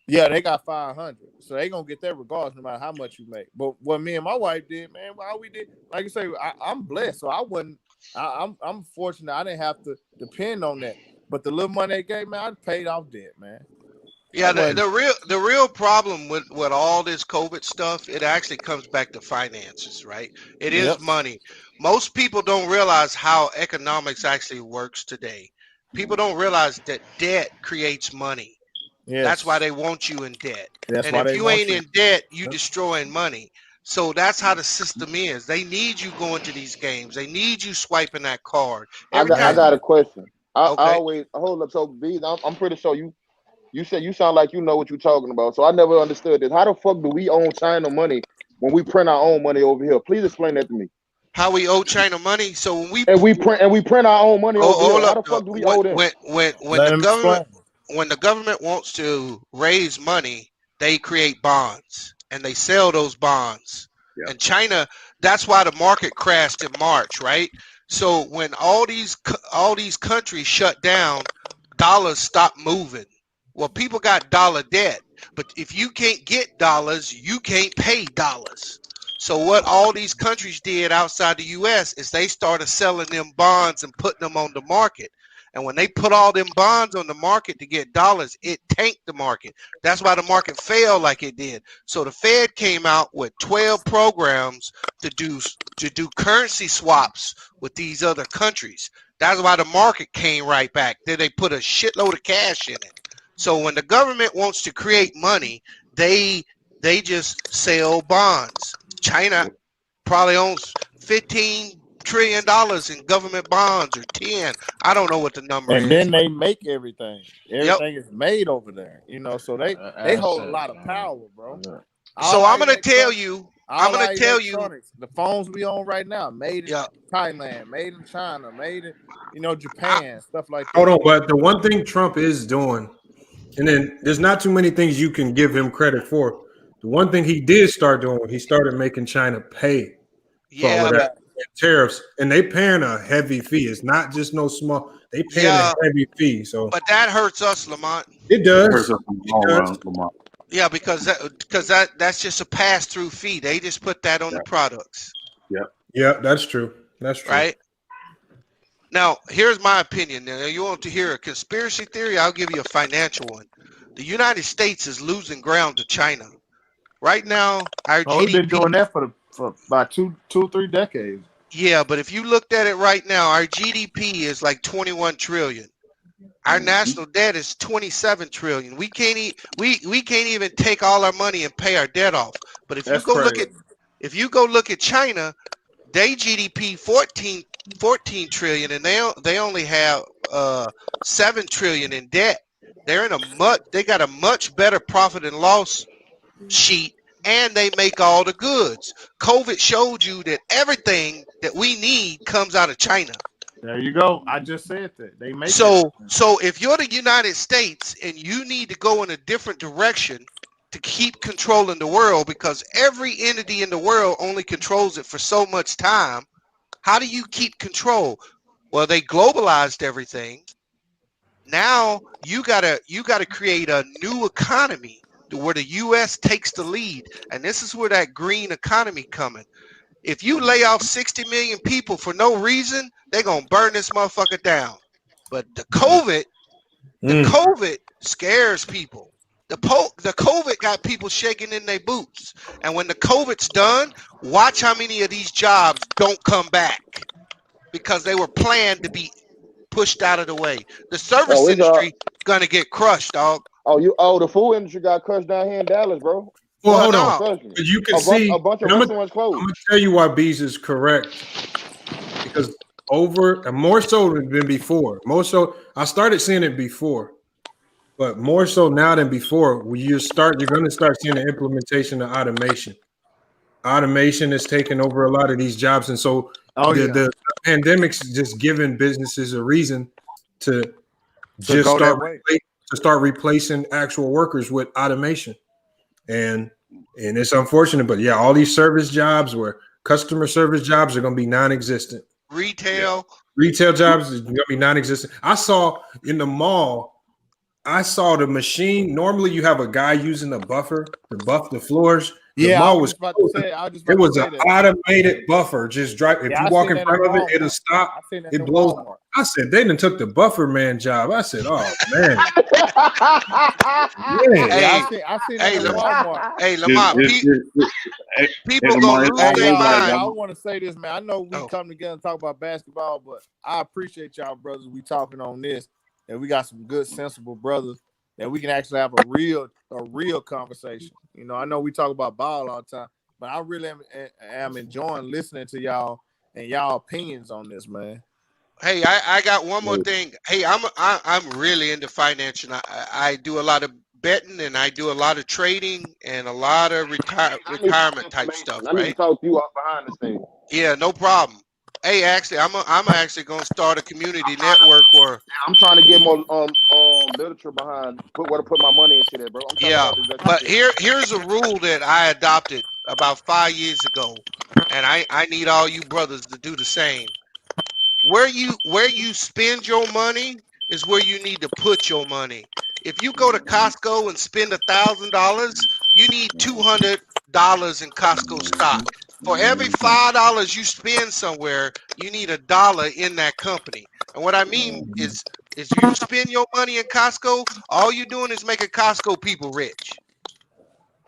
Yeah, they got 500. So they gonna get that regardless no matter how much you make. But what me and my wife did, man, how we did, like you say, I'm blessed. So I wasn't I'm fortunate I didn't have to depend on that. But the little money they gave me, I paid off debt, man. Yeah, the real problem with all this COVID stuff, it actually comes back to finances, right? It is money. Most people don't realize how economics actually works today. People don't realize that debt creates money. Yes. That's why they want you in debt. That's and why if they you want ain't you. in debt, you destroying money. So that's how the system is. They need you going to these games. They need you swiping that card. I Every time got you a question. I okay. always hold up. So B, I'm pretty sure you said you sound like you know what you're talking about. So I never understood this. How the fuck do we own China money when we print our own money over here? Please explain that to me. How we owe China money? So when we print our own money over here, hold how up, the fuck do we owe them? when the government wants to raise money, they create bonds and they sell those bonds. And China, that's why the market crashed in March, right? So when all these countries shut down, dollars stopped moving. Well, people got dollar debt, but if you can't get dollars, you can't pay dollars. So what all these countries did outside the US is they started selling them bonds and putting them on the market. And when they put all them bonds on the market to get dollars, it tanked the market. That's why the market fell like it did. So the Fed came out with 12 programs to do currency swaps with these other countries. That's why the market came right back. Then they put a shitload of cash in it. So when the government wants to create money, they just sell bonds. China probably owns $15 trillion in government bonds or 10. I don't know what the number And is. then they make everything. Everything is made over there. You know, so they hold a lot of power, bro. So I'm gonna tell you. The phones we on right now, made in Thailand, made in China, made in Japan, stuff like that. Hold on, but the one thing Trump is doing, and then there's not too many things you can give him credit for. The one thing he did start doing, he started making China pay for all of that tariffs, and they paying a heavy fee. It's not just no small. They paying a heavy fee. So, but that hurts us, Lamont. It does. It hurts us in the long run, Lamont. Yeah, because that's just a pass-through fee. They just put that on the products. Yeah, that's true. That's true. Right. Now, here's my opinion. Now, you want to hear a conspiracy theory? I'll give you a financial one. The United States is losing ground to China. Right now, our GDP. We've been doing that for about 2-3 decades. Yeah, but if you looked at it right now, our GDP is like 21 trillion. Our national debt is 27 trillion. We can't even take all our money and pay our debt off. But if That's you go look at China, they GDP 14 trillion, and they only have 7 trillion in debt. They got a much better profit and loss sheet, and they make all the goods. COVID showed you that everything that we need comes out of China. There you go. I just said that. They make So if you're the United States and you need to go in a different direction to keep controlling the world, because every entity in the world only controls it for so much time, how do you keep control? Well, they globalized everything. Now you gotta create a new economy where the U.S. takes the lead, and this is where that green economy coming. If you lay off 60 million people for no reason, they're gonna burn this motherfucker down. But the COVID scares people. The COVID got people shaking in their boots. And when the COVID's done, watch how many of these jobs don't come back because they were planned to be pushed out of the way. The service industry gonna get crushed, dog. The food industry got crushed down here in Dallas, bro. Well, hold on. But you can see a bunch of restaurants closed. I'm gonna tell you why Bees is correct. Because more so than before. More so, I started seeing it before, but more so now than before. You're going to start seeing the implementation of automation. Automation is taking over a lot of these jobs, and so the pandemic's just giving businesses a reason to just start replacing actual workers with automation. And it's unfortunate, but yeah, all these service jobs where customer service jobs are going to be non-existent. Retail jobs is going to be non-existent. I saw in the mall, the machine. Normally you have a guy using a buffer to buff the floors. The mall was it was an automated buffer. Just drive. If you walk in front of it, it'll stop. It blows. I said they done took the buffer man job. I said, oh man. Hey, Lamar, people gonna lose their mind. I want to say this, man. I know we come together and talk about basketball, but I appreciate y'all brothers. We talking on this, and we got some good, sensible brothers that we can actually have a real conversation. You know, I know we talk about ball all the time, but I really am enjoying listening to y'all and y'all opinions on this, man. Hey, I got one more thing. Hey, I'm really into finance, and I do a lot of betting, and I do a lot of trading, and a lot of retirement type stuff. I need to talk to you off behind the scenes. Yeah, no problem. Hey, actually, I'm actually gonna start a community network where I'm trying to get more literature behind where to put my money into that, bro. But here's a rule that I adopted about 5 years ago, and I need all you brothers to do the same. Where you spend your money is where you need to put your money. If you go to Costco and spend $1,000, you need $200 in Costco stock. For every $5 you spend somewhere, you need $1 in that company. And what I mean is you spend your money in Costco, all you're doing is making Costco people rich.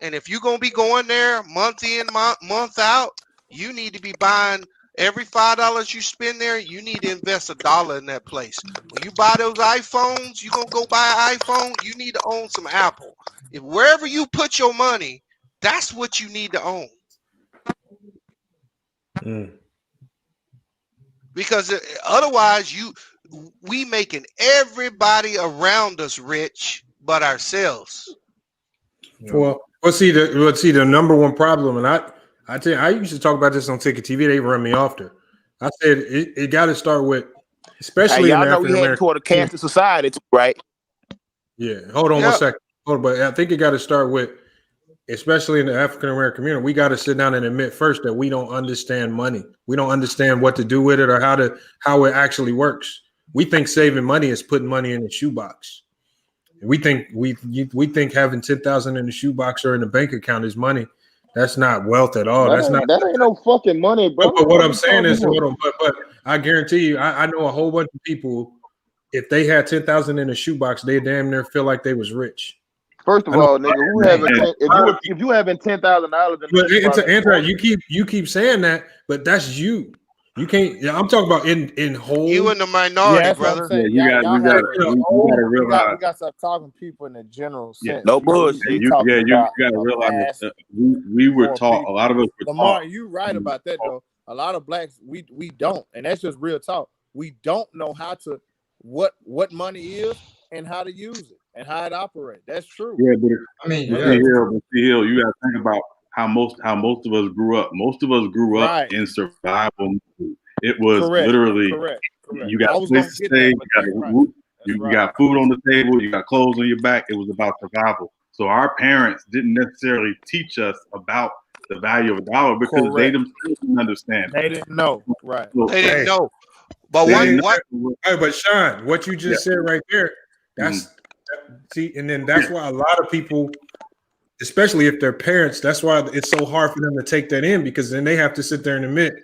And if you're gonna be going there month in, month out, you need to be buying every $5 you spend there, you need to invest $1 in that place. When you buy those iPhones, you're gonna go buy an iPhone, you need to own some Apple. If wherever you put your money, that's what you need to own. Because otherwise we making everybody around us rich but ourselves. Well, see the number one problem, and I tell you, I used to talk about this on Ticket TV. They run me off there. I said it got to start with, especially in the African American toward a caste society, too, right? Yeah, hold on 1 second. But I think it got to start with, especially in the African American community, we got to sit down and admit first that we don't understand money. We don't understand what to do with it or how it actually works. We think saving money is putting money in the shoebox. We think having 10,000 in the shoebox or in the bank account is money. That's not wealth at all. That ain't no fucking money, bro. But what I'm saying is, but I guarantee you, I know a whole bunch of people. If they had 10,000 in the shoebox, they damn near feel like they was rich. First of all, nigga, if you having $10,000, you keep saying that, but that's you. You can't. Yeah, I'm talking about in whole. You in the Yeah, minority, that's what I'm brother. Yeah, saying. you got Y'all you have got to. you got to We got realize. to start talking to people in the general Yeah, sense. No We bullshit. talking you about got to a realize mass that we were more taught. A people. lot of us were Lamar, taught. you right about that though. A lot of blacks we don't, and that's just real talk. We don't know how to what money is and how to use it and how it operates. That's true. Yeah, but I mean, But yeah. see, Hill, you got to think about how most of us grew up. Most of us grew up Right. in survival mode. It was Correct. literally Correct. you got I a was place gonna to get stay, that, you but got that's right. you That's right. got food on the table, you got clothes on your back. It was about survival. So our parents didn't necessarily teach us about the value of a dollar because they Correct. themselves didn't understand. They didn't know. Right. So They didn't Hey, know. But they what didn't what know. hey, but Sean, what you Yeah. just said right there, that's see, and then that's why a lot of people, especially if they're parents, that's why it's so hard for them to take that in because then they have to sit there and admit,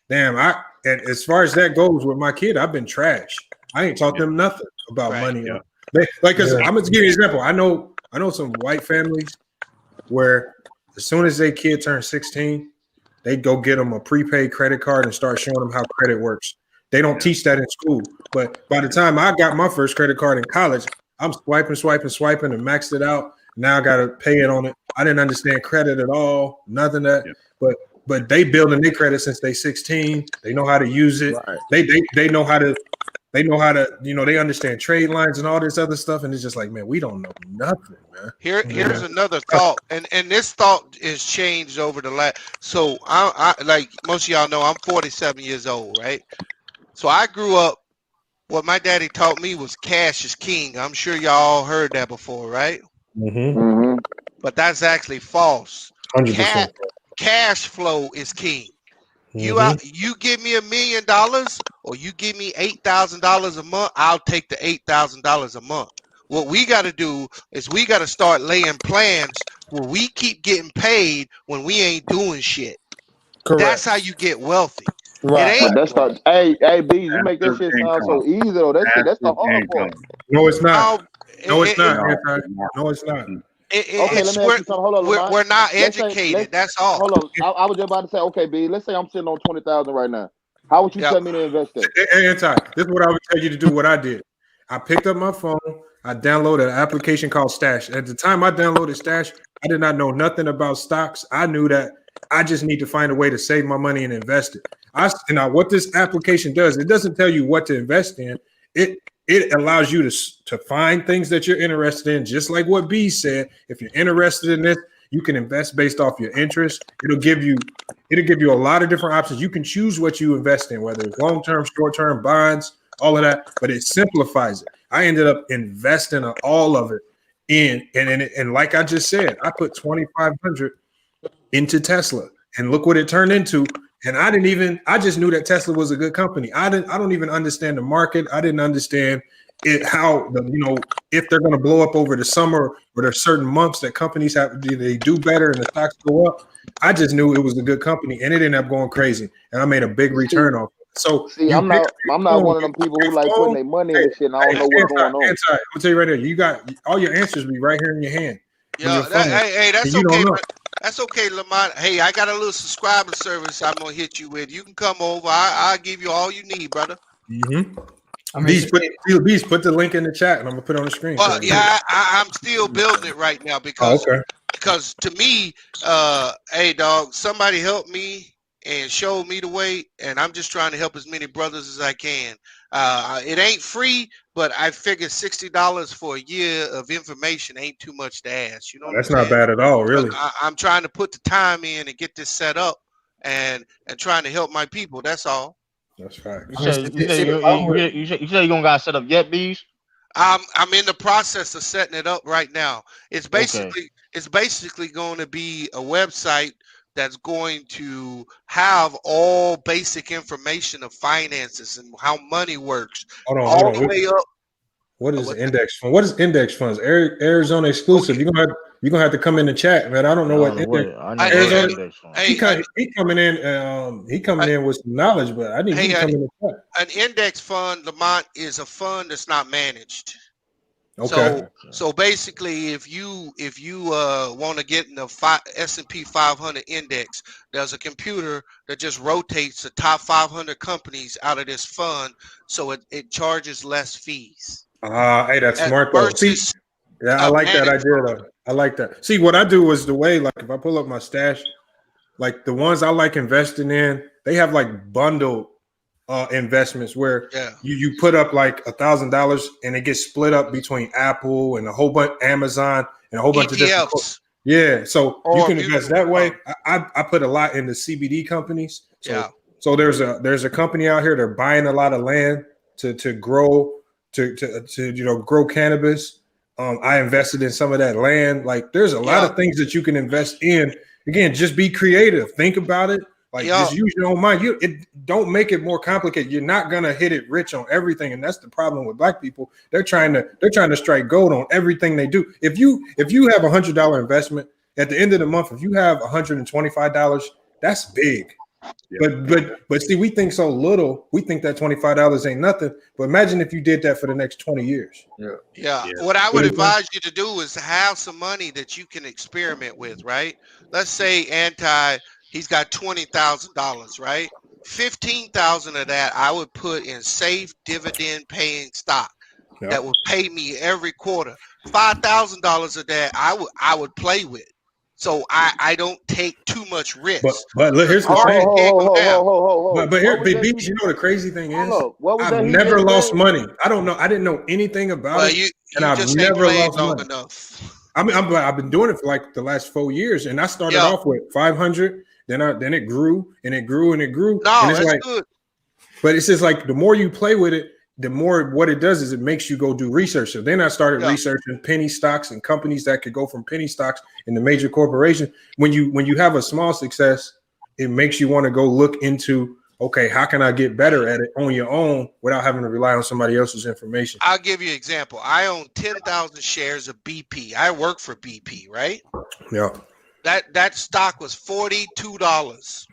damn, and as far as that goes with my kid, I've been trash. I ain't taught them nothing about Right. money. Because I'm gonna give you an example. I know some white families where as soon as their kid turns 16, they go get them a prepaid credit card and start showing them how credit works. They don't teach that in school. But by the time I got my first credit card in college, I'm swiping and maxed it out. Now I got to pay it on it. I didn't understand credit at all, nothing that. But they building their credit since they 16. They know how to use it. Right. They know how to. They know how to. They understand trade lines and all this other stuff. And it's just like, man, we don't know nothing, man. here's another thought, and this thought is changed over the last. So I like most of y'all know I'm 47 years old, right? So I grew up. What my daddy taught me was cash is king. I'm sure y'all heard that before, right? Mm-hmm. But that's actually false. 100%. Cash flow is king. You give me $1 million or you give me $8,000 a month, I'll take the $8,000 a month. What we got to do is we got to start laying plans where we keep getting paid when we ain't doing shit. Correct. That's how you get wealthy. Right. It ain't. But that's the hey B, you make that shit sound so easy though. That's the hard part. No, it's not. No, No, it's not. No, it's not. Okay, let me ask you something. Hold on, Lamont. We're not Let's say- educated. That's all. Hold on. I was just about to say, okay, B, let's say I'm sitting on 20,000 right now. How would you tell me to invest that? This is what I would tell you to do. What I did, I picked up my phone. I downloaded an application called Stash. At the time I downloaded Stash, I did not know nothing about stocks. I knew that I just need to find a way to save my money and invest it. Now what this application does, it doesn't tell you what to invest in. It allows you to find things that you're interested in, just like what B said. If you're interested in this, you can invest based off your interest. It'll give you a lot of different options. You can choose what you invest in, whether it's long-term, short-term, bonds, all of that, but it simplifies it. I ended up investing all of it and like I just said, I put 2,500 into Tesla, and look what it turned into. And I just knew that Tesla was a good company. I don't even understand the market. I didn't understand how if they're going to blow up over the summer or there's certain months that companies they do better and the stocks go up. I just knew it was a good company, and it ended up going crazy, and I made a big return off it. So I'm not one of them people who like putting their money in this shit and I don't know what's going on. I'm gonna tell you right there, you got all your answers be right here in your hand. Yeah, that's okay. That's okay, Lamont. Hey, I got a little subscriber service I'm gonna hit you with. You can come over. I'll give you all you need, brother. Beast, put the link in the chat, and I'm gonna put it on the screen. Well, yeah, I'm still building it right now because to me, hey dog, somebody help me and show me the way, and I'm just trying to help as many brothers as I can. It ain't free, but I figure $60 for a year of information ain't too much to ask. You know what That's I'm saying? not bad at all, really. I'm trying to put the time in and get this set up, and trying to help my people. That's all. That's right. You say you don't got set up yet, Bees? I'm in the process of setting it up right now. It's basically going to be a website that's going to have all basic information of finances and how money works. Hold on. All the way up. What is index fund? What is index funds? Arizona exclusive. You're gonna have to come in the chat, man. I don't know what Arizona. He coming in. He coming in with some knowledge, but I need you to come in the chat. An index fund, Lamont, is a fund that's not managed. Okay. So basically, if you want to get in the S&P 500 index, there's a computer that just rotates the top 500 companies out of this fund, so it charges less fees. Hey, that's smart though. See, Versus yeah, I like that managed idea fund. though. I like that. See, what I do is the way, like, if I pull up my stash, like the ones I like investing in, they have like bundled investments where Yeah. you put up like $1,000 and it gets split up between Apple and a whole bunch, Amazon and a whole bunch of different. ETFs. Yeah, so you Or can mutual invest that way. fund. I put a lot in the CBD companies. So Yeah. so there's a company out here. They're buying a lot of land to grow to grow cannabis. I invested in some of that land. Like there's a lot of things that you can invest in. Again, just be creative. Think about it. Like just use your own mind. Don't make it more complicated. You're not gonna hit it rich on everything, and that's the problem with black people. They're trying to strike gold on everything they do. If you have $100 investment at the end of the month, if you have $125, that's big. Yeah. But see, we think so little. We think that $25 ain't nothing. But imagine if you did that for the next 20 years. Yeah. What I would advise you to do is have some money that you can experiment with, right? Let's say he's got $20,000, right? 15,000 of that I would put in safe dividend paying stock that would pay me every quarter. $5,000 of that I would play with. So I don't take too much risk. But look, here's the thing. But here, you know the crazy thing is, what was that I've he never just lost said? money. I don't know. I didn't know anything about it, and I've just never ain't lost long money. enough. I mean, I've been doing it for like the last 4 years, and I started off with 500. Then it grew and it grew and it grew. No, and it's that's like, good. But it's just like the more you play with it, the more what it does is it makes you go do research. So then I started researching penny stocks and companies that could go from penny stocks into major corporations. When you have a small success, it makes you want to go look into, okay, how can I get better at it on your own without having to rely on somebody else's information? I'll give you an example. I own 10,000 shares of BP. I work for BP, right? Yeah. That stock was $42.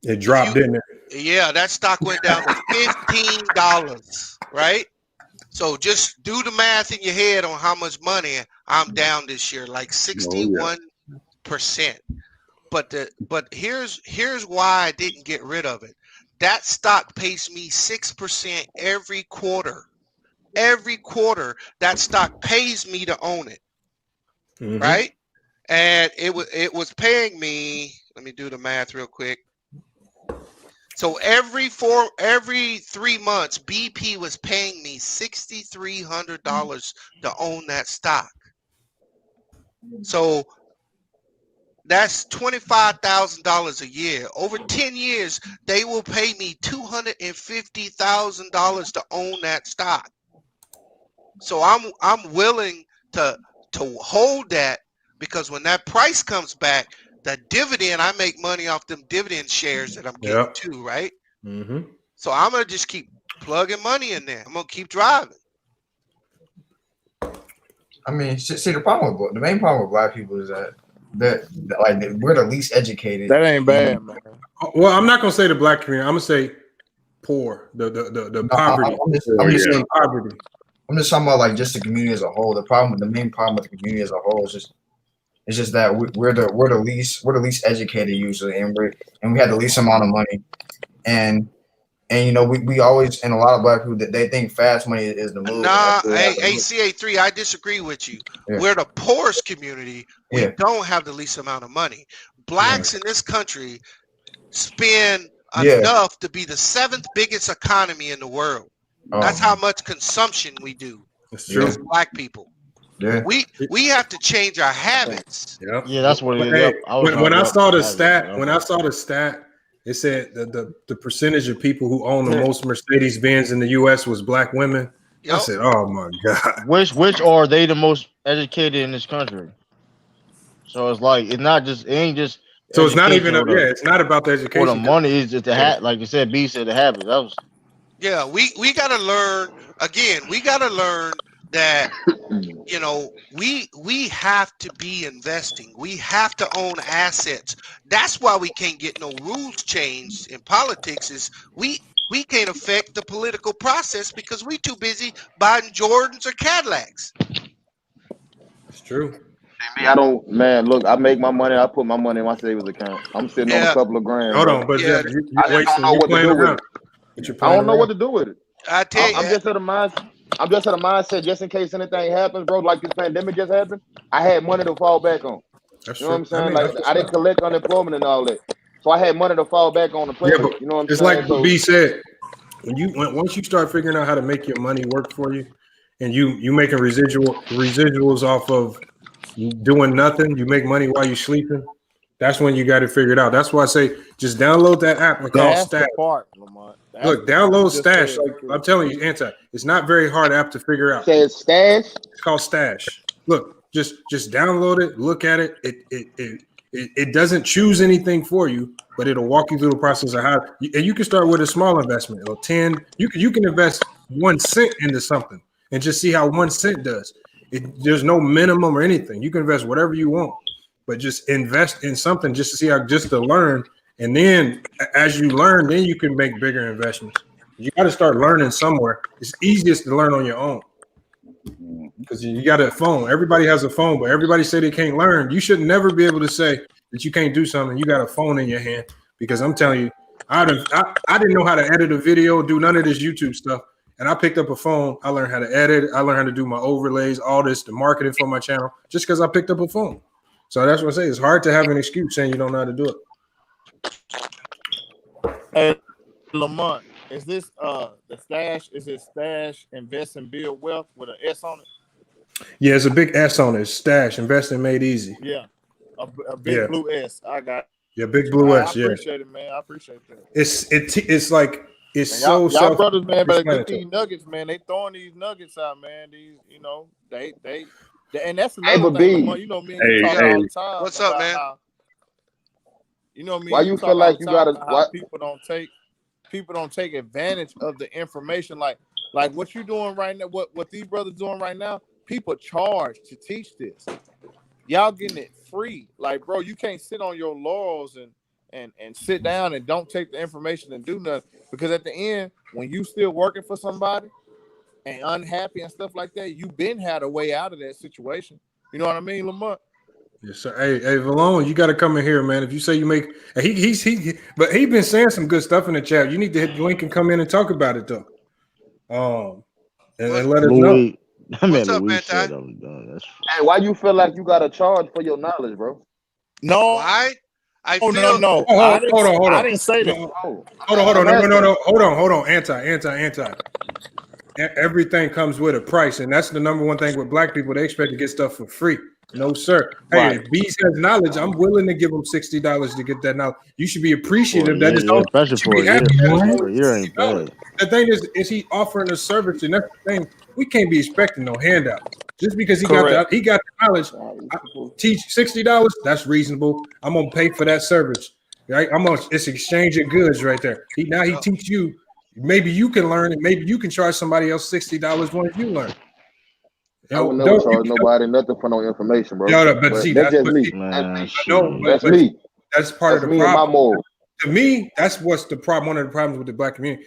It dropped, didn't it? Yeah, that stock went down to $15, right? So just do the math in your head on how much money I'm down this year, like 61%. But here's why I didn't get rid of it. That stock pays me 6% every quarter. Every quarter, that stock pays me to own it, right? And it was paying me. Let me do the math real quick. So every 3 months, BP was paying me $6,300 to own that stock. So that's $25,000 a year. Over 10 years, they will pay me $250,000 to own that stock. So I'm willing to hold that, because when that price comes back, the dividend, I make money off them dividend shares that I'm getting too, right? So I'm gonna just keep plugging money in there. I'm gonna keep driving. I mean, see, the main problem with black people is that we're the least educated. That ain't bad, man. Well, I'm not gonna say the black community. I'm gonna say poor, the poverty. Poverty. I'm just talking about like just the community as a whole. The main problem with the community as a whole is just that we're the least educated usually, and we have the least amount of money, and we always, and a lot of black people, that they think fast money is the move. Hey, CA3, I disagree with you. We're the poorest community. We don't have the least amount of money. Blacks in this country spend enough to be the 7th biggest economy in the world. That's how much consumption we do as black people. Yeah. We have to change our habits. Yeah, that's what it is. When I saw the stat, it said that the percentage of people who own the most Mercedes-Benz in the U.S. was black women. I said, "Oh my God!" Which are they the most educated in this country? So it's like it ain't just. So it's not even it's not about the education. Or the money is just the hat, like you said. B said the habit. That was. Yeah, we got to learn again. We got to learn that we have to be investing. We have to own assets. That's why we can't get no rules changed in politics. Is we can't affect the political process because we too busy buying Jordans or Cadillacs. true. Me, I don't, man. Look, I make my money. I put my money in my savings account. I'm sitting on a Yeah, couple of grand, Hold bro. on, but yeah. you I just wait, don't so know you what to playing do with around? it. But you're I playing don't know what around. to do with it. I tell you, I'm just at a mind. I'm just at a mindset just in case anything happens, bro. Like this pandemic just happened. I had money to fall back on. That's You know what I'm true. I saying? mean, Like that's what's I didn't up. collect unemployment and all that, so I had money to fall back on to play Yeah, with. but You know what I'm it's saying? like So B said. Once you start figuring out how to make your money work for you, and you making residuals off of doing nothing, you make money while you're sleeping. That's when you got to figure it out. That's why I say just download that app called That's Stash. the part, Lamont. That's Look, the part you download just Stash. said. Like I'm telling you, it's not very hard app to figure out. says stash. It's called Stash. Look, just download it, look at it. It doesn't choose anything for you, but it'll walk you through the process of how. And you can start with a small investment or 10. You can invest 1 cent into something and just see how 1 cent does. There's no minimum or anything. You can invest whatever you want, but just invest in something just to see how just to learn. And then as you learn, then you can make bigger investments. You got to start learning somewhere. It's easiest to learn on your own because you got a phone. Everybody has a phone, but everybody say they can't learn. You should never be able to say that you can't do something. You got a phone in your hand because I'm telling you, I didn't know how to edit a video, do none of this YouTube stuff, and I picked up a phone. I learned how to edit. I learned how to do my overlays, all this, the marketing for my channel, just because I picked up a phone. So that's what I say. It's hard to have an excuse saying you don't know how to do it. Hey, Lamont, is this the stash? Is it stash, invest and build wealth with an S on it? Yeah, it's a big S on it. Stash, investing made easy. Yeah, a big blue S. I got. Yeah, big blue I S. Yeah, appreciate it, man. I appreciate that. it's like it's Man, so y'all brothers, man, better get self-explanatory. these nuggets, man. They throwing these nuggets out, man. These, they and that's Hey, another but thing, B, Lamont. You know, me and you Hey, talk Yeah. hey, all the time What's up, about man? how, me why and you you talk feel all like the you time gotta? about how Why? people don't take advantage of the information, like what you doing right now, what these brothers doing right now. People charge to teach this. Y'all getting it free, like, bro. You can't sit on your laurels and sit down and don't take the information and do nothing, because at the end, when you still working for somebody and unhappy and stuff like that, you been had a way out of that situation. You know what I mean, Lamont? Yes, sir. Hey, Valone, you got to come in here, man. If you say you make, but he been saying some good stuff in the chat. You need to hit the link and come in and talk about it though. And What, let us know. Louis, that man what's up, Louis Anti? said I'm done. That's Hey, why you feel like you gotta charge for your knowledge, bro? No, Why? I no, feel no. Oh, hold I on. didn't say that. No, Oh, hold on. I'm No. asking. Hold on. Anti. Everything comes with a price, and that's the number one thing with black people. They expect to get stuff for free. No, sir. Hey, Right. if Beast has knowledge, I'm willing to give him $60 to get that knowledge. You should be for a appreciative that year, it's yeah, only. especially You should be for a year. happy that it's For only a year ain't $60. bad. The thing is he offering a service, and that's the thing. We can't be expecting no handout just because he got Correct. the knowledge. Teach $60. That's reasonable. I'm gonna pay for that service. Right? It's exchange of goods right there. He yeah. teach you. Maybe you can learn, and maybe you can charge somebody else $60 once you learn. I would never Don't charge nobody nothing for no information, bro. no, but But see, that's just but me. see, That's Man, me. no, shit. That's but me. that's part of That's the me and my problem. moral. To me, that's what's the problem. One of the problems with the black community.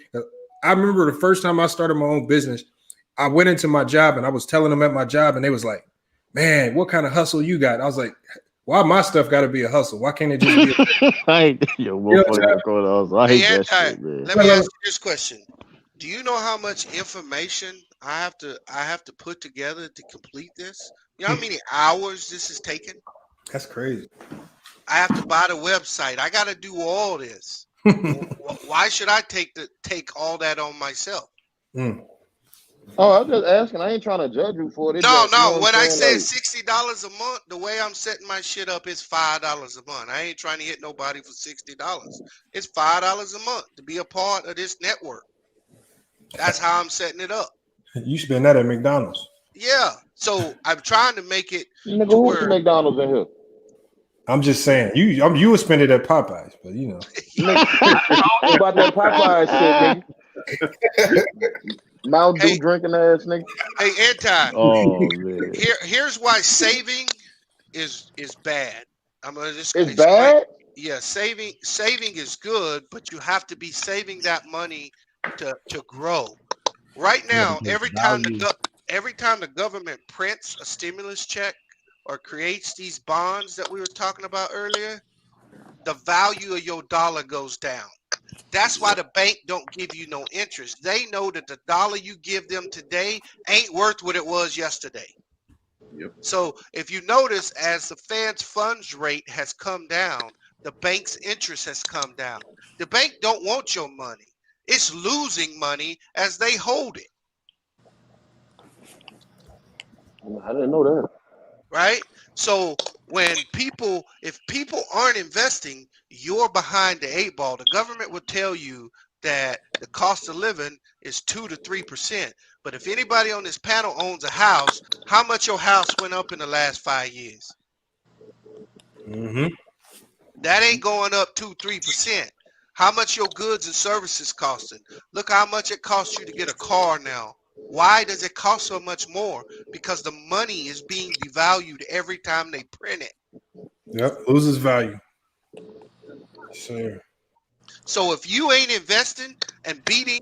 I remember the first time I started my own business, I went into my job and I was telling them at my job, and they was like, "Man, what kind of hustle you got?" I was like, "Why my stuff got to be a hustle? Why can't it just be?" I ain't yo, You know what motherfucker record also. I Hey, hate that Anti, shit, man. let me ask you this question. Do you know how much information I have to put together to complete this? You know how many hours this is taking? That's crazy. I have to buy the website. I got to do all this. Why should I take all that on myself? Oh, I'm just asking. I ain't trying to judge you for it. It No, just, you know no. what I'm When I saying? said Like, $60 a month, the way I'm setting my shit up is $5 a month. I ain't trying to hit nobody for $60. It's $5 a month to be a part of this network. That's how I'm setting it up. You spend that at McDonald's. Yeah. So I'm trying to make it nigga, to who's the where McDonald's in here? I'm just saying, you would spend it at Popeyes, but you know. Nigga, I told you about that Popeye shit, nigga. Mountain Dew hey, drinking ass nigga. hey, Anti. Oh man. Here's why saving is bad. I'm gonna just It's explain. bad. Yeah, saving is good, but you have to be saving that money to grow. Right You gotta now, get value. every time the government prints a stimulus check, or creates these bonds that we were talking about earlier, the value of your dollar goes down. That's why the bank don't give you no interest. They know that the dollar you give them today ain't worth what it was yesterday. Yep. So if you notice, as the Fed's funds rate has come down, the bank's interest has come down. The bank don't want your money. It's losing money as they hold it. I didn't know that. Right? So if people aren't investing, you're behind the 8 ball. The government will tell you that the cost of living is 2 to 3%. But if anybody on this panel owns a house, how much your house went up in the last 5 years? Mm-hmm. That ain't going up 2-3%. How much your goods and services costing? Look how much it costs you to get a car now. Why does it cost so much more? Because the money is being devalued every time they print it. Yep, loses value. Sure. So if you ain't investing and beating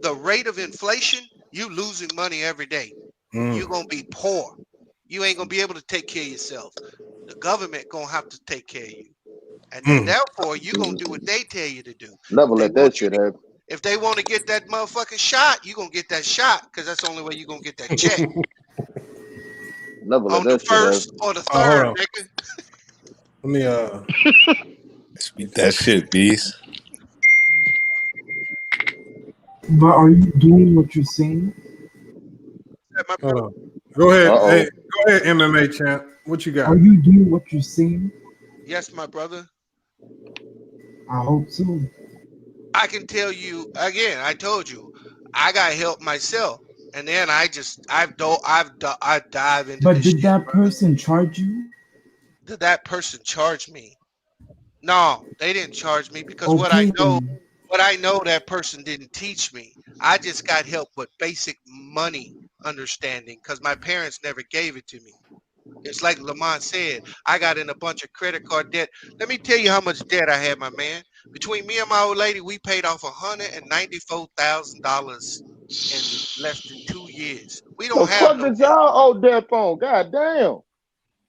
the rate of inflation, you losing money every day. You're going to be poor. You ain't going to be able to take care of yourself. The government going to have to take care of you. And then therefore, you're going to do what they tell you to do. Never let that shit happen. If they want to get that motherfucking shot, you're going to get that shot because that's the only way you're going to get that check. Never let On the that shit happen. first or the third, hold on. nigga. Let me Speak that shit, beast. But are you doing what you're saying? hold on. Go ahead. Uh-oh. Hey, go ahead, MMA champ. What you got? Are you doing what you're saying? Yes, my brother. I hope so. I can tell you again. I told you, I got help myself, and then I dive into But this did shit. that person charge you? Did that person charge me? No, they didn't charge me because Okay, then. what I know that person didn't teach me. I just got help with basic money understanding because my parents never gave it to me. It's like Lamont said, I got in a bunch of credit card debt. Let me tell you how much debt I had, my man. Between me and my old lady, we paid off $194,000 in less than 2 years. We The don't have fuck no did debt. y'all owe that phone? God damn.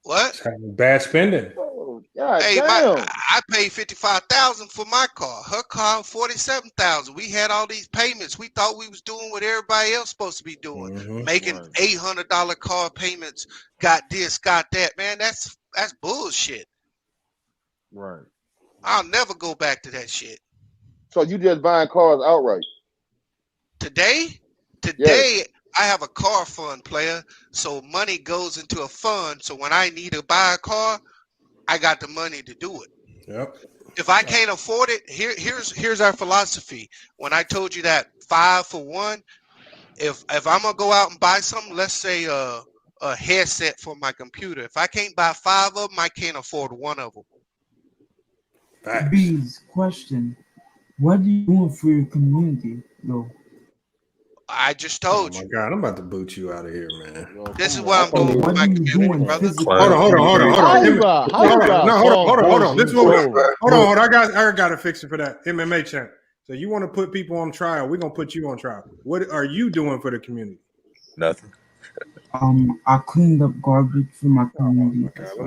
What? Bad spending. Oh, God Hey, damn. I paid $55,000 for my car. Her car $47,000. We had all these payments. We thought we was doing what everybody else supposed to be doing, making $800 car payments. Got this, got that. Man, that's bullshit. Right. I'll never go back to that shit. So you just buying cars outright? Today, Yes. I have a car fund, player. So money goes into a fund. So when I need to buy a car, I got the money to do it. Yep. If I can't afford it, here's our philosophy. When I told you that 5 for 1, if I'm gonna go out and buy something, let's say a headset for my computer. If I can't buy 5 of them, I can't afford 1 of them. Bees, question. What are you doing for your community, though? I just told you. Oh my God, I'm about to boot you out of here, man. This is what I'm doing for What my are you community, doing brother. physically? Hold on. How you got Hold on. This is what trolling? hold on. I got to fix it for that MMA champ. So you want to put people on trial? We're gonna put you on trial. What are you doing for the community? Nothing. I cleaned up garbage for my community. Man, kick that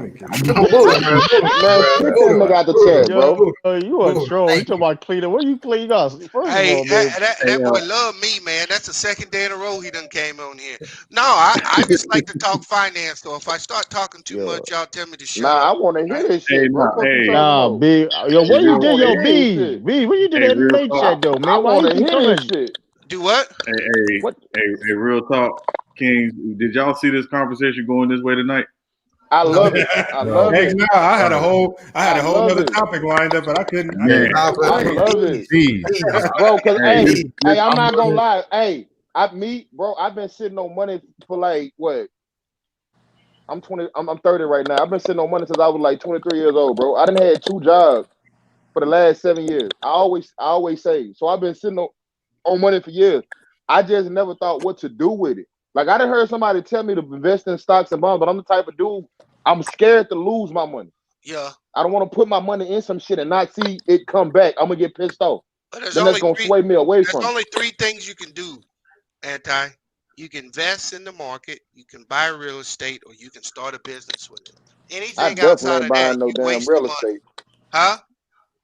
nigga out the chat, bro. You a troll. You talking about cleaning? What you clean up? First of all, man. That boy love me, man. That's the second day in a row he done came on here. No, I just like to talk finance, though. If I start talking too much, y'all tell me to shut up. I want to hear this shit, bro. Fuck you talking Nah, about? B. Yo, what you did? Yo, wanna hear this B. shit. B. What you did Hey, in real the talk. chat though, I man? Why want you to keep hear coming? this shit. Do what? Hey, real talk, Kings. Did y'all see this conversation going this way tonight? I love it. I love Hey, it. no, I had a whole love other it. topic lined up, but I couldn't. I love it, bro. Cause hey, I'm not gonna lie. Hey, I've been sitting on money for like what? I'm 20. I'm 30 right now. I've been sitting on money since I was like 23 years old, bro. I done had 2 jobs for the last 7 years. I always save. So I've been sitting on money for years. I just never thought what to do with it. Like I done heard somebody tell me to invest in stocks and bonds, but I'm the type of dude, I'm scared to lose my money. Yeah. I don't want to put my money in some shit and not see it come back. I'm gonna get pissed off. But Then that's gonna sway me away there's from it. only 3 things you can do, Anti. You can invest in the market, you can buy real estate, or you can start a business with it. I Anything definitely outside ain't of that, buying no you damn waste the real money. estate. Huh?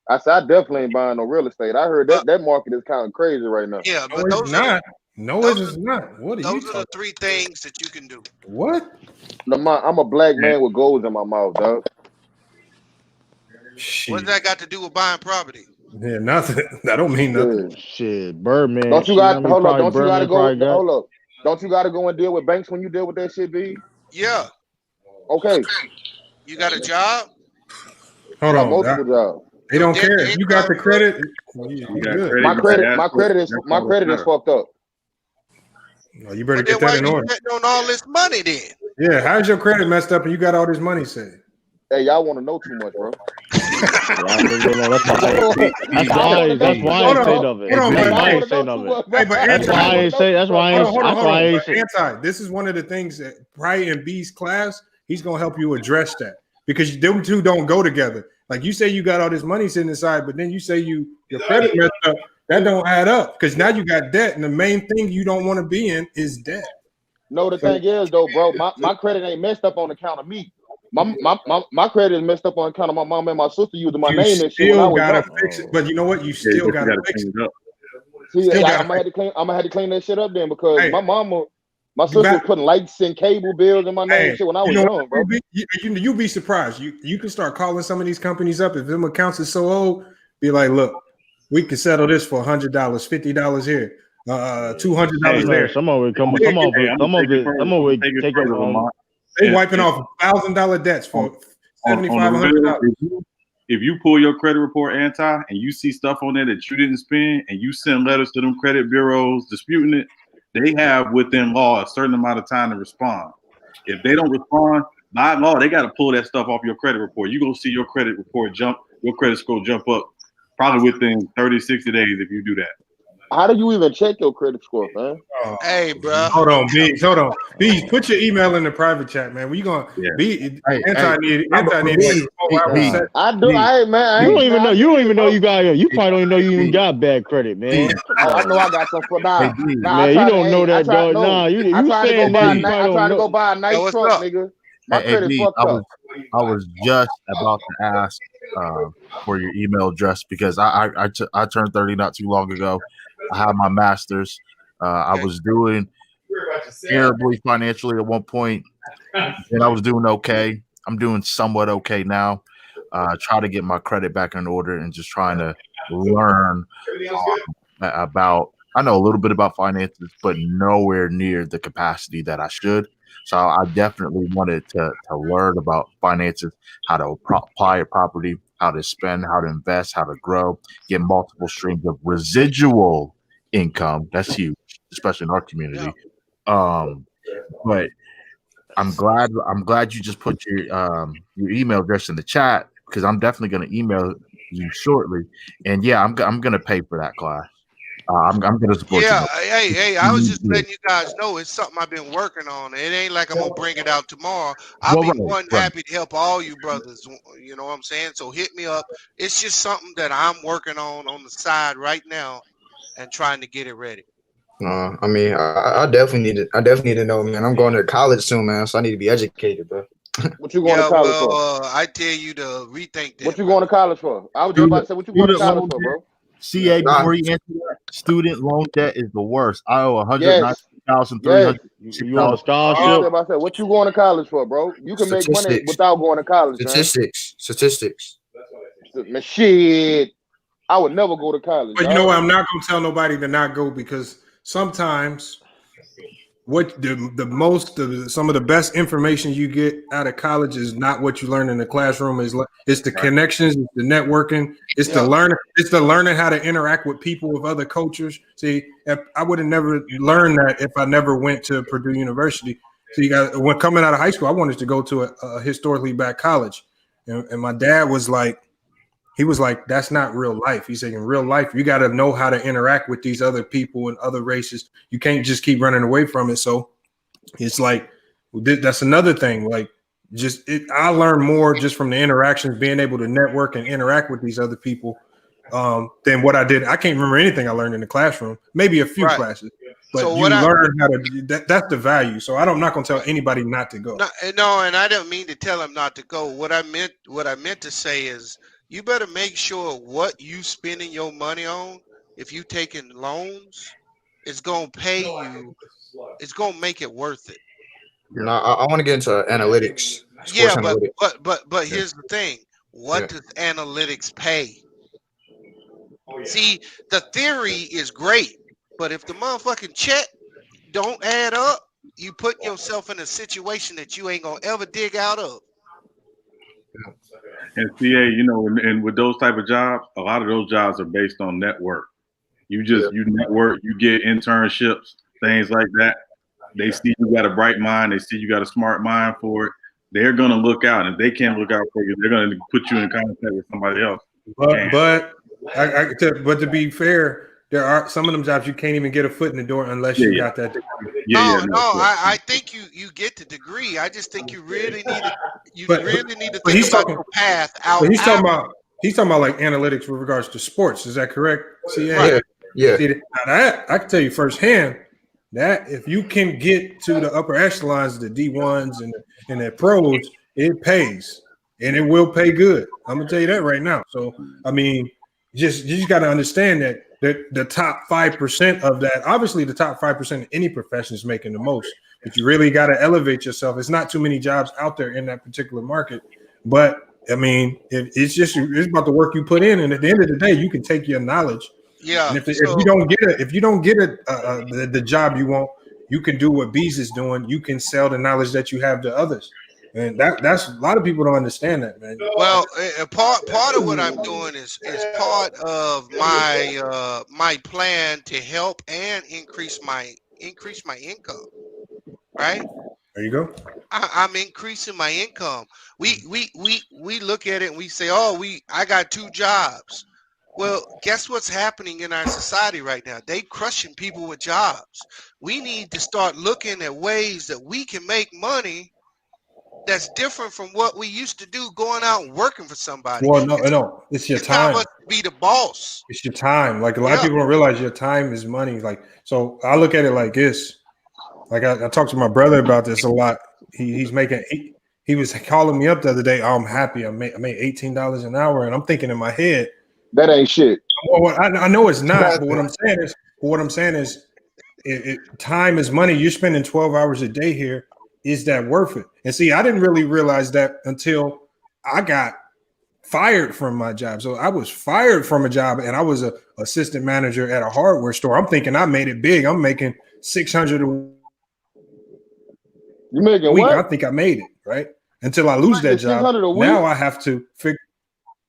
I said I definitely ain't buying no real estate. I heard that market is kind of crazy right now. Yeah, No, but it's those are not. No, it's not. What are you those are the talking? three things that you can do. What? I'm a black man with goals in my mouth, dog. What Shit. does that got to do with buying property? Yeah, nothing. That don't mean nothing. Shit, Birdman. Don't you Shit, got I mean, hold up? probably Don't you got to Birdman go? probably got. Hold up. Don't you got to go and deal with banks when you deal with that shit, B? Yeah. Okay. You got a job? I Hold got on. multiple jobs. They Your don't debt care. to If you got income the good? credit, you got good. credit, My credit is fucked up. Oh, you better But then get why that in you order. betting on all this money then? Yeah, how's your credit messed up and you got all this money saved? Hey, y'all want to know too much, bro. Yeah, I think they know. That's why. That's I why. wanna know That's too why I much, ain't say bro. nothing. Hold on, That's but why I I ain't want to say know too nothing. much, bro. Hey, but That's why I ain't say. That's why I ain't. hold on, That's hold why I on. ain't say. Anti, this is one of the things that probably in B's class, he's gonna help you address that because them two don't go together. Like you say you got all this money sitting aside, but then you say your credit messed up. That don't add up because now you got debt, and the main thing you don't want to be in is debt. No, the So thing is though, bro, my credit ain't messed up on account of me. My credit is messed up on account of my mom and my sister using my you name and shit when I still was gotta young. fix it, but you know what? You Yeah, still but you gotta got to fix it. clean it up. See, Still gotta I'm gonna fix it. have to clean that shit up then because Hey, my you sister was got. putting lights and cable bills in my name and Hey, shit when I you was know young, what? bro. You be surprised. You can start calling some of these companies up if them accounts are so old. Be like, look, we can settle this for $100, $50 here, $200 there. Some of it come. They, Some of Hey, it. I'm gonna Some of take it it. further. Some I'm of gonna it take it take up further, on. Lamont. they If, wiping if off $1,000 debts on, for on the $7,500. real, if you pull your credit report and you see stuff on there that you didn't spend and you send letters to them credit bureaus disputing it, they have within law a certain amount of time to respond. If they don't respond, by law, they got to pull that stuff off your credit report. You're going to see your credit report your credit score jump up probably within 30, 60 days if you do that. How do you even check your credit score, man? Hey, bro. Hold on, Bees. Hold on, Bees. Put your email in the private chat, man. We gonna be anti need like a 4-hour set. I do. I You don't ain't even man. know. I You don't did, even know bro. you got. You probably don't even know you even got bad credit, man. Oh, I know I got some for now. Nah, I Man, you tried to. don't know Hey, I that, tried. dog. No, Nah, I you tried to go saying buy that a. you I probably tried don't to go know. buy a nice what's truck, up? nigga. My Hey, credit B, fucked up. I was just about to ask for your email address because I turned 30 not too long ago. I have my master's. I was doing terribly financially at one point, and I was doing okay. I'm doing somewhat okay now. Try to get my credit back in order and just trying to learn about. I know a little bit about finances, but nowhere near the capacity that I should. So I definitely wanted to learn about finances, how to apply a property, how to spend, how to invest, how to grow, get multiple streams of residual income. That's huge, especially in our community. But I'm glad you just put your email address in the chat because I'm definitely going to email you shortly. And yeah, I'm going to pay for that class. I'm going to support you. Yeah, hey, I was just letting you guys know it's something I've been working on. It ain't like I'm gonna bring it out tomorrow. I'll be one happy to help all you brothers. You know what I'm saying? So hit me up. It's just something that I'm working on the side right now and trying to get it ready. I mean, I definitely need it. I definitely need to know, man. I'm going to college soon, man, so I need to be educated, bro. What you going to college for? I tell you to rethink that. What you going to college for? I was just about to say, what you going to college for, bro? CA, before you answer that, student loan debt is the worst. I owe Yes. $190,300. You on a scholarship? I said, what you going to college for, bro? You can make money without going to college, Statistics. Man, shit. I would never go to college. But you know what? I'm not gonna tell nobody to not go because sometimes some of the best information you get out of college is not what you learn in the classroom. It's the connections, it's the networking, it's the learning how to interact with people with other cultures. See, I would have never learned that if I never went to Purdue University. So when coming out of high school, I wanted to go to a historically black college, and my dad was like, that's not real life. He said, in real life, you got to know how to interact with these other people and other races. You can't just keep running away from it. So it's like, that's another thing. Like I learned more just from the interactions, being able to network and interact with these other people than what I did. I can't remember anything I learned in the classroom, maybe a few classes, but So you learn how to. That's the value. So I'm not gonna tell anybody not to go. No, and I don't mean to tell him not to go. What I meant to say is, you better make sure what you spending your money on. If you taking loans, it's gonna pay you. It's gonna make it worth it. I want to get into analytics, sports Yeah, analytics. but here's the thing. What does analytics pay? See, the theory is great, but if the motherfucking check don't add up, you put yourself in a situation that you ain't gonna ever dig out of. And CA, you know, and with those type of jobs, a lot of those jobs are based on network. You network, you get internships, things like that. They see you got a bright mind, they see you got a smart mind for it. They're gonna look out, and if they can't look out for you, they're gonna put you in contact with somebody else. But to be fair, there are some of them jobs you can't even get a foot in the door unless you got that degree. I think you get the degree. I just think you really need to think about your path out. But he's talking about like analytics with regards to sports. Is that correct? Yeah. See, now that I can tell you firsthand that if you can get to the upper echelons, the D1s and the pros, it pays. And it will pay good. I'm gonna tell you that right now. So I mean, you just got to understand that the top 5% of that, obviously the top 5% of any profession is making the most, but you really got to elevate yourself. It's not too many jobs out there in that particular market, but I mean, it's about the work you put in, and at the end of the day, you can take your knowledge. Yeah. And if you don't get the job you want, you can do what Bees is doing. You can sell the knowledge that you have to others. And that's a lot of people don't understand that, man. Well, part of what I'm doing is part of my plan to help and increase my income. Right? There you go. I'm increasing my income. We look at it and we say, oh, I got 2 jobs. Well, guess what's happening in our society right now? They crushing people with jobs. We need to start looking at ways that we can make money that's different from what we used to do, going out and working for somebody. Well, no, it's your time. Time us to be the boss. It's your time. Like a lot of people don't realize your time is money. Like, so I look at it like this. Like I talked to my brother about this a lot. He's making. He was calling me up the other day. Oh, I'm happy. I made $18 an hour, and I'm thinking in my head, that ain't shit. Well, I know it's not. But what I'm saying is, time is money. You're spending 12 hours a day here. Is that worth it? And see, I didn't really realize that until I got fired from my job. So I was fired from a job, and I was an assistant manager at a hardware store. I'm thinking I made it big. I'm making $600 a week. You making what? I think I made it, right? Until I lose that job. Now I have to figure.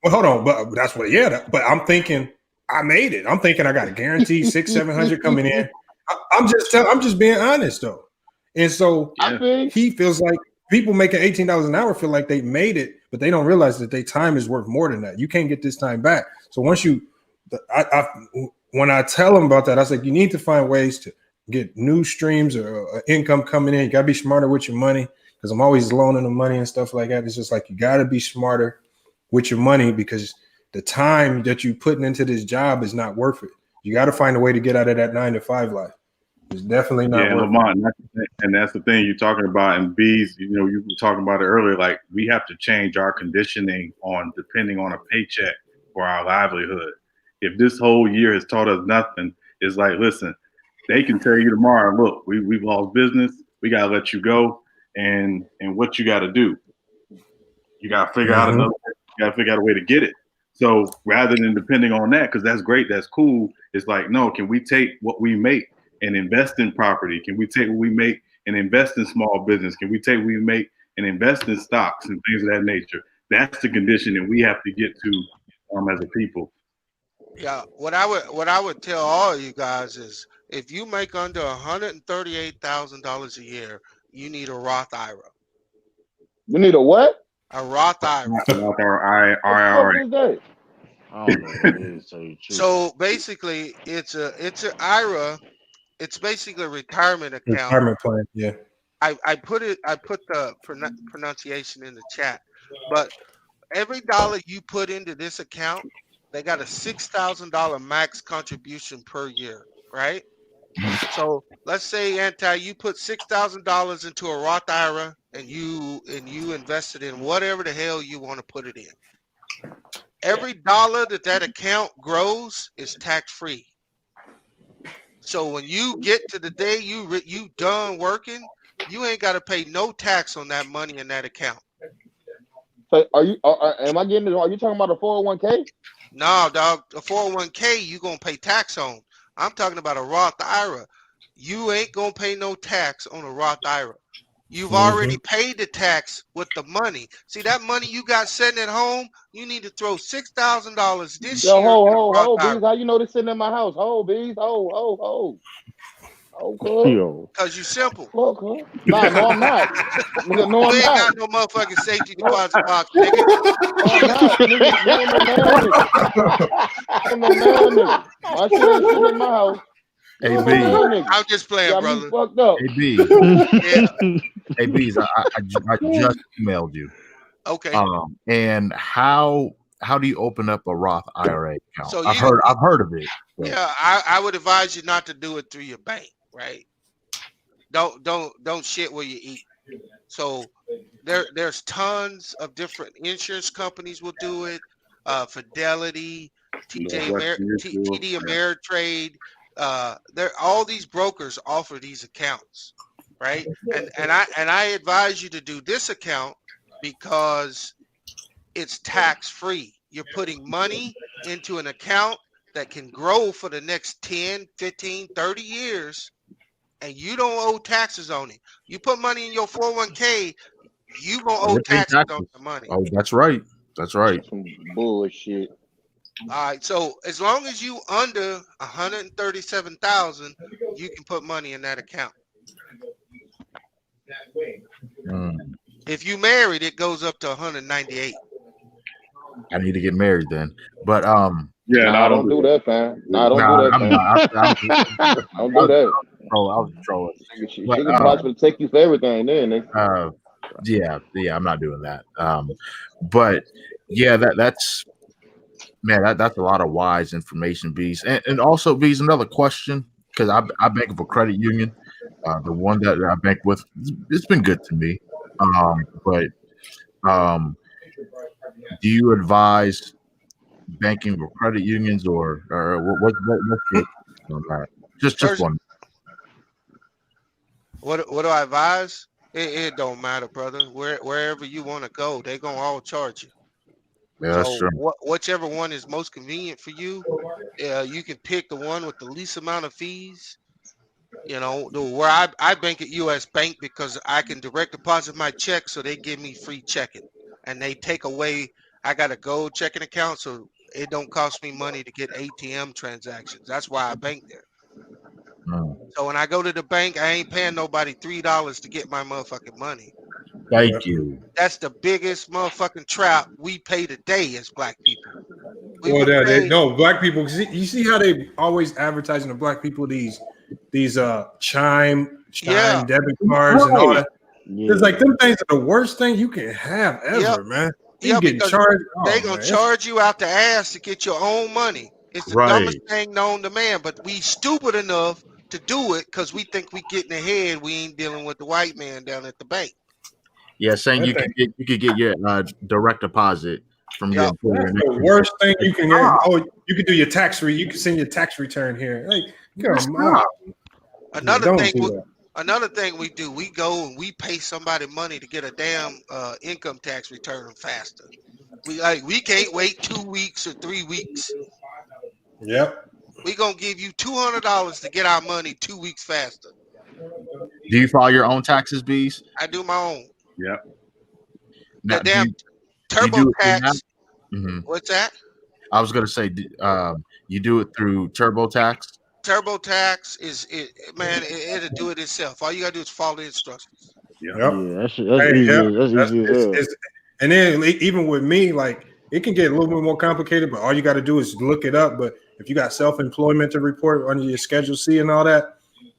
Well, hold on, but that's what. Yeah, but I'm thinking I made it. I'm thinking I got a guarantee $600-700 coming in. I'm just being honest though. And so he feels like people making $18 an hour feel like they made it, but they don't realize that their time is worth more than that. You can't get this time back. So once when I tell them about that, I was like, you need to find ways to get new streams or income coming in. You got to be smarter with your money, because I'm always loaning them money and stuff like that. It's just like you got to be smarter with your money, because the time that you're putting into this job is not worth it. You got to find a way to get out of that 9-to-5 life. It's definitely not. Yeah, Lamont, and that's the thing you're talking about. And Bees, you know, you were talking about it earlier. Like, we have to change our conditioning on depending on a paycheck for our livelihood. If this whole year has taught us nothing, it's like, listen, they can tell you tomorrow, look, we've lost business. We gotta let you go, and what you got to do, you got to figure out another. You got to figure out a way to get it. So rather than depending on that, because that's great, that's cool. It's like, no, can we take what we make and invest in property? Can we take what we make and invest in small business? Can we take what we make and invest in stocks and things of that nature? That's the condition that we have to get to as a people. Yeah, what I would tell all of you guys is, if you make under $138,000 a year, you need a Roth IRA. You need a what? A Roth IRA. What the fuck is that? I don't know what it is, to tell you the truth. So basically, it's an IRA. It's basically a retirement account. Retirement plan, yeah. I put the pronunciation in the chat, but every dollar you put into this account, they got a $6,000 max contribution per year, right? So let's say, you put $6,000 into a Roth IRA and you invested in whatever the hell you want to put it in. Every dollar that account grows is tax free. So when you get to the day you done working, you ain't got to pay no tax on that money in that account. So am I getting it? Are you talking about a 401k? No, dog. A 401k you gonna pay tax on. I'm talking about a Roth IRA. You ain't gonna pay no tax on a Roth IRA. You've already paid the tax with the money. See that money you got sitting at home? You need to throw $6,000 this year in a Roth IRA. Bees, how you know this sitting in my house? Bees, okay. Yo. Cause you simple. Nah, no, I'm not. Nigga, no, I'm You ain't not. got no motherfucking safety deposit box, nigga. No, I'm not. Nigga, you ain't no man nigga. You ain't no man nigga. My shit ain't sitting in my house. You ain't no man nigga. I'm just playing, Got brother. me fucked up. Hey, Bees, I just emailed you. Okay. And how do you open up a Roth IRA account? So I've heard of it. But. Yeah, I would advise you not to do it through your bank, right? Don't shit where you eat. So there's tons of different insurance companies will do it. Fidelity, TD Ameritrade. All these brokers offer these accounts, right? And I advise you to do this account because it's tax free. You're putting money into an account that can grow for the next 10, 15, 30 years, and you don't owe taxes on it. You put money in your 401k, you gonna owe taxes on the money. Oh, that's right. That's right. Some bullshit. All right, so as long as you under 137,000, you can put money in that account. If you married, it goes up to 198. I need to get married then. But don't do that, fam. Don't do that, fam. Don't do that. Oh, I was trolling. She can possibly take you for everything, then. Yeah, I'm not doing that. But yeah, that's a lot of wise information, Bees. And also, Bees, another question, because I bank with a credit union, the one that I bank with, it's been good to me. But do you advise banking with credit unions or what's your on that? Just one. What do I advise? It don't matter, brother. Wherever you want to go, they gonna all charge you. Yeah, that's true. Whichever one is most convenient for you, you can pick the one with the least amount of fees. You know, where I bank at U.S. Bank because I can direct deposit my check, so they give me free checking, and they take away. I got a gold checking account, so it don't cost me money to get ATM transactions. That's why I bank there. So when I go to the bank, I ain't paying nobody $3 to get my motherfucking money. Thank you. That's the biggest motherfucking trap we pay today as black people. Black people. You see how they always advertising to black people these chime debit cards and all that. Yeah. It's like them things are the worst thing you can have ever, man. You getting charged. They gonna charge you out the ass to get your own money. It's the dumbest thing known to man, but we stupid enough to do it because we think we getting ahead. We ain't dealing with the white man down at the bank. Yeah, saying you could get your direct deposit from your employer. That's the worst thing you can get. Oh, you can do your tax you can send your tax return here. Like, come on. Another thing we do, we go and we pay somebody money to get a damn income tax return faster. We can't wait 2 weeks or 3 weeks. Yep. We gonna give you $200 to get our money 2 weeks faster. Do you file your own taxes, Bees? I do my own. Yep. The damn TurboTax. What's that? I was gonna say, you do it through TurboTax. TurboTax it'll do it itself. All you gotta do is follow the instructions. Yep. Yeah, that's easy. That's easy as hell. And then even with me, like it can get a little bit more complicated, but all you got to do is look it up. But if you got self-employment to report under your Schedule C and all that,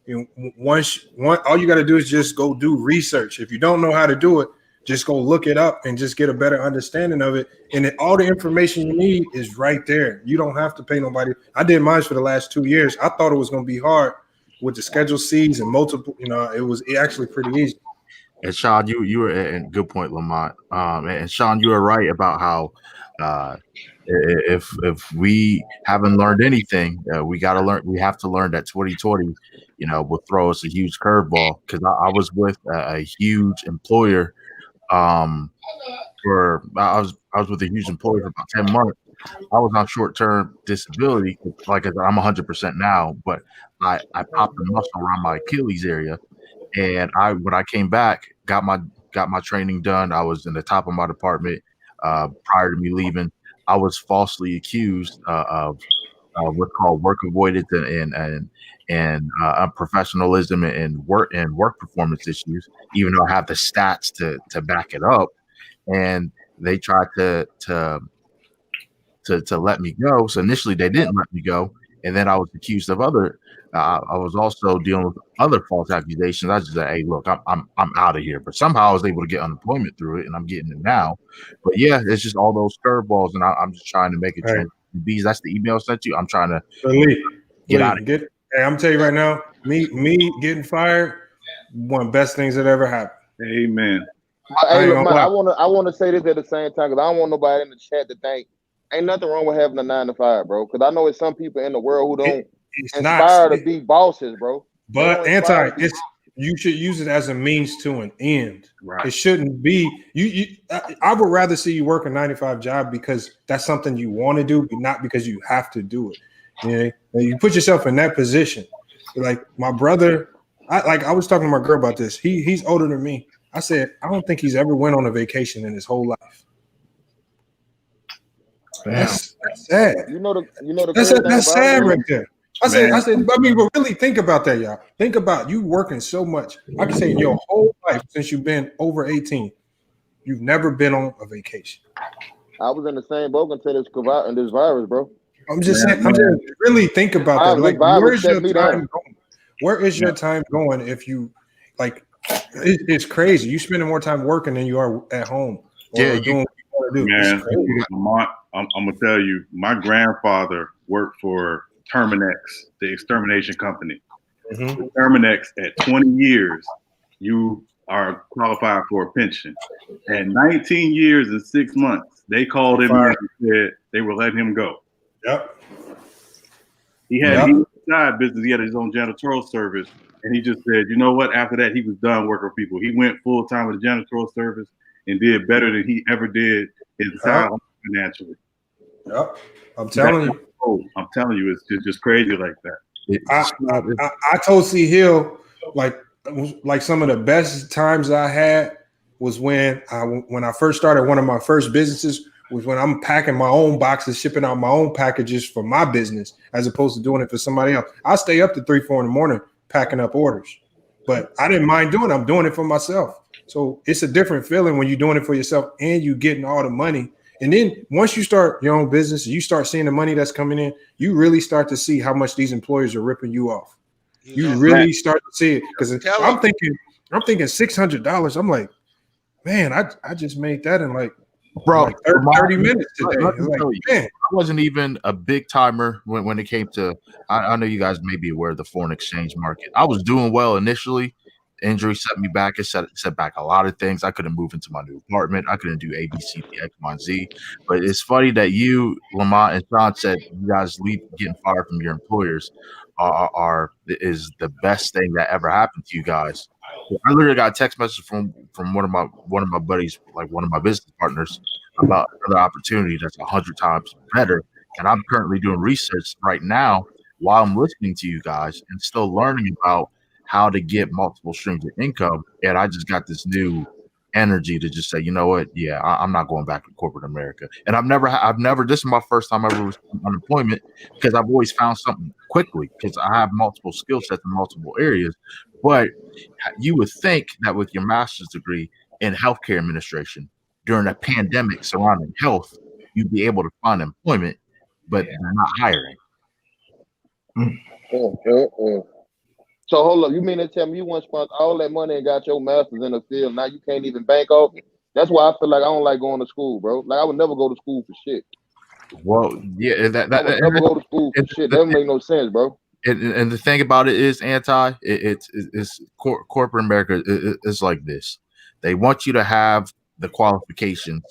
all you got to do is just go do research. If you don't know how to do it, just go look it up and just get a better understanding of it. And all the information you need is right there. You don't have to pay nobody. I did mine for the last 2 years. I thought it was going to be hard with the Schedule C's and multiple, it was actually pretty easy. And Sean, you were and good point, Lamont. And Sean, you were right about how if we haven't learned anything, we got to learn. We have to learn that 2020, will throw us a huge curveball. Because I was with a huge employer. I was with a huge employer for about 10 months. I was on short-term disability. Like I said, I'm 100% now, but I popped a muscle around my Achilles area. And when I came back, got my training done. I was in the top of my department prior to me leaving. I was falsely accused of what's called work avoidance and unprofessionalism and work performance issues. Even though I have the stats to back it up, and they tried to let me go. So initially they didn't let me go, and then I was accused of other. I was also dealing with other false accusations. I just said, "Hey, look, I'm out of here." But somehow I was able to get unemployment through it, and I'm getting it now. But yeah, it's just all those curveballs, and I'm just trying to make it transition. Bees, that's the email I sent you. I'm trying to get out of here. Hey, I'm telling you right now, me getting fired, one of the best things that ever happened. Amen. Hey, look, man, I want to say this at the same time because I don't want nobody in the chat to think ain't nothing wrong with having a 9 to 5, bro. Because I know it's some people in the world who don't inspire to be bosses, bro. But you should use it as a means to an end. Right. It shouldn't be I would rather see you work a 9-to-5 job because that's something you want to do, but not because you have to do it. You put yourself in that position. Like my brother, I was talking to my girl about this. He's older than me. I said, I don't think he's ever went on a vacation in his whole life. That's sad. That's sad right there. I said, but really think about that, y'all. Think about you working so much. I can say your whole life since you've been over 18, you've never been on a vacation. I was in the same boat until this virus, bro. I'm just saying, really think about that. Like, where's your time going? Where is your time going if you like? It's crazy. You spending more time working than you are at home. Doing what you want to do. Man, Lamont, I'm gonna tell you, my grandfather worked for Terminex, the extermination company. Mm-hmm. Terminex, at 20 years, you are qualified for a pension. At 19 years and 6 months, they called him and said they were letting him go. Yep. He had his side business. He had his own janitorial service, and he just said, you know what? After that, he was done working for people. He went full time with the janitorial service and did better than he ever did his entire life financially. Yep. I'm telling you, it's just crazy like that. I told C Hill like some of the best times I had was when I first started one of my first businesses was when I'm packing my own boxes, shipping out my own packages for my business as opposed to doing it for somebody else. I stay up to 3-4 in the morning packing up orders, but I didn't mind doing it. I'm doing it for myself. So it's a different feeling when you're doing it for yourself and you getting all the money. And then once you start your own business, you start seeing the money that's coming in, you really start to see how much these employers are ripping you off. You really start to see it because I'm thinking $600. I'm like, man, I just made that in like 30 minutes today. I wasn't even a big timer when it came to. I know you guys may be aware of the foreign exchange market. I was doing well initially. Injury set me back. It set back a lot of things. I couldn't move into my new apartment. I couldn't do A, B, C, D, X, Y, and Z. But it's funny that you, Lamont, and Sean said you guys getting fired from your employers is the best thing that ever happened to you guys. I literally got a text message from one of my buddies, like one of my business partners, about another opportunity that's 100 times better. And I'm currently doing research right now while I'm listening to you guys and still learning about how to get multiple streams of income. And I just got this new energy to just say, you know what? Yeah, I'm not going back to corporate America. And I've never, this is my first time ever receiving unemployment because I've always found something quickly because I have multiple skill sets in multiple areas. But you would think that with your master's degree in healthcare administration during a pandemic surrounding health, you'd be able to find employment, but they're not hiring. So hold up, you mean to tell me you once spent all that money and got your master's in the field, now you can't even bank off it? That's why I feel like I don't like going to school, bro. Like I would never go to school for shit. Well, yeah, I would never go to school for shit. That don't make no sense, bro. And the thing about it is, it's corporate America. It's like this. They want you to have the qualifications,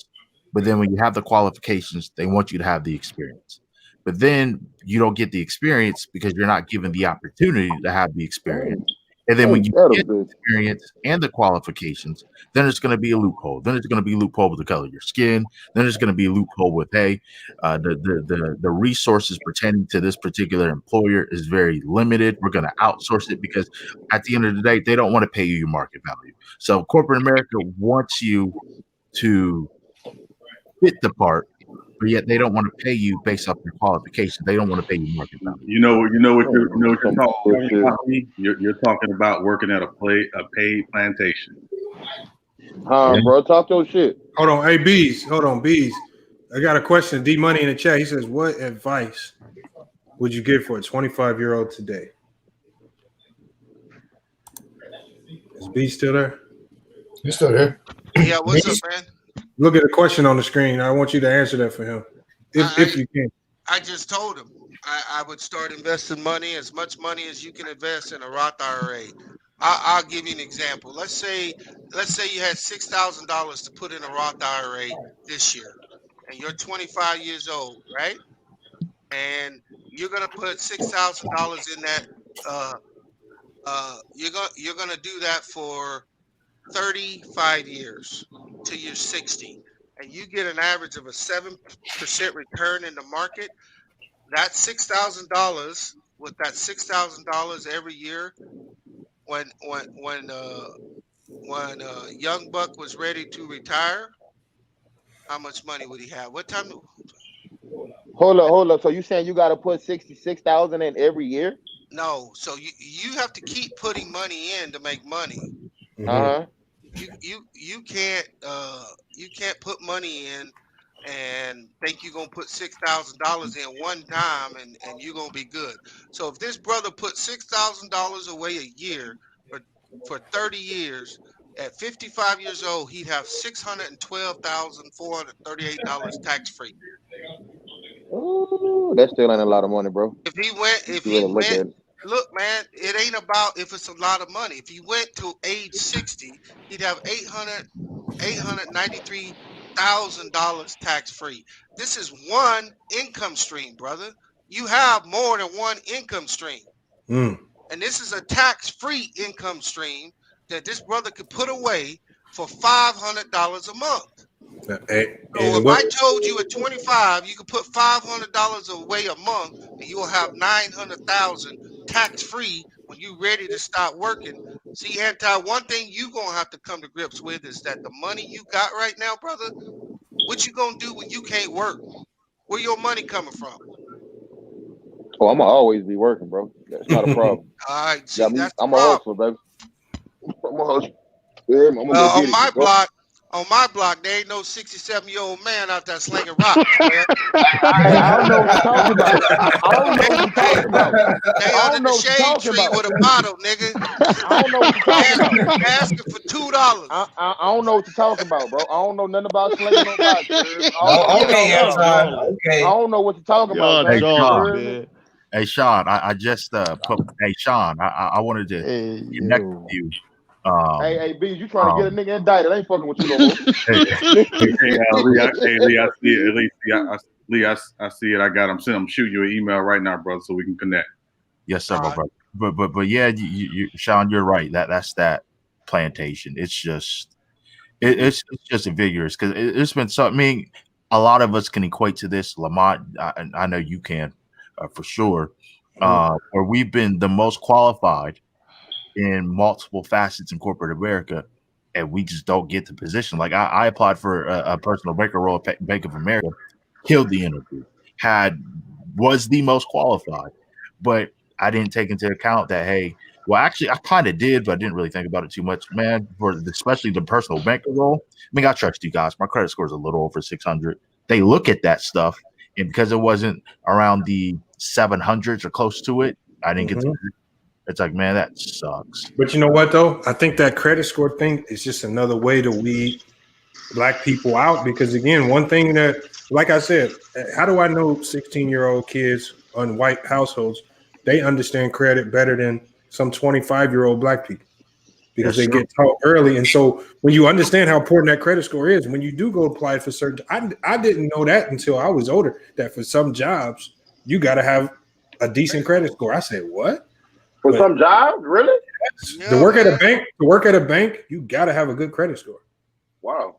but then when you have the qualifications, they want you to have the experience. But then you don't get the experience because you're not given the opportunity to have the experience. And then when you get the experience and the qualifications, then there's going to be a loophole. Then there's going to be a loophole with the color of your skin. Then there's going to be a loophole with, hey, the resources pertaining to this particular employer is very limited. We're going to outsource it because at the end of the day, they don't want to pay you your market value. So corporate America wants you to fit the part, but yet they don't want to pay you based off your qualifications. They don't want to pay you market value. You know what you're talking about. You're talking about working at a paid plantation. Bro, talk your shit. Hold on, hey Bees. Hold on, Bees. I got a question. D Money in the chat. He says, "What advice would you give for a 25-year-old today?" Is B still there? He's still there. Yeah, what's up, man? Look at the question on the screen. I want you to answer that for him, if you can. I just told him I would start investing money, as much money as you can invest in a Roth IRA. I'll give you an example. Let's say you had $6,000 to put in a Roth IRA this year, and you're 25 years old, right? And you're gonna put $6,000 in that. You're gonna do that for 35 years till you're 60, and you get an average of a 7% return in the market. That $6,000, with that $6,000 every year, when young buck was ready to retire, how much money would he have? What time? Hold up. So you saying you got to put 66,000 in every year? No. So you have to keep putting money in to make money. You can't put money in and think you're gonna put $6,000 in one time and you're gonna be good. So if this brother put $6,000 away a year for 30 years, at 55 years old, he'd have $612,438 tax free. Ooh, that still ain't a lot of money, bro. Look, man, it ain't about if it's a lot of money. If he went to age 60, he'd have $893,000 tax free. This is one income stream, brother. You have more than one income stream. And this is a tax-free income stream that this brother could put away for $500 a month. So if I told you at 25 you could put $500 away a month and you will have $900,000 tax-free when you're ready to start working. See, one thing you gonna have to come to grips with is that the money you got right now, brother, what you gonna do when you can't work? Where your money coming from? Oh, I'm gonna always be working, bro. That's not a problem. All right, see, that's I'm a hustler, baby. I'm a hustler. Yeah, I'm gonna go on get my it, bro. block. On my block, there ain't no 67-year-old man out there slinging rocks. Man. I don't know what you're talking about. I don't know what you're talking about. They under the shade tree with a bottle, nigga. I don't know what you're talking about. Asking for $2. I don't know what you're talking about, bro. I don't know nothing about slinging no rocks. Okay, okay. I don't know what you're talking about, bro. Hey Sean, I just put. Hey Sean, I wanted to connect with you. Hey, B, you trying to get a nigga indicted? I ain't fucking with you no more. Lee, I see it. I got him. I'm shooting you an email right now, brother, so we can connect. Yes, sir, my brother. But yeah, Sean, you're right. That's that plantation. It's just it's just vigorous because it's been something. I mean, a lot of us can equate to this. Lamont, I know you can for sure. Where we've been the most qualified in multiple facets in corporate America, and we just don't get the position. Like I applied for a personal banker role at Bank of America, killed the interview, was the most qualified, but I didn't take into account that, hey, well, actually, I kind of did, but I didn't really think about it too much, man. Especially the personal banker role. I mean, I trust you guys. My credit score is a little over 600. They look at that stuff, and because it wasn't around the 700s or close to it, I didn't get to. It's like, man, that sucks. But you know what, though? I think that credit score thing is just another way to weed black people out. Because, again, one thing that, like I said, how do I know 16-year-old kids on white households they understand credit better than some 25-year-old black people because That's they true. get taught early. And so when you understand how important that credit score is, when you do go apply for certain, I didn't know that until I was older, that for some jobs, you got to have a decent credit score. I said, what? For But some jobs, really? to work at a bank, you got to have a good credit score. Wow.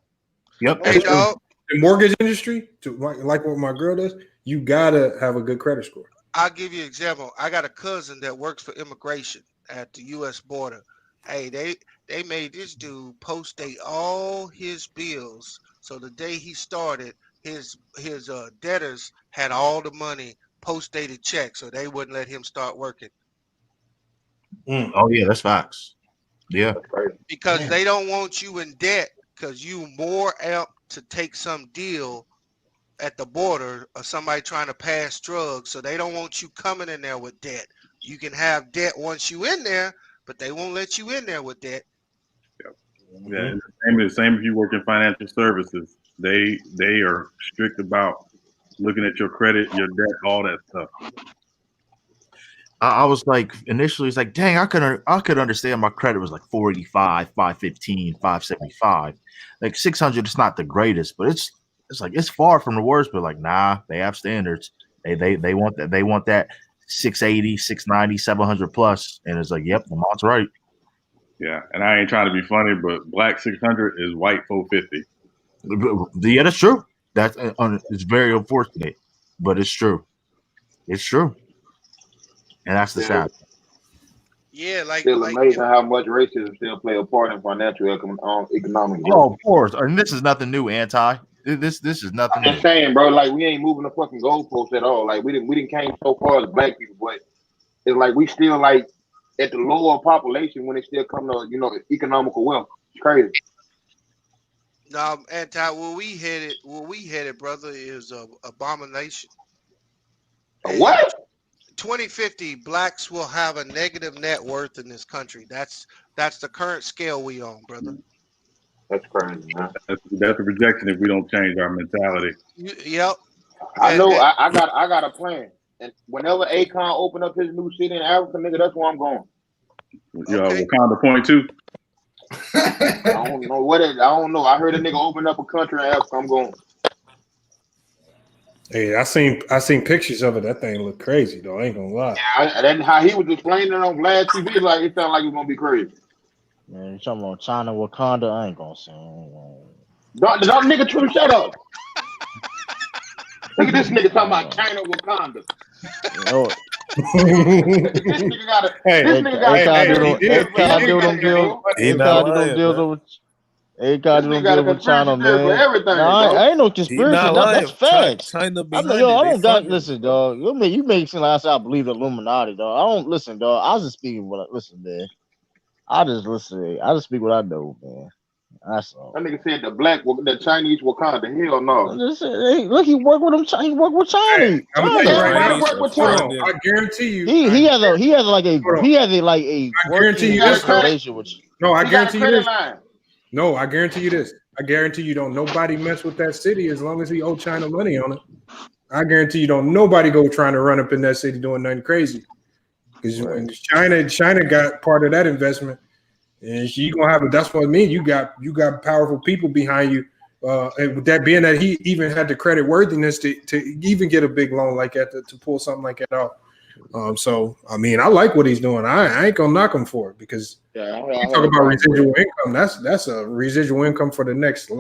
Yep. Hey, dog. The mortgage industry, like what my girl does, you got to have a good credit score. I'll give you an example. I got a cousin that works for immigration at the U.S. border. Hey, they made this dude post-date all his bills. So the day he started, his debtors had all the money post-dated checks, so they wouldn't let him start working. Oh yeah, that's facts. Yeah. Because they don't want you in debt because you more apt to take some deal at the border or somebody trying to pass drugs. So they don't want you coming in there with debt. You can have debt once you in there, but they won't let you in there with debt. Yeah, and the same if you work in financial services. They are strict about looking at your credit, your debt, all that stuff. I was like, initially, it's like, dang, I could understand my credit was like 485, 515, 575. Like 600, it's not the greatest, but it's like it's far from the worst. But like, nah, they have standards. They want that. They want that 680, 690, 700 plus. And it's like, yep, Lamont's right. Yeah, and I ain't trying to be funny, but black 600 is white 450. Yeah, that's true. That's it's very unfortunate, but it's true. It's true. And that's the sad. Yeah, like still amazing how much racism still play a part in financial economic growth. Oh, of course. And this is nothing new, anti. This is nothing I'm new. just saying, bro. Like we ain't moving the fucking goalpost at all. Like we didn't came so far as black people, but it's like we still like at the lower population when it still come to economical wealth. It's crazy. No, anti. Where we headed, brother, is a abomination. What? 2050, blacks will have a negative net worth in this country. That's the current scale we on, brother. That's crazy, man. That's a projection if we don't change our mentality. Yep. I know. I got a plan. And whenever Akon open up his new city in Africa, nigga, that's where I'm going. Okay. Wakanda point two. I don't know what it. I don't know. I heard a nigga open up a country in Africa. I'm going. Hey, I seen pictures of it. That thing look crazy though. I ain't gonna lie. Yeah, that's how he was explaining it on Vlad TV. Like it sounded like it was gonna be crazy. Man, you talking about China, Wakanda? I ain't gonna say. Don't nigga True, shut up. Look at this nigga talking about China, Wakanda. This nigga got with China, man. I ain't no conspiracy. That's facts. China I don't got listen, dog. You make it seem like I believe the Illuminati, dog. I don't listen, dog. I was just speaking what listen, man. I just speak what I know, man. That's all. That nigga said the Chinese Wakanda. Hell no. Look, he worked with them. He worked with China. Hey, I'm gonna tell you right now. Work with Hold China. on, I guarantee you. He has a guarantee you this. relation with you. No, I guarantee you this. Line. No, I guarantee you this. I guarantee you don't nobody mess with that city as long as he owe China money on it. I guarantee you don't nobody go trying to run up in that city doing nothing crazy. Because when China got part of that investment, and you gonna have it. That's what I mean. You got powerful people behind you. And with that being that he even had the credit worthiness to even get a big loan like that to pull something like that out. So I mean, I like what he's doing. I ain't gonna knock him for it because you talk about residual income. That's a residual income for the next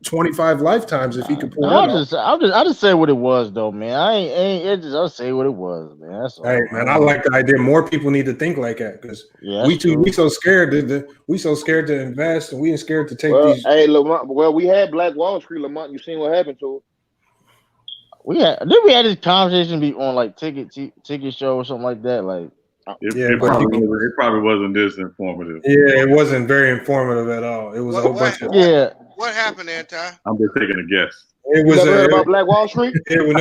25 lifetimes if he could pull that off. I just say what it was though, man. I'll say what it was, man. That's all. Hey man, I like the idea. More people need to think like that because we so scared to invest and we ain't scared to take these. Hey, Lamont. Well, we had Black Wall Street, Lamont. You seen what happened to it? We had this conversation be on like ticket show or something like that. Like it probably wasn't this informative. Yeah, it wasn't very informative at all. It was a whole bunch of What happened, Anti? I'm just taking a guess. It was about Black Wall Street. It was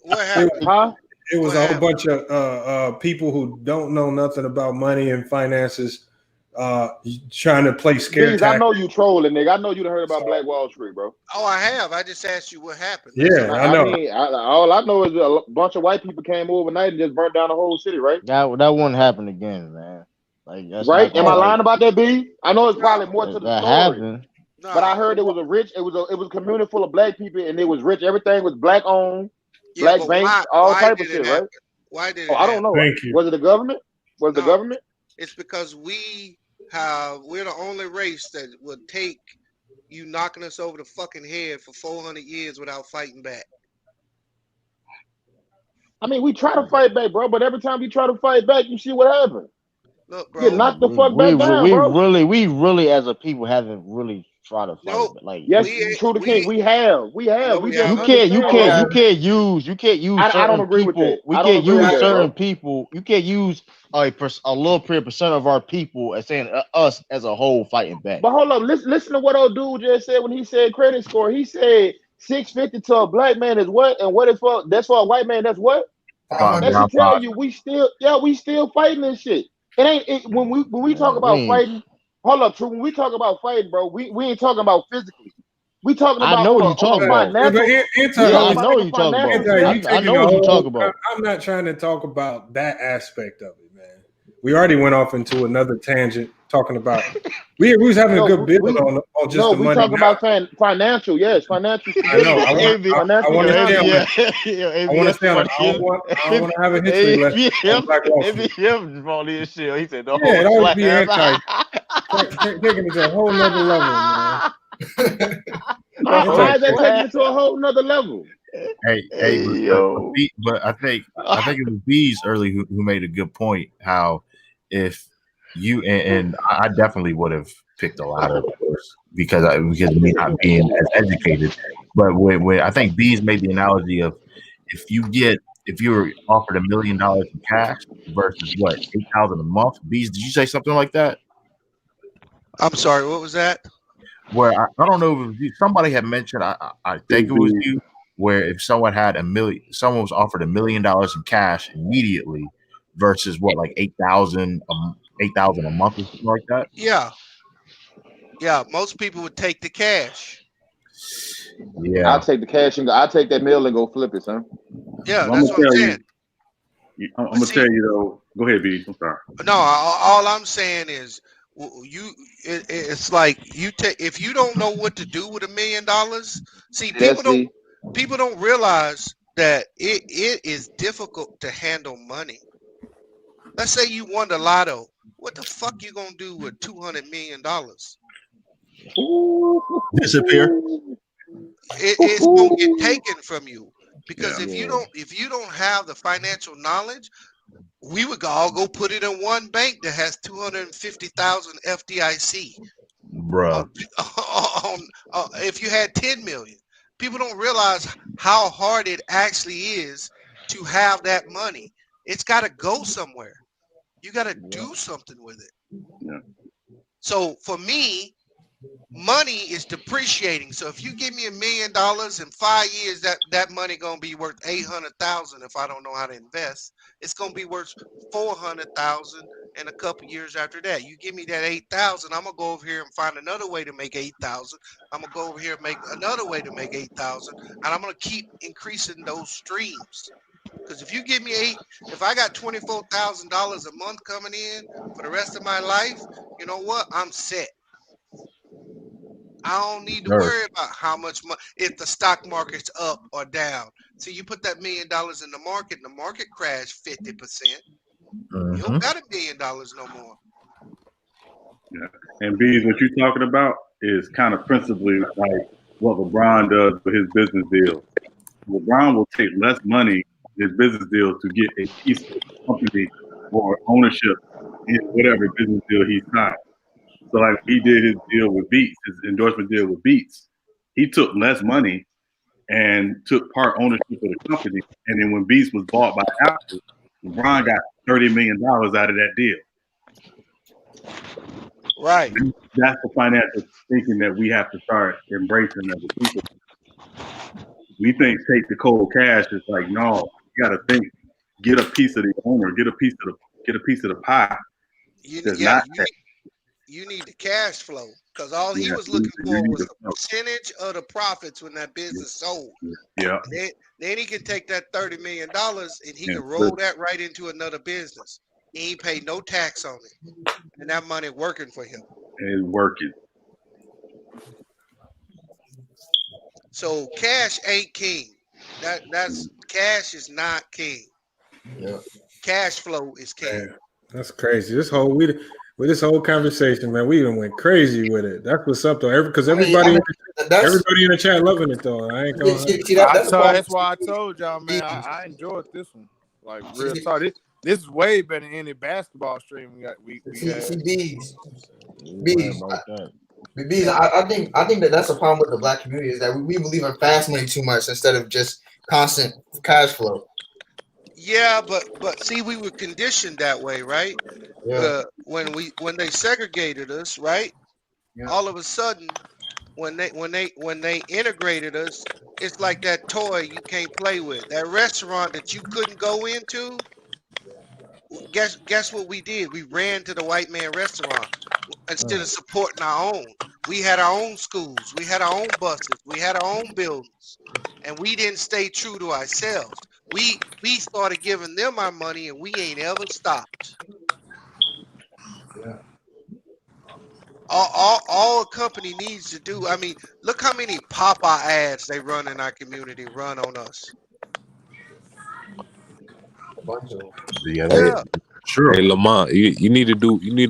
what happened? It was a whole bunch of people who don't know nothing about money and finances trying to play scare Bees, I know tactics. you trolling, nigga. I know you done heard about Black Wall Street, bro. Oh, I have. I just asked you what happened. That's Yeah, all. I know. mean, all I know is a bunch of white people came overnight and just burnt down the whole city, right? That wouldn't happen again, man. Like that's Right? not Am I gonna lying about that, B? I know it's No, probably more to the that story, happened. no. but I heard it was a community full of black people and it was rich. Everything was black owned, Yeah, black but banks, all why type of did it shit, right? happen? Why did Oh, it I don't happen? know. Thank you. Was it the government? Was the No, government? it's because we're the only race that would take you knocking us over the fucking head for 400 years without fighting back. I mean, we try to fight back, bro, but every time we try to fight back, you see what happened. Look, Get bro. knocked the fuck back down, bro. We really as a people haven't really tried to fight Nope. it. Like Yes, true to king. We have. No, We we just you haven't. understand. can't use I certain don't agree with people. that. We I don't can't agree with use that, certain bro. people. You can't use a little percent of our people as saying us as a whole fighting back. But hold up, listen to what old dude just said when he said credit score. He said 650 to a black man is what, and what is for that's for a white man. That's what. That should tell you we still fighting this shit. It ain't when we talk about fighting. Hold up, true. When we talk about fighting, bro, we ain't talking about physically. We talking I about know what on you're talking about. financial. I know what you're talking about. You I know what you're talking about. I'm not trying to talk about that aspect of it, man. We already went off into another tangent talking about we was having a good build on just the we money. talking about financial, yes, financial I know. stability. I want to stay on that. I want to stay on it. I don't want to have a history lesson on Black Wall Street. This shit. He said the Yeah, it whole always be slab. taking it to a whole nother level, man. How is that taking it to a whole nother level? But I think it was Bees early who made a good point. How if you and I definitely would have picked a lot of course because of me not being as educated. But when I think Bees made the analogy of if you were offered $1 million in cash versus what $8,000 a month. Bees, did you say something like that? I'm sorry, what was that? Where I don't know if it was you. Somebody had mentioned, I think it was you, where if someone was offered $1 million in cash immediately versus what, like 8,000 a month or something like that. Yeah, most people would take the cash. Yeah, I'll take the cash and I'll take that meal and go flip it, son. Yeah, that's what I'm saying. I'm gonna tell you though. Go ahead, B. I'm sorry. No, all I'm saying is it's like you take if you don't know what to do with $1 million. See, people don't realize that it is difficult to handle money. Let's say you won the lotto. What the fuck you gonna do with $200 million? Disappear. It's gonna get taken from you because if you don't have the financial knowledge, we would all go put it in one bank that has 250,000 FDIC. Bruh. If you had 10 million, people don't realize how hard it actually is to have that money. It's got to go somewhere. You got to do something with it. Yeah. So for me, money is depreciating. So if you give me $1 million in 5 years, that money gonna be worth 800,000. If I don't know how to invest, it's gonna be worth 400,000 in a couple years after that. You give me that 8,000, I'm gonna go over here and find another way to make 8,000. I'm gonna go over here and make another way to make 8,000, and I'm gonna keep increasing those streams. Because if you give me if I got $24,000 a month coming in for the rest of my life, you know what? I'm set. I don't need to worry about how much money if the stock market's up or down. So you put that $1 million in the market crashed 50%. You don't got $1 million no more. Yeah. And Bees, what you're talking about is kind of principally like what LeBron does with his business deals. LeBron will take less money in his business deals to get a piece of the company or ownership in whatever business deal he signed. So like he did his deal with Beats, his endorsement deal with Beats. He took less money and took part ownership of the company. And then when Beats was bought by Apple, LeBron got $30 million out of that deal. Right. That's the financial thinking that we have to start embracing as a people. We think take the cold cash. It's like, no, you got to think, get a piece of the owner, get a piece of the pie. you need the cash flow because all he Yeah, was you looking for need was to the know. percentage of the profits when that business sold. Yeah, Then he can take that $30 million and he and can roll flip that right into another business. He ain't pay no tax on it, and that money working for him. and working. So cash ain't king. That's cash is not king. Yeah. Cash flow is king. Man, that's crazy. With this whole conversation, man, we even went crazy with it. That's what's up though. Because everybody in the chat loving it though. I ain't going. That's why I told y'all, man. I enjoyed this one. Like real talk. This is way better than any basketball stream we had. Bees. Bees. I think that's the problem with the black community is that we believe in fast money too much instead of just constant cash flow. Yeah, but see, we were conditioned that way, right? Yeah. When they segregated us, right? Yeah. All of a sudden, when they integrated us, it's like that toy you can't play with. That restaurant that you couldn't go into. Guess what we did? We ran to the white man restaurant instead of supporting our own. We had our own schools, we had our own buses, we had our own buildings, and we didn't stay true to ourselves. We started giving them our money, and we ain't ever stopped. Yeah. All a company needs to do. I mean, look how many Popeye ads they run in our community, run on us. A bunch of them. Yeah, Hey, Yeah. sure. hey, Lamont, you need to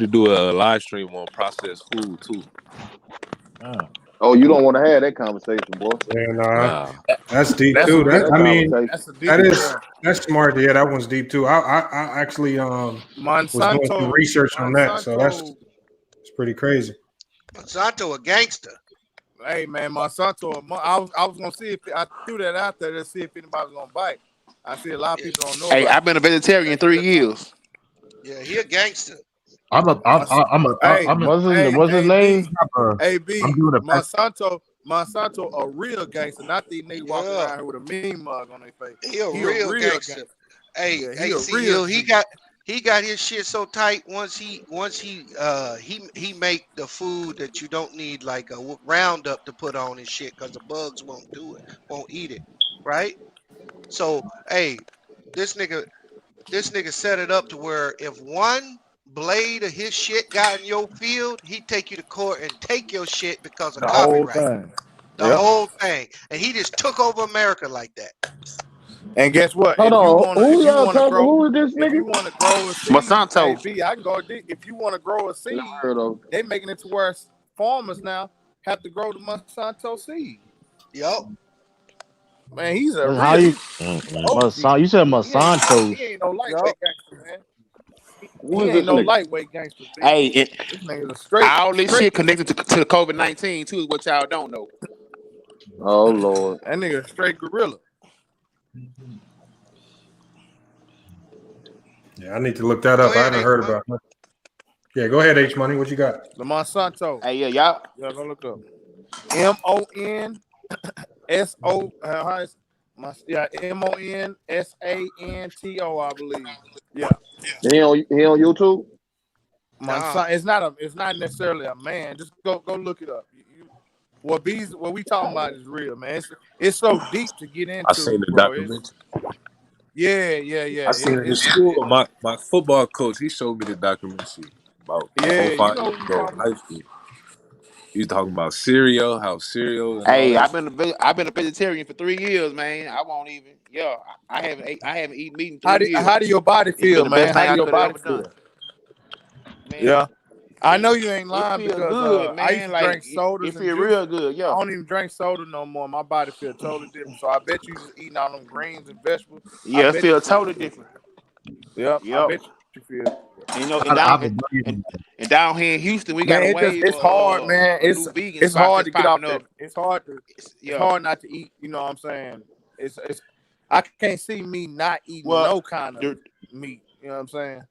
do a live stream on processed food too. Oh, you don't want to have that conversation, boy. Yeah, nah, Nah, that's deep That's a too. deep. That conversation. That's a That deep is one. that's smart. Yeah, that one's deep too. I actually was doing some research on that, so that's pretty crazy. Monsanto a gangster. Hey man, Monsanto. I was gonna see if I threw that out there to see if anybody was gonna bite. I see a lot of people don't know Hey, about I've been a vegetarian 3 years. Yeah, he a gangster. Hey, What's his name? AB, I'm doing a Monsanto, a real gangster, not these niggas walking Yeah, around here with a mean mug on their face. he a He a real real gangster. gangster. Hey, Yeah, hey, he a see, real he G. got his shit so tight. Once he make the food that you don't need like a Roundup to put on his shit because the bugs won't do it, won't eat it, right? So hey, this nigga set it up to where if one blade of his shit got in your field, he'd take you to court and take your shit because of The whole copyright. thing. The Yep. whole thing. And he just took over America like that. And guess what? Hold If you on. Who y'all wanna talking? grow, Who is this if you nigga? want to grow a seed, Monsanto. AB, I can go. If you want to grow a seed, Never heard of. they making it to where farmers now have to grow the Monsanto seed. Yup. Man, he's a How real. you? OG. You said He Monsanto. ain't no lightweight Yup. gangster, man. Who He is ain't this no nigga? lightweight gangster. Hey, This nigga's a straight. all this shit connected to the COVID-19 too is what y'all don't know. Oh Lord. That nigga a straight gorilla. Yeah, I need to look that Go up. I ahead, haven't H heard Money. about it. Yeah, go ahead, H Money. What you got? The Monsanto. Hey, yeah, y'all. Yeah, go look up. MONSO. MONSANTO, I believe. Yeah. He on YouTube? Nah. It's not necessarily a man. Just go look it up. What we talking about is real, man. It's so deep to get I seen into, the bro. documentary. Yeah. I seen it in school. My football coach, he showed me the documentary about 4 or 5 you know years what we ago in talking high about. school. He was talking about cereal, how cereal and all Hey, that. I've been a vegetarian for 3 years, man. I won't even. Yeah, I haven't eaten meat in 3 years. How do your body It's been feel, the best man? How thing do I your could have body ever feel? done, man. Yeah. I know you ain't It lying feel because good, I used man. to Like drink sodas it and feel juice. real good. I Yeah. don't even drink soda no more. My body feel totally different. So I bet you just eating all them greens and vegetables. I Yeah, it bet you feels feel totally good. different. Yep, I Yep. bet you feel. And, you know, Man, and down here in Houston, we got a wave it's hard, of man. new vegan It's spots hard that's to get off popping that. up. It's hard not to eat. You know what I'm saying? It's I can't see me not eating Well, no kind of the meat. You know what I'm saying?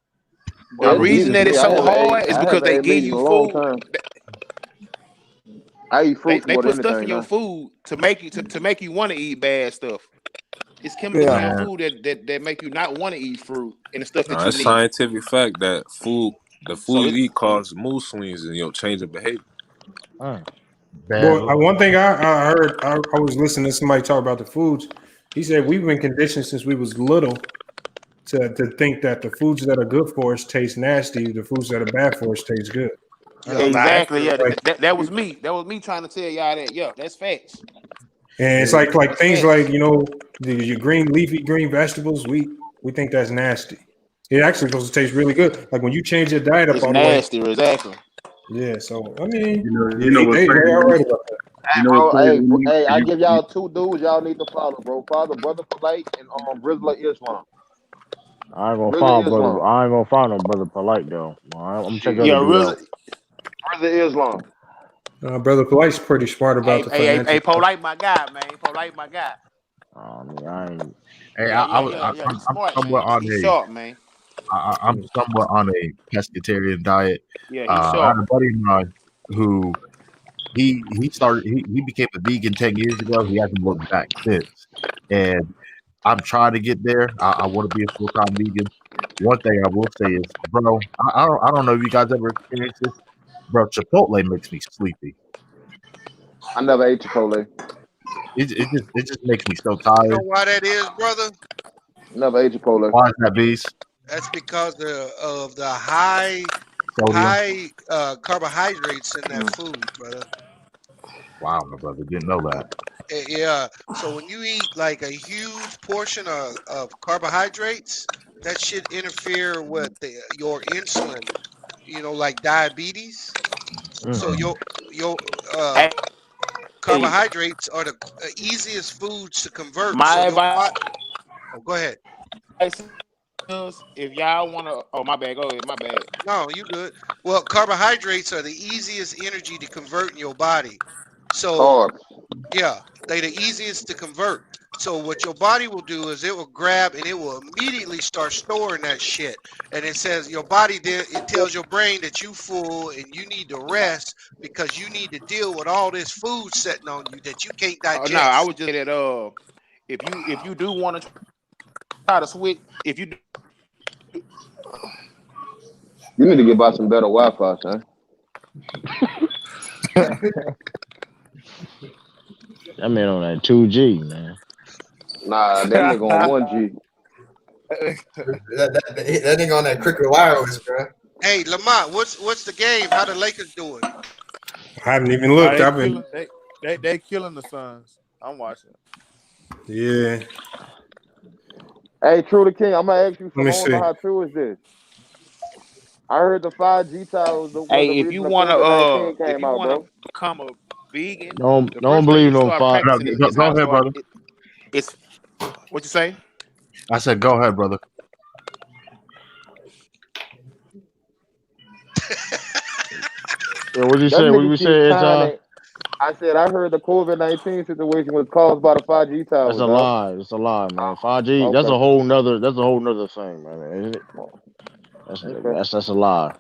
Well, that's reason easy for that me. it's so hard is because haven't they ate meat give in a you long food. time. I eat fruits They more than put stuff in anything your now. food to make you want to eat bad stuff. It's chemicals in Yeah. your food that make you not want to eat fruit and the stuff that No, you it's need. scientific fact that food The So food you eat causes mood swings and change of behavior. Well, one thing I heard, I was listening to somebody talk about the foods. He said we've been conditioned since we was little to think that the foods that are good for us taste nasty, the foods that are bad for us taste good. exactly, yeah. Like, That was me. That was me trying to tell y'all that. Yeah, that's facts. and it's like That's things facts. like your green leafy green vegetables. We think that's nasty. It actually supposed to taste really good. Like when you change your diet up It's all the way. nasty, exactly. Yeah. So I mean, You know what's they crazy? all right about that. You know what's crazy? Hey, I give y'all two dudes y'all need to follow, bro. Follow Brother Polite and Rizzler Islam. I ain't gonna Rizzler find brother. Islam. I ain't gonna find no brother polite though. I'm gonna check the Yeah, other dude out. Rizzler Islam. Brother Polite's pretty smart about the financial Hey, stuff. Polite, my guy, man. Polite, my guy. I ain't. Hey, Yeah. He's I'm smart, somewhat man. on He's a sharp, man. I'm somewhat on a pescatarian diet. Yeah, he's I sharp. had a buddy of mine who he became a vegan 10 years ago. He hasn't looked back since, and I'm trying to get there. I want to be a full-time vegan. One thing I will say is, bro, I don't know if you guys ever experienced this, bro. Chipotle makes me sleepy. I never ate Chipotle. It just makes me so You know tired. why that is, brother? Never ate Chipotle. Why is that, beast? That's because of the high Sodium. carbohydrates in that food, brother. Wow, my brother didn't know that. Yeah. So when you eat like a huge portion of carbohydrates, that should interfere with your insulin. Like diabetes. So your uh, Hey, carbohydrates are the easiest foods to convert. So my your advice body. Oh, go ahead. is if y'all want to. Oh, my bad. Go ahead. My bad. No, you good. Well, carbohydrates are the easiest energy to convert in your body. So Carbs. yeah, they the easiest to convert. So what your body will do is it will grab and it will immediately start storing that shit. And it says your body it tells your brain that you full and you need to rest because you need to deal with all this food sitting on you that you can't No, I digest. would just say that if you do want to try to switch, if you do, You need to get by some better Wi-Fi, son. That man on that 2G, man. Nah, that nigga on 1G. that nigga on that cricket wireless, bro. Hey, Lamont, what's the game? How the Lakers doing? I haven't even looked. I've been They killing the Suns. I'm watching. yeah. Hey, True the King, I'm gonna ask you Let me something. I don't know see. how true is this. I heard the 5G towers was the hey, reason the COVID-19 if came you out, want to bro. become a vegan, the Don't first thing believe you no start five. No, practicing go, is how go to ahead, start. brother. It's what you say. I said, go ahead, brother. Yeah, what you That say? What you nigga keep say? It's trying to. I said I heard the COVID-19 situation was caused by the 5G That's towers, a dog. lie. It's a lie, man. 5G. Okay. That's a whole nother thing, man. Okay. That's a lie.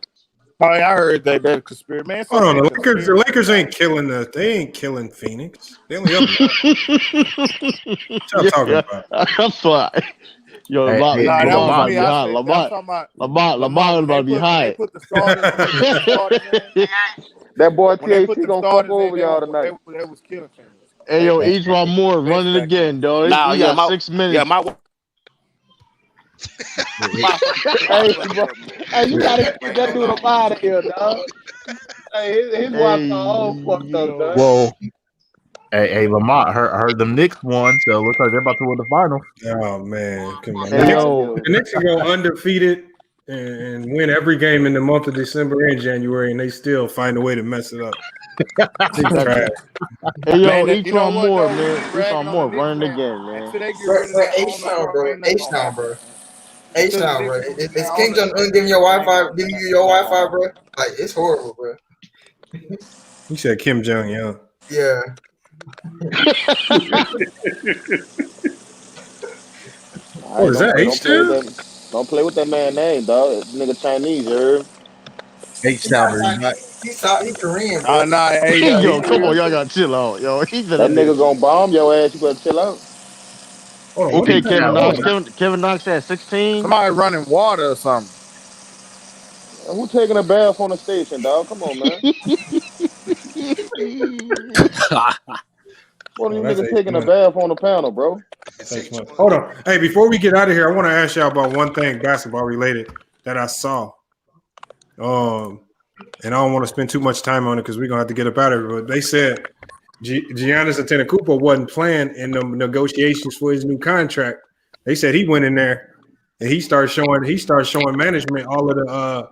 Oh, yeah, I heard that conspiracy. Man, so Hold on, many the conspiracy. Lakers ain't killing they ain't killing Phoenix. They only up one. What y'all talking Yeah, about? that's why. Yo, Hey, hey, Nah, hey, that Lamar was about to me. be I hot. said I'm talking about Lamar Lamar is about to be when they hot. put the starters in. That boy When they put THC them gonna fuck starters in, over y'all tonight. they was killing things. Hey, They yo, back each one more best running back then. again, dog. Nah, He yeah, got 6 minutes. my Hey, Wi-Fi bro. up, man. Hey, you gotta get Man, that hold dude on. up out of here, dog. Hey, his Hey, Wi-Fi all fucked up, yo. dog. whoa. Hey, Lamont, heard them Knicks won, so it looks like they're about to win the finals. Oh man, come on. Hey, yo. The Knicks can go undefeated and win every game in the month of December and January, and they still find a way to mess it up. Team trash. Hey, yo, Man, each you know one what more, though? We man. be Each one ragging on the more Knicks, running man. again, man. Until they get Bro, rid of that H-Town, cornerstone, bro. ain't nothing gonna H-Town, happen. bro. Until the H-Town, bro. Knicks get rid of Is that King Jong Un ownership, giving your ain't Wi-Fi, nothing giving gonna you your happen. Wi-Fi, bro? Like, it's horrible, bro. You said Kim Jong Un. Yeah. All What right, is that? H Town? don't play with that man name, dog. That nigga Chinese, you heard? He not H-Town, Chinese. He Korean, bro. Yo, He come on, y'all Jewish. gotta chill out. Yo, he That finna do. nigga gonna bomb your ass. You better chill out. Hold on, what Okay, is that? Kevin Hold Knox. on. Kevin Knox at 16. Somebody running water or something. Who taking a bath on the station, dog? Come on, man. One of Oh, you that's niggas taking a H1. bath on the panel, bro. That's H1. Hold on. Hey, before we get out of here, I want to ask y'all about one thing basketball related that I saw. And I don't want to spend too much time on it because we're gonna have to get up out of it. But they said Giannis Antetokounmpo wasn't playing in the negotiations for his new contract. They said he went in there and he started showing management all of the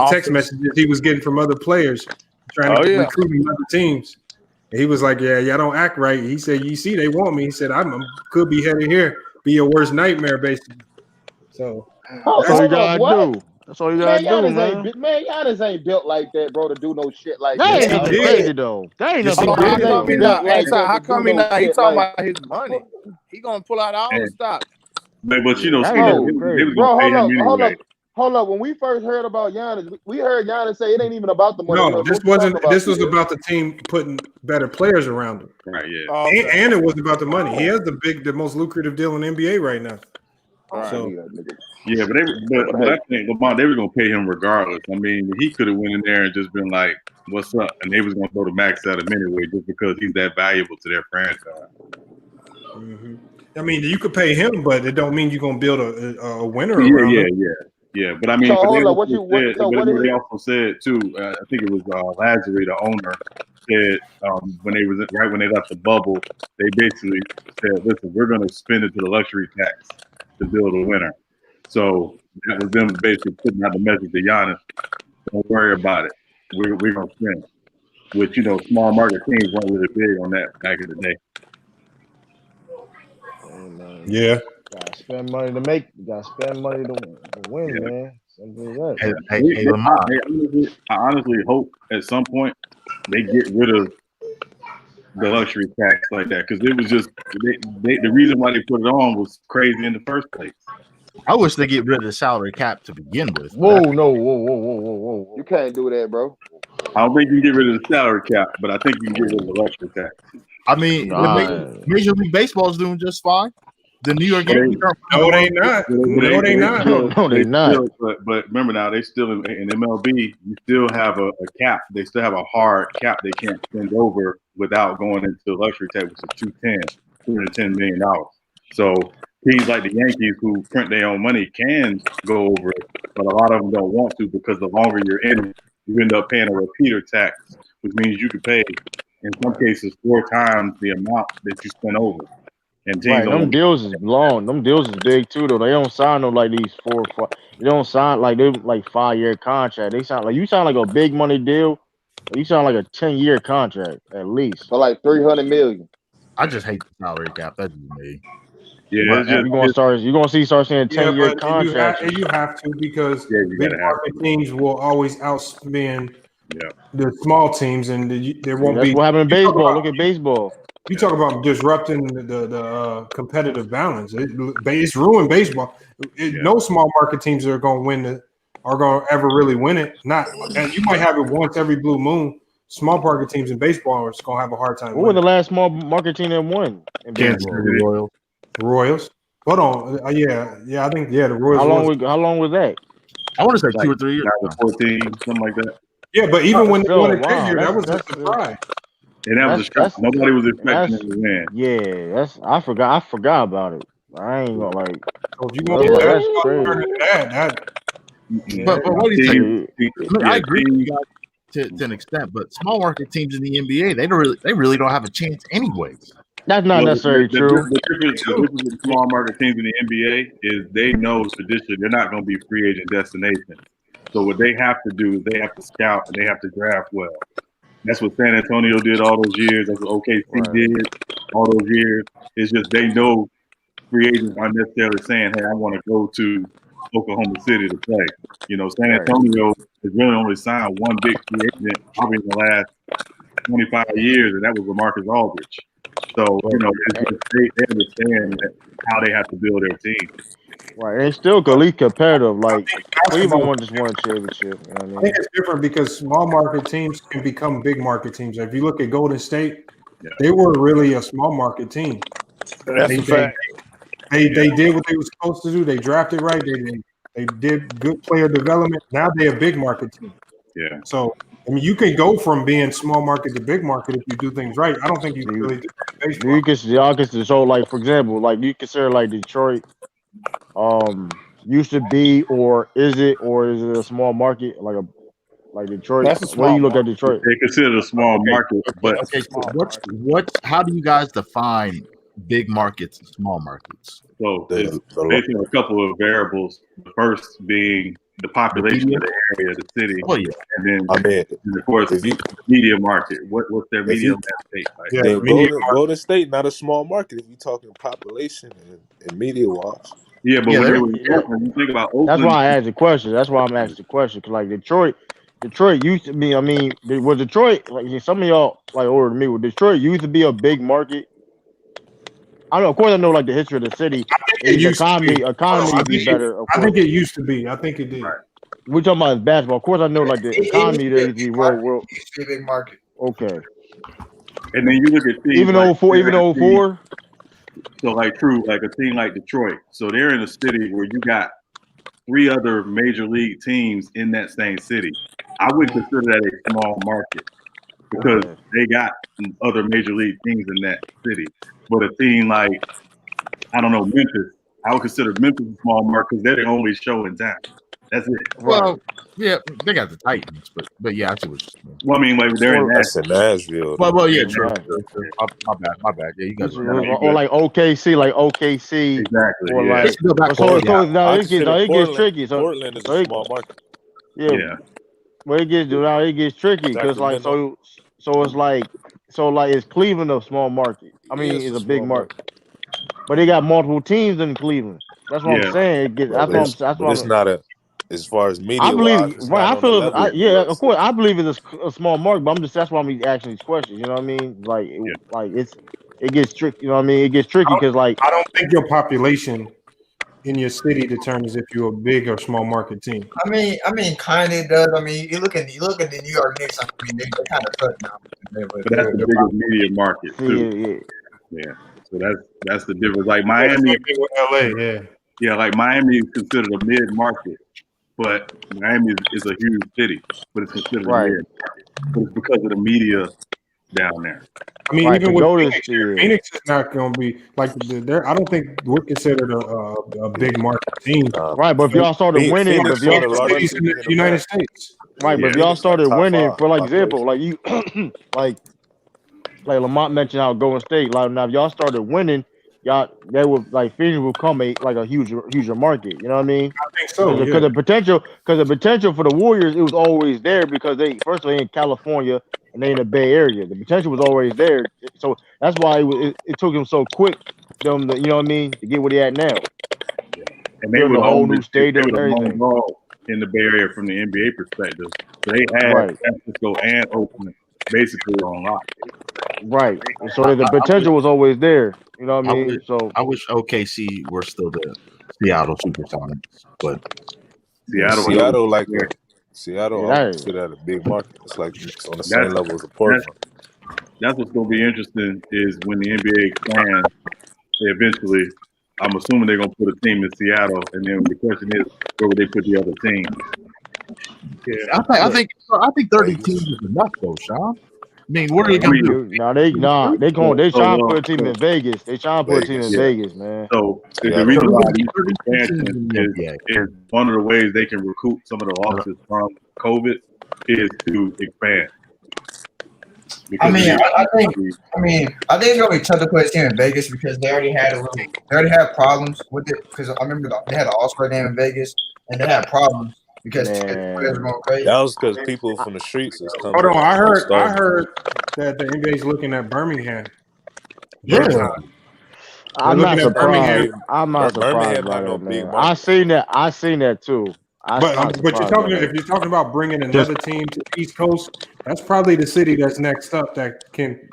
text Offers. messages he was getting from other players trying to Yeah. recruit him other teams. And he was like, "Yeah, y'all don't act right." He said, "You see, they want me." He said, "I'm could be headed here, be your worst nightmare, basically." So That's all you Hold up, gotta what? do. That's all you Man, gotta do, man. Giannis ain't built like that, bro, to do no shit like That that, yes, ain't he dog. nothing Go ahead. did. crazy though. That ain't Yes, he nothing Hold on, how crazy did. come though. he Built not? Hey, like that how to do come he no not? He shit talking like, about his money. He gonna pull out all the and, stops. But you Yeah, know, that ain't Skinny, nothing bro, they was crazy. gonna bro, pay him hold anyway. up. Hold up. When we first heard about Giannis, we heard Giannis say it ain't even about the money. No, What this you talking wasn't. about, This was CJ? about the team putting better players around him, Right, yeah. Oh, okay. and it was about the money. He has the most lucrative deal in the NBA right now. I don't Right. So believe that nigga. Yeah, But but hey, I think Lamont, they were gonna pay him regardless. I mean, he could have went in there and just been like, "What's up?" and they was gonna throw the max at him anyway, just because he's that valuable to their franchise. I mean, you could pay him, but it don't mean you're gonna build a winner Yeah, around him. But I so mean, but they hold up. also said, What did but they he? also said too. I think it was Lazary, the owner, said when they was right when they left the bubble, they basically said, "Listen, we're going to spend it to the luxury tax to build a winner." So that was them basically putting out the message to Giannis: "Don't worry about it. We're going to spend." Which small market teams weren't really big on that back in the day. Hey, man, Yeah. gotta spend money to make. You gotta spend money to win, Yeah. man. Simple as that. Hey, Lamont. I honestly hope at some point they get rid of the luxury tax like that because it was just the reason why they put it on was crazy in the first place. I wish they get rid of the salary cap to begin with. Whoa, no, whoa. You can't do that, bro. I don't think you can get rid of the salary cap, but I think you can get rid of the luxury tax. I mean, Nah. Major League Baseball is doing just fine. The New York But Yankees aren't No, they not. No, they not. No, they not. But remember now, they still in MLB. You still have a cap. They still have a hard cap they can't spend over without going into luxury tax, which is $210 million. So teams like the Yankees, who print their own money, can go over it, but a lot of them don't want to because the longer you're in it, you end up paying a repeater tax, which means you could pay, in some cases, 4 times the amount that you spent over. And teams Right, don't them want deals is long. Them deals is big too, though. They don't sign them like these 4 or 5. They don't sign like they like 5-year contract. They sound like you sound like a big money deal. You sound like a 10-year contract at least. So like 300 million. I just hate the salary cap. That's just me. Yeah, But it's you're gonna start seeing Yeah, 10-year but contracts. you have to because you big gotta have market teams will always outspend Yeah. the small teams, and there won't That's be. what happened in You talk baseball. about Look at baseball. you talk about disrupting the competitive balance. It's ruined baseball. No small market teams are going to are going to ever really win it. Not, and you might have it once every blue moon. Small market teams in baseball are going to have a hard time What was winning. the last small market team that won in Kansas baseball? City Royals. Royals. Hold on. I think the Royals. How long was that? I want to say like 2 or 3 years. 14, something like that. Yeah, but even when they Still, won it that wow, year, that was a that's surprise. And that was a shock. Nobody was expecting them to win. Yeah, I forgot about it. I ain't gonna like. So if you I want was to like, get that's that, crazy. turn into that. But what do you say? Yeah. I mean, I agree with you guys to an extent, but small market teams in the NBA, they really don't have a chance anyways. That's not necessarily true. The difference with small market teams in the NBA is they know traditionally they're not going to be free agent destinations. So what they have to do is they have to scout and they have to draft well. That's what San Antonio did all those years. That's what OKC did all those years. It's just they know free agents aren't necessarily saying, "Hey, I want to go to Oklahoma City to play." San Antonio has really only signed one big free agent probably in the last 25 years, and that was LaMarcus Aldridge. So, it's just, they understand how they have to build their team. Right, and still elite competitive. Like Cleveland basketball- just won a championship. You know what I I mean? think it's different because small market teams can become big market teams. If you look at Golden State, they were really a small market team. That's a fact. They did what they were supposed to do. They drafted right. They did good player development. Now they're a big market team. Yeah. So I mean, you can go from being small market to big market if you do things right. I don't think you can really do that in baseball. You consider y'all consider so like for example, like you consider like Detroit used to be or is it a small market like Detroit? That's a Where small you look at market. Detroit? They consider it a small market, but Okay. So Small what's market. how do you guys define big markets and small markets? so The, it's the, based on a couple of variables. The first being the population media? of the area, the city, Well, yeah. and then I mean, and of course if you media market. What's their if media you landscape like? Yeah, then media Golden State, not a small market. If you're talking population and media wise, Yeah, but Yeah, when they they're were in Oakland, you think about That's Oakland. why I asked the question. That's why I'm asking the question. Cause like Detroit used to be. I mean, was Detroit like some of y'all like older than me? Was Detroit used to be a big market? I know. Of course, I know like the history of the city. it The used to be. economy I to be think it, better. Of I course, think it used to be. I think it did. we're talking about basketball. Of course, I know like the It used economy to be there a used to be big market. world. It used to be a big market. Okay, And then you look at teams even like 04, even 04. so like true, like a team like Detroit. So they're in a city where you got three other major league teams in that same city. I would consider that a small market because Okay. they got other major league teams in that city. But a team like I don't know Memphis, I would consider Memphis a small market because they're the only show in town. That's it. Well, yeah, they got the Titans, but yeah, I see what you're saying. Well, I mean, like they're in that's that. in Nashville. Well, yeah, Yeah, true. nice. My bad. Yeah, you guys are right. Or like OKC, Exactly. or Yeah. like Let's go back to so Seattle. now I it gets consider tricky. Portland is a small market. Yeah, Yeah. well it gets tricky because like Sacramento. so it's like it's Cleveland a small market? I Yeah, mean, it's it's a a big small market, market, but they got multiple teams in Cleveland. That's what I'm Yeah. saying. It gets. but it's not a as far as I media wise, believe it's right. not I on the feel level of New yeah, York of course. City. I believe it's a small market, but I'm just that's why I'm asking these questions. You know what I mean? Like it gets tricky. You know what I mean? It gets tricky because like I don't think your population in your city determines if you're a big or small market team. I mean, kind of does. I mean, you look at the New York Knicks. I mean, they kind of cut now. But that's the biggest media market too. Yeah. So that's the difference. Like Miami, with LA, yeah. Yeah, like Miami is considered a mid market, but Miami is a huge city, but it's considered a right. mid market. But it's because of the media down there. I mean, Right, even to with go to Phoenix, here, Phoenix is not going to be like I don't think we're considered a big market team. Right, but if y'all started winning, but if Phoenix y'all one of the largest cities in cities the in United America. States. right, but if Yeah. y'all Phoenix like started top winning, 5 for like example, population. like you like Lamont mentioned how Golden State, like now if y'all started winning, they would like Phoenix will come like a huger market. You know what I mean? I think so. Because Yeah. the potential for the Warriors, it was always there because they first of all they in California and they in the Bay Area. The potential was always there, so that's why it took him so quick them to, you know what I mean, to get where they at now. And they Building were the the whole only new they stadium were and the lone everything. dog in the Bay Area from the NBA perspective. So they had Right, San Francisco and Oakland basically on lock. right. So the potential was always there. You know what I mean? So I wish OKC were still the Seattle Supersonics, but Yeah, Seattle, Seattle like yeah, Seattle, yeah, I would that, consider that a big market. It's like it's on the same that's level as a that's Portland. that's what's gonna be interesting is when the NBA expands eventually. I'm assuming they're gonna put a team in Seattle, and then the question is where would they put the other team? Yeah. I think 30 teams is enough though, Sean. I mean, what are they I gonna mean, do? they trying to put a team so in Vegas. They trying to put a team in Vegas, yeah. Vegas, man. So the Seattle. reason why There's these 32 teams expansion in the NBA. is one of the ways they can recoup some of the losses from COVID is to expand. I Because mean, it I think is, I think it's gonna be tough to put a team in Vegas because they already had problems with it. Because I remember they had an All-Star game in Vegas and they had problems because players were Man, going crazy. That was because people from the streets is coming Hold on. I and heard starting. that the NBA is looking at Birmingham. Yeah. They're I'm looking not at Birmingham. surprised. I'm not surprised Birmingham by not no that, big man. market. I seen that too. I'm not But you're surprised by talking if that. you're talking about bringing Just another team to the East Coast, that's probably the city that's next up that can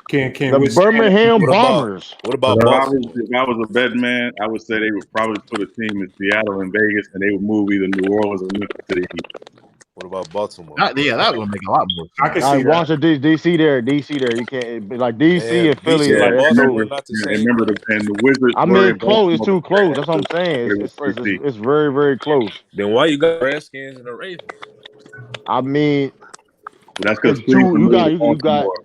the withstand it. Birmingham What about Bombers. Baltimore? if I was a betting man, I would say they would probably put a team in Seattle and Vegas, and they would move either New Orleans or Memphis to the East. What about Baltimore? That would make a lot more I sense. can All see right, that. Washington, DC there, DC there. You can't like DC Man, and Philly. DC Like and that's Baltimore too. are not the And same remember, thing. the Wizards I were mean, in close. It's Baltimore too before close. That's what I'm saying. they were DC. It's very very close. Then why you got Redskins and the Ravens? I mean, But that's because it's too. Cleveland You moved got to you got. Baltimore.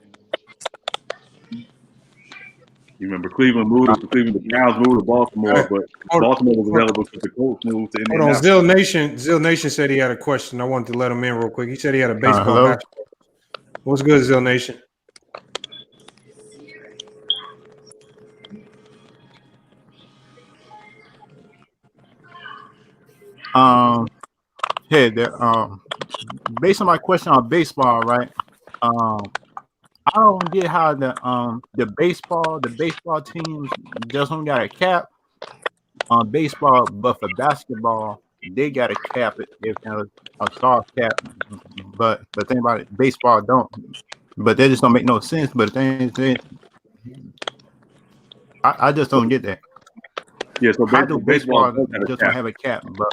You remember Cleveland moved to Cleveland. The Browns moved to Baltimore, but Baltimore was available because the Colts moved to Hold on, Indianapolis. Zill Nation said he had a question. I wanted to let him in real quick. He said he had a baseball hello. basketball. What's good, Zill Nation? Hey there. Based on my question on baseball, right? I don't get how the baseball teams just don't got a cap on baseball, but for basketball they got a cap. If a soft cap, but the thing about it, baseball don't. But that just don't make no sense. But the thing is, I just don't get that. Yeah, so How do baseball baseball does have a just cap. don't have a cap, but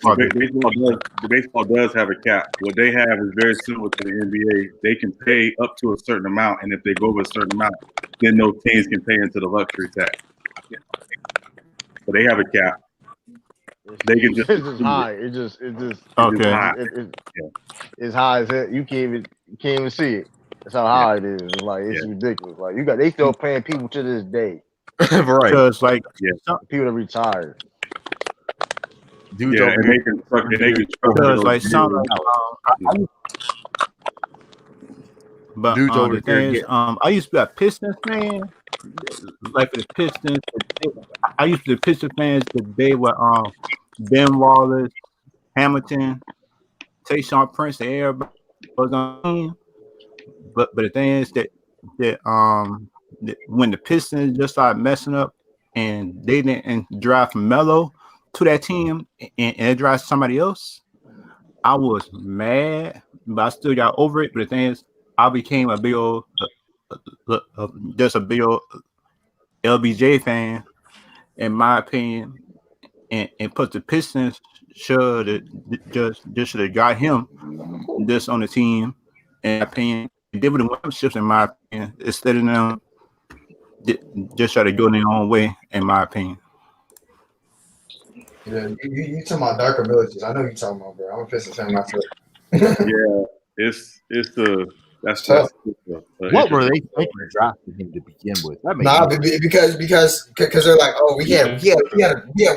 So basketball do? baseball does have a cap. What they have is very similar to the NBA. They can pay up to a certain amount, and if they go over a certain amount, then those teams can pay into the luxury tax. So they have a cap. They can just It's just high. It's just Okay. high. It's high as hell. You can't even see it. That's how high it is. Like it's ridiculous. Like they still paying people to this day. Right. Because like people that retired. Dudes Yeah, over and here. they can structure Because like those some deals. but Dudes over the there thing is, get I used to be a Pistons fan. Like for the Pistons, I used to be Pistons fans the day with Ben Wallace, Hamilton, Tayshaun Prince, and everybody was on. But the thing is that when the Pistons just started messing up and they didn't draft Melo to that team and they drafted somebody else, I was mad, but I still got over it. But the thing is, I became a big old, just a big old LBJ fan, in my opinion, and put the Pistons should just should have got him just on the team, in my opinion. They would have won ships, in my opinion, instead of them just try to go their own way, in my opinion. Yeah, you talking about darker villages. I know you talking about, bro. I'm a Pistons fan myself. Yeah, it's that's what were they thinking of drafting him to begin with? That makes Nah, no sense. because they're like, oh, we had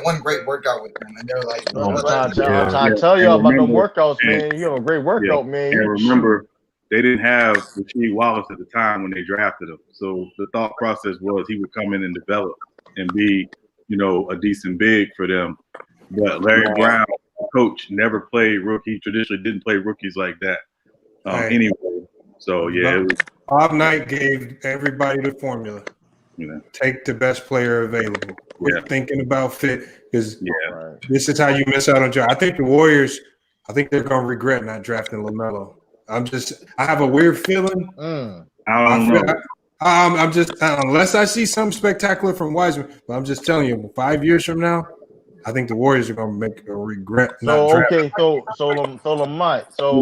one great workout with them, and they're like, I'm trying to tell y'all about them workouts, man. You have a great workout, man. And remember, they didn't have Rasheed Wallace at the time when they drafted him. So the thought process was he would come in and develop and be, a decent big for them. But Larry Brown, the coach, never played rookie. Traditionally didn't play rookies like that anyway. So yeah, Bob Knight gave everybody the formula. Take the best player available. Quit thinking about fit, because this is how you miss out on job. I think the Warriors, they're gonna regret not drafting LaMelo. I have a weird feeling. I don't know. I'm just unless I see something spectacular from Wiseman, but I'm just telling you, 5 years from now, I think the Warriors are gonna make a regret not drafting. So Lamont, So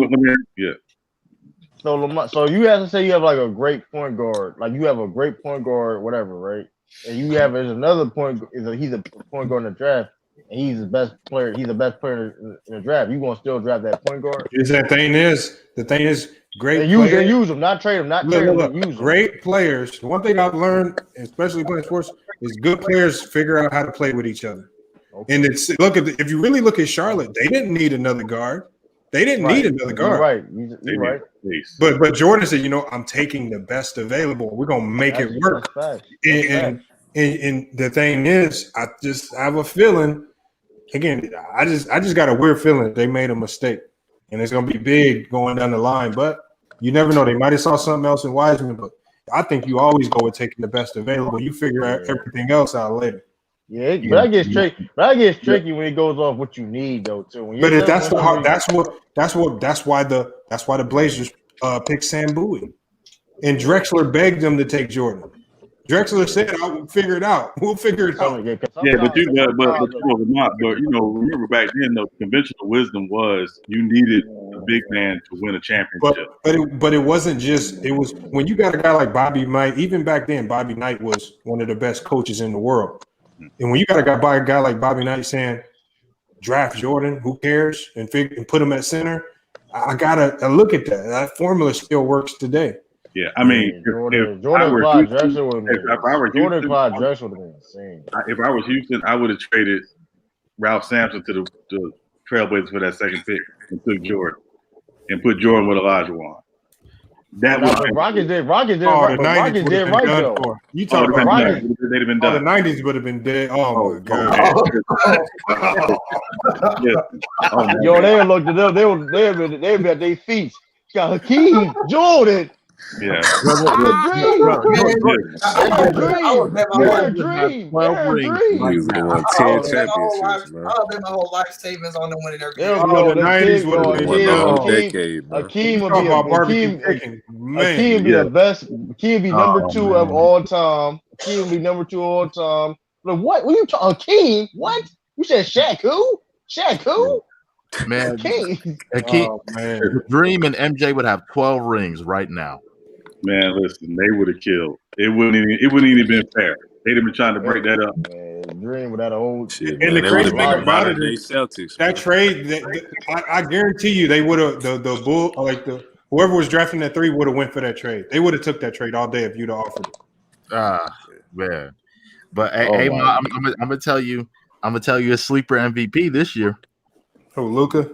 Lamont, so you have to say you have like a great point guard, like you have a great point guard, whatever, right? And you have there's another he's a point guard in the draft, and he's the best player. He's the best player in the draft. You gonna still draft that point guard? The thing is, great and players. use them, not trade them, use them. Great players. One thing I've learned, especially playing sports, is good players figure out how to play with each other. Okay. And if you really look at Charlotte, they didn't need another guard. They didn't need another guard. You're right. But Jordan said, I'm taking the best available. We're gonna make it work. And the thing is, I just have a feeling. Again, I just got a weird feeling that they made a mistake, and it's gonna be big going down the line. But you never know; they might have saw something else in Wiseman. But I think you always go with taking the best available. You figure out everything else out later. Yeah, but that gets tricky. But that gets tricky when it goes off what you need, though. Too. When That's why the Blazers picked Sam Bowie, and Drexler begged them to take Jordan. Drexler said, "I'll figure it out. We'll figure it out." Yeah, but remember back then, the conventional wisdom was you needed the big man to win a championship. But it wasn't just. It was when you got a guy like Bobby Knight. Even back then, Bobby Knight was one of the best coaches in the world. And when you got a guy like Bobby Knight saying, "Draft Jordan, who cares?" and put him at center, I gotta look at that. That formula still works today. Yeah, I mean, Jordan Clyde Drexler would have been insane. If I was Houston, I would have traded Ralph Sampson to the Trailblazers for that second pick and took Jordan and put Jordan with Olajuwon. That would Rockets did the 90s would have been right done though. for. You talk about Rockets. They'd have been the done. 90s would have been dead. Oh my god. Yo, they looked at them. They be at their feet. Got Hakeem Jordan. Yeah. He was won 10 championships, man. I'll bet my whole life savings on them winning their game. The 90s would have been the whole decade, man. Hakeem would be the best. Hakeem would be number 2 of all time. Hakeem would be number 2 all time. Look, what you talking? Hakeem? What? You said Shaq who? Shaq who? Man, Hakeem. The Dream and MJ would have 12 rings right now. Man, listen, they would have killed. It wouldn't even been fair. They'd have been trying to break that up. Man, Dream without a whole shit. And the crazy thing about it is Celtics. That trade, I guarantee you, they would have the Bull like the whoever was drafting that 3 would have went for that trade. They would have took that trade all day if you'd have offered it. Man. But hey, I'm gonna tell you a sleeper MVP this year. Who, Luka?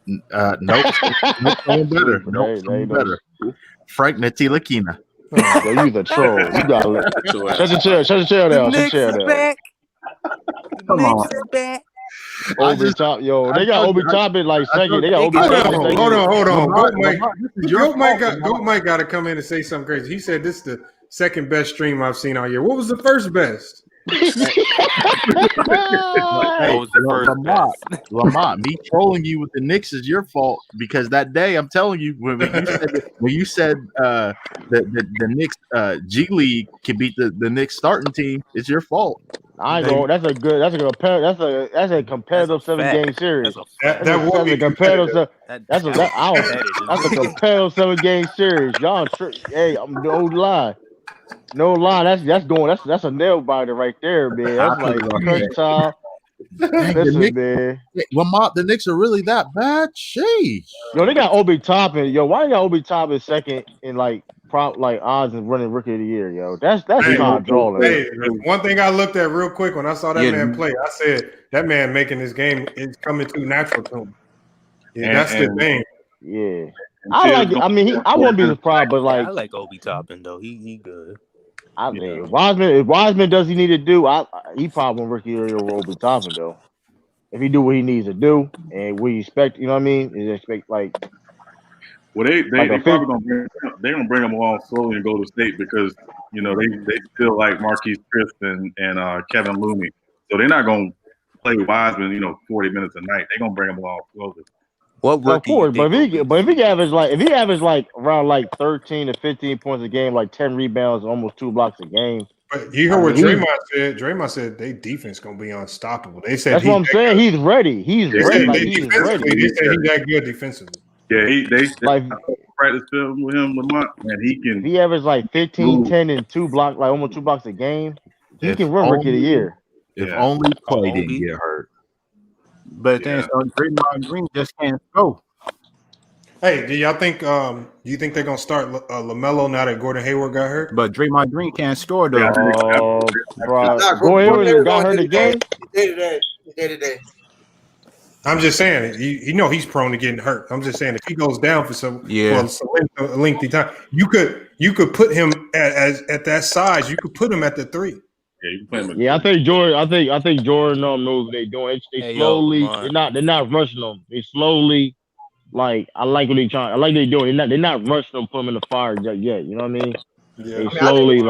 Nope. Nope, better. Nope, better. Frank Ntilikina. Oh, you the troll. You gotta let shut your chair down. Shut your chair down. Come on. Back. Obi Top, yo, they got Obi Top in like second. They got Obi Top. Hold on. Goat Mike got to come in and say something crazy. He said this is the second best stream I've seen all year. What was the first best? Lamont, me trolling you with the Knicks is your fault because that day I'm telling you when you said the Knicks G League can beat the Knicks starting team, it's your fault. I ain't going. That's a competitive 7-game series. That's a competitive 7-game series. Y'all, hey, I'm no lie. No lie, that's a nail biter right there, man. That's like crunch time. Listen, man. Lamont, the Knicks are really that bad? Sheesh. Yo, they got Obi Toppin. Yo, why you got Obi Toppin second in like odds and running rookie of the year, yo? That's kind of drawing. Hey, one thing I looked at real quick when I saw that man play, I said that man making this game is coming too natural to him. Yeah, that's the thing. Yeah. I like it. I mean, I wouldn't be surprised, but like I like Obi Toppin though. He good. I mean, if Wiseman does he need to do, he probably won't rookie over Obi Toppin though. If he do what he needs to do, and we expect, you know what I mean? Is expect like. Well, they probably gonna bring him along slowly and go to state because you know they feel like Marquise Chris and Kevin Looney, so they're not gonna play Wiseman 40 minutes a night. They're gonna bring him along slowly. Of course, but if he average like around like 13 to 15 points a game, like 10 rebounds, almost 2 blocks a game. But you heard what Draymond said. Draymond said they defense gonna be unstoppable. They said that's what I'm saying. He's ready. He's ready. They said he's that good defensively. Yeah, they like practice film with him, Lamont, and he can. He averaged like 15, 10, and 2 blocks, like almost 2 blocks a game. He can run rookie of the year. If only Clay didn't get hurt. But then Draymond Green just can't go. Hey, do y'all think? Do you think they're gonna start LaMelo now that Gordon Hayward got hurt? But Draymond Green can't score though. Gordon Hayward got hurt again. He did today. I'm just saying, he's prone to getting hurt. I'm just saying, if he goes down for a lengthy time, you could put him at that size. You could put him at the 3. Yeah, you can play him. Yeah, I think Jordan. I think Jordan knows what they're doing. They slowly. They're not rushing them. They slowly. Like I like what they trying. I like what they're doing. They're not rushing them, put them in the fire yet. You know what I mean? Yeah. They slowly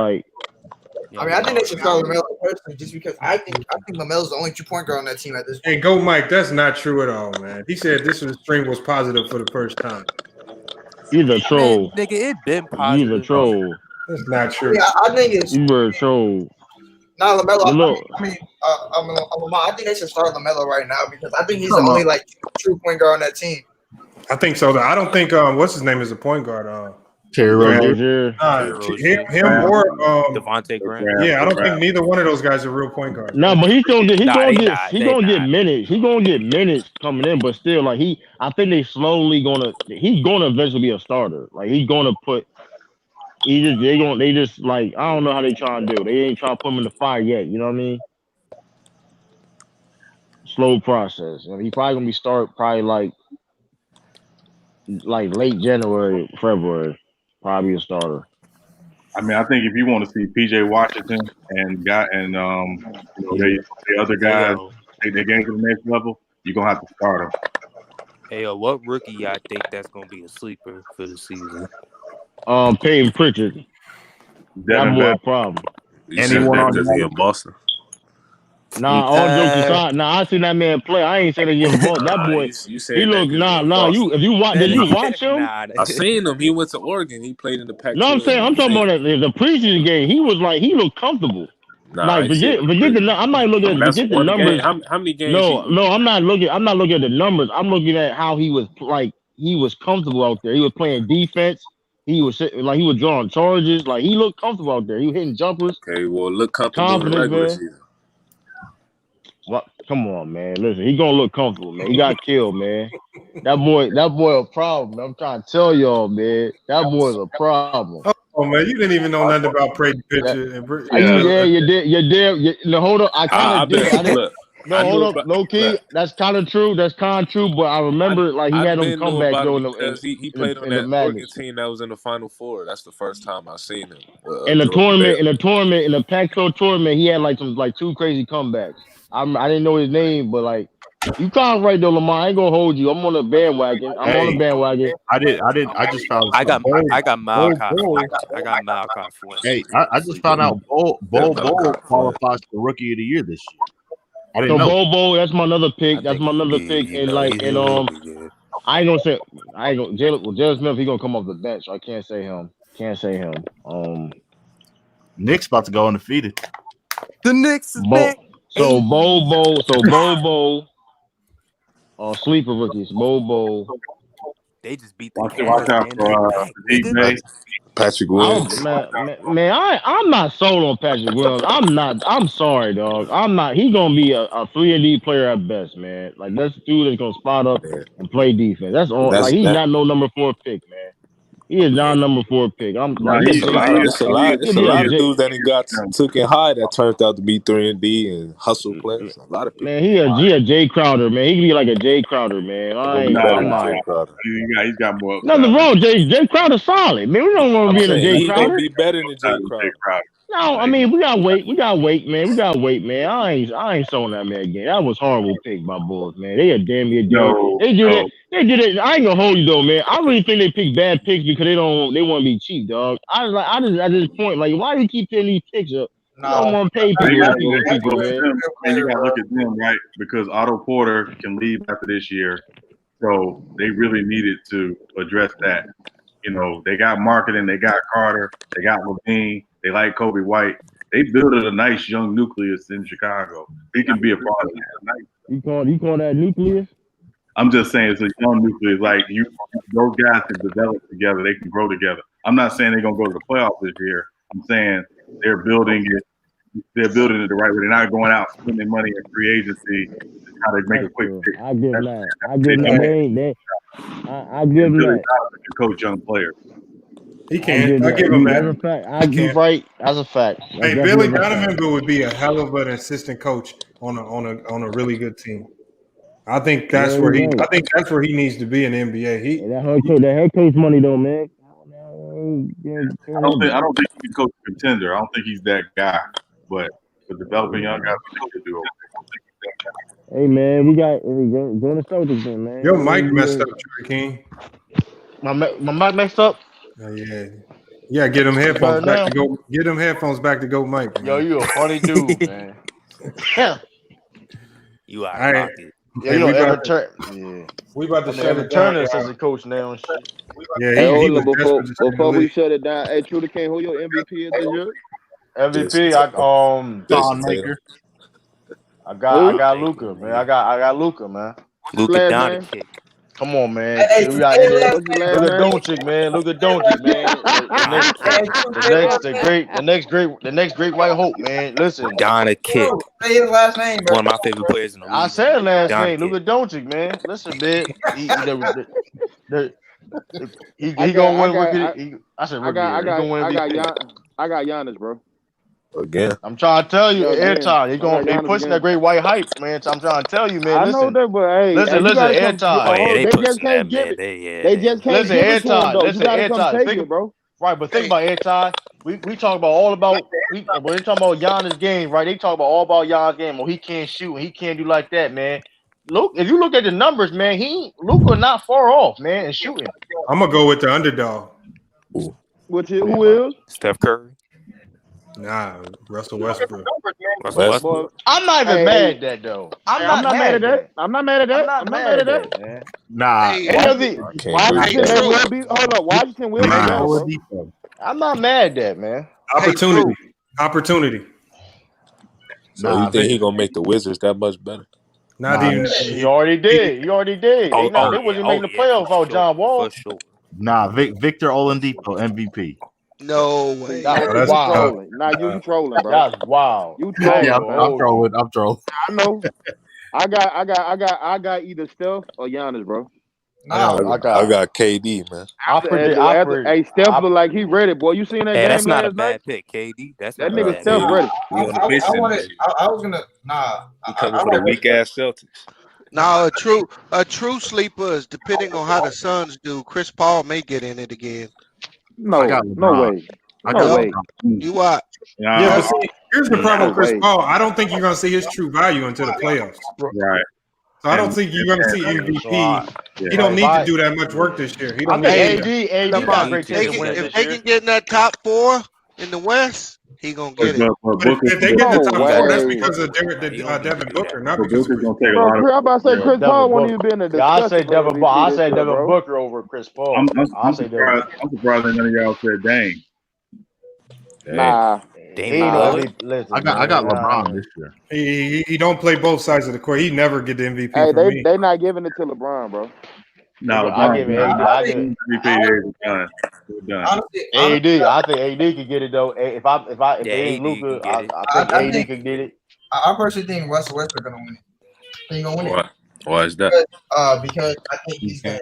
I think they should start LaMelo personally, just because I think LaMelo's the only 2-point guard on that team at this point. Hey, go Mike. That's not true at all, man. He said this string was positive for the first time. He's a troll. Nigga, it been positive. He's a troll. That's not true. Yeah, I think it's. You were a troll. Not LaMelo. I think they should start LaMelo right now because I think he's the only like true point guard on that team. I think so. I don't think what's his name is a point guard. Terry Rozier. Him or Devontae Graham. Yeah, I don't think neither one of those guys are real point guards. No, but he's gonna get They minutes. He's gonna get minutes coming in, but still, like I think he's gonna eventually be a starter. Like he's gonna put. They just like I don't know how they trying to do. They ain't trying to put him in the fire yet. You know what I mean? Slow process. I mean, he probably gonna be probably like late January, February. Probably a starter. I mean, I think if you want to see PJ Washington and the other guys take their game to the next level, you're gonna have to start them. Hey, what rookie y'all think that's gonna be a sleeper for the season? Peyton Pritchard. That boy a problem. You said that because he in Boston. Nah, all jokes aside. Nah, I seen that man play. I ain't saying that he in Boston. That boy, he look. If you watch, did you watch him? I seen him. He went to Oregon. He played in the Pac-12. No, I'm talking about the preseason game. He was like, he looked comfortable. Nah, like forget the. I'm not looking at forget the numbers. How many games? No, I'm not looking at the numbers. I'm looking at how he was like. He was comfortable out there. He was playing defense. He was drawing charges. Like he looked comfortable out there. He was hitting jumpers. Okay, well, look comfortable in the regular season. What? Come on, man. Listen, he gonna look comfortable, man. He got killed, man. That boy a problem. I'm trying to tell y'all, man. That boy's a problem. Oh man, you didn't even know nothing about Peyton Pritchard. You did. No, hold on. I kind of did. Hold up. Low key, that's kind of true. That's kind of true. But I remember, he had them comebacks because he played on that Oregon team that was in the Final Four. That's the first time I seen him. In the Pac-12 tournament, he had some two crazy comebacks. I didn't know his name, but you kind of right though, Lamar. I ain't gonna hold you. I'm on the bandwagon. On the bandwagon. I just found. I got Malachi. I got Malachi Flynn. Hey, I just found out Bo qualifies for Rookie of the Year this year. I didn't know. Bo, that's my another pick. That's my another pick. I ain't gonna say. Jalen Smith. He gonna come off the bench. So I can't say him. Knicks about to go undefeated. The Knicks is back. So Bobo, sleeper rookies, Bobo. They just beat the Cavs. Patrick Williams. Man, I'm not sold on Patrick Williams. I'm sorry, dog. I'm not. He's gonna be a 3-and-D player at best, man. Like that's the dude that's gonna spot up and play defense. That's all. He's not no number 4 pick, man. He is not number 4 pick. It's a lot of dudes that he took it high that turned out to be 3-and-D and hustle players. A lot of people. Man, he a Jay Crowder, man. He can be like a Jay Crowder, man. I'm not. He's got more. Nothing wrong. Jay Crowder solid, man. We don't want to be in a Jay Crowder. He gonna be better than Jay Crowder. No, I mean we gotta wait, man. I ain't sold that man again. That was horrible pick by Bulls, man. They are damn near They did it. I ain't gonna hold you though, man. I really think they pick bad picks because they want to be cheap, dog. I just at this point, why do you keep picking these picks up? You don't want to pay people, man. And you gotta look at them, right? Because Otto Porter can leave after this year, so they really needed to address that. They got marketing, they got Carter, they got Levine. They like Kobe White. They built a nice young nucleus in Chicago. He can be a part of that. You call that nucleus? I'm just saying it's a young nucleus. Those guys can develop together. They can grow together. I'm not saying they're gonna go to the playoffs this year. I'm saying they're building it. They're building it the right way. They're not going out spending money in free agency. How they make a quick pick. I give them that. I give them that. Coach young players. He can. I give him that. That's a fact. You're right. That's a fact. Hey, Billy Donovan would be a hell of an assistant coach on a really good team. I think that's where he needs to be in the NBA. That head coach money though, man. I don't think he can coach a contender. I don't think he's that guy. But for developing young guys, we can do it. Hey man, we got Jordan Celtics in, man. Your mic messed up, Trey King. My mic messed up. Yeah. Get them headphones back to go. Get them headphones back to go, Mike. Man. Yo, you a funny dude, man. You are right. Yeah, we about to shut it down. As a coach now and shit. Yeah, before we shut it down, hey, Trudy King, who your MVP is this year? MVP, Don Maker. I got Luka, man. I got Luka, man. Luka down the kick. Come on, man. Hey, We got Indiana. What's your last Look at name? Doncic, man. Look at Doncic, man. Donna Kick. The next great white hope, man. Listen, Donna Kick. Say his last name, bro. One of my favorite players in the I league. said last Donna name. Look Kick. at Doncic, man. Listen, man. He I gonna win got, rookie. I said rookie year. He gonna win MVP. I got Giannis, bro. Again. I'm trying to tell you, Yeah, airtime. again. They pushing that great white hype, man. So I'm trying to tell you, man. I know Listen, that, but hey, listen, you gotta come. airtime. Oh yeah, they They just pushing that can't give man. it. They They just can't Listen, give it to him airtime. though. Listen, You gotta come airtime. take it, bro. Right, but think about airtime. We talk about all about when they talk about Giannis' game, right? They talk about all about Giannis' game. Well, he can't shoot and he can't do like that, man. Look, if you look at the numbers, man, Luka not far off, man, in shooting. I'm gonna go with the underdog. Who is? Steph Curry. Nah, Russell Westbrook. Russell Westbrook. I'm not even mad at that though. I'm not mad at that. I'm not mad at that. I'm not mad at that, man. Nah, Hey, Washington will be better, bro. I'm not mad at that, man. Opportunity. So you think he gonna make the Wizards that much better? Not even. He already did. He already did. They wasn't making the playoffs without John Wall. For sure. Nah, Victor Oladipo MVP. No way. That's trolling. Nah, you trolling, bro. That's wild. You trolling. Yeah, I'm trolling. I know. I got either Steph or Giannis, bro. I got KD, man. Hey, Steph look like he ready, boy. You seen that game that's not a last night? bad pick, KD. That's That not nigga a bad Steph pick. ready. I was gonna He coming for the weak ass Celtics. Now a true sleeper is depending on how the Suns do. Chris Paul may get in it again. No way. No way. You watch. Yeah, but see, here's the problem with Chris Paul. I don't think you're gonna see his true value until the playoffs. Right. So I don't think you're gonna see MVP. He don't need to do that much work this year. He don't need to. If they can get in that top 4 in the West, he gonna get it. But if they get in the top 4, that's because of Devin Booker, not because of Chris Paul. I'm about to say Chris Paul won't even be in the discussion. I say Devin Booker over Chris Paul. I'm surprised that none of y'all said Dame. Nah. I got LeBron this year. He don't play both sides of the court. He never get the MVP. Hey, they not giving it to LeBron, bro. No, I give it AD. AD. I think AD could get it though. If it ain't Luka, I think AD could get it. I personally think Russell Westbrook gonna win it. He's gonna win it. Why is that? Because I think he's gonna.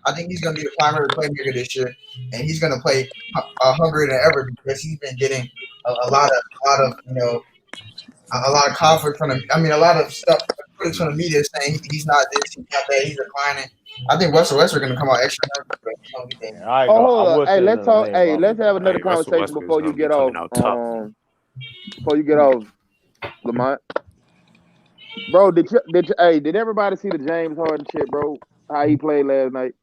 I think he's going to be the primary playmaker this year, and he's going to play hungrier than ever because he's been getting a lot of conflict from a lot of stuff critics from the media saying he's not this, he's not that, he's declining. I think Russell Westbrook going to come out extra nervous. Hey, let's talk. Hey, let's have another conversation before you get off. Before you get off, Lamont. Bro, did everybody see the James Harden shit, bro? How he played last night?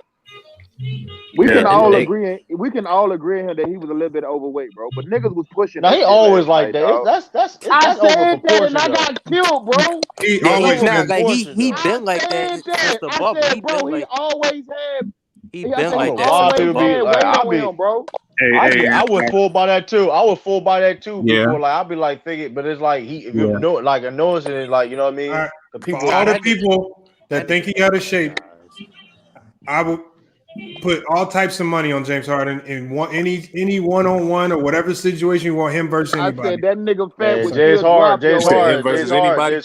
We can all agree that he was a little bit overweight, bro. But niggas was pushing. Now he always like that. That's I said that and I got killed, bro. He always he been like that since the bubble. He always had. He been like that since the bubble. Bro. I would full by that too. Yeah. Before, like I'll be like thinking, but it's like if you know it, like noticing it, like you know what I mean. Right. The people, for all the people that think he out of shape, I would put all types of money on James Harden in any one-on-one or whatever situation you want him versus anybody. I said that nigga fat with James Harden versus anybody.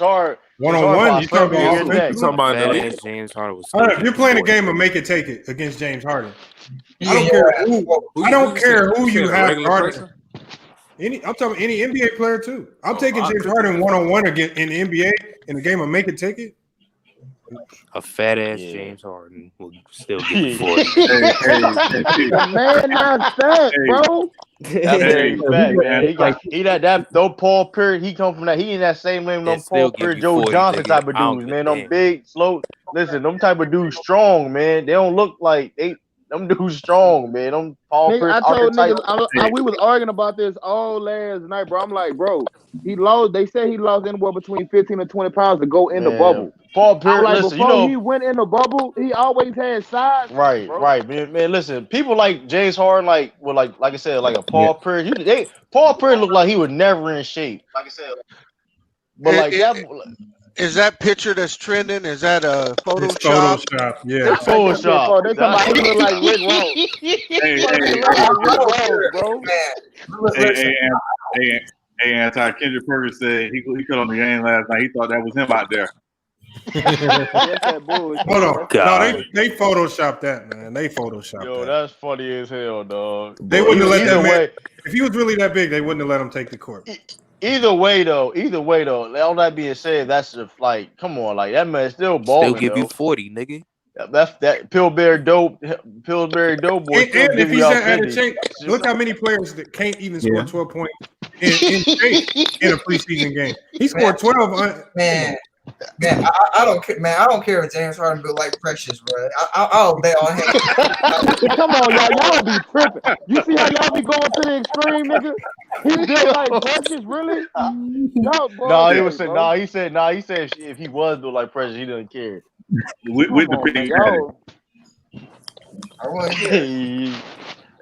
One-on-one, you talking about James Harden was. If you're playing a game of make it take it against James Harden, I don't care who you have guarding. I'm talking any NBA player too. I'm taking James Harden one-on-one again in the NBA in the game of make it take it. A fat ass James Harden will still get the 40. The man not fat, bro. He that though Paul Pierce, he come from that. He in that same lane, them Paul Pierce, Joe Johnson type of dudes, man. Them big, slow. Listen, them type of dudes strong, man. They don't look like them dudes strong, man. Them Paul Pierce. I told niggas, we was arguing about this all last night, bro. I'm like, bro, he lost. They say he lost anywhere between 15 and 20 pounds to go in the bubble. Paul Pierce, like, listen, before he went in the bubble, he always had size. Right, man. Listen, people like James Harden, like I said, like a Paul Pierce. Paul Pierce looked like he was never in shape. Like I said, but like that. Is that picture that's trending? Is that a It's Photoshop? Photoshop. Yeah. It's Photoshop. They talking about he look like Rick Ross. Hey, He look like Rick Ross, bro. hey, anti Kendrick Perkins said he cut on the game last night. He thought that was him out there. That's that bullshit. Hold on. God. No, they photoshopped that, man. They photoshopped Yo, that. that's funny as hell, dog. They wouldn't have let that man. way. If he was really that big, they wouldn't have let him take the court. Either way, though. All that being said, that's just like, come on, like that man still balling. Still give though. you 40, nigga. That's that Pillsbury dope boy. And if he's out of shape, look how many players that can't even score 12 points in shape in a preseason game. He scored 12. Man, I don't care. Man, I don't care if James Harden built like Precious, bro. I'll bet on him. Come on, y'all be tripping. You see how y'all be going to the extreme, nigga? He built like Precious, really? He said if he was built like Precious, he didn't care. With the pig. I want to hear.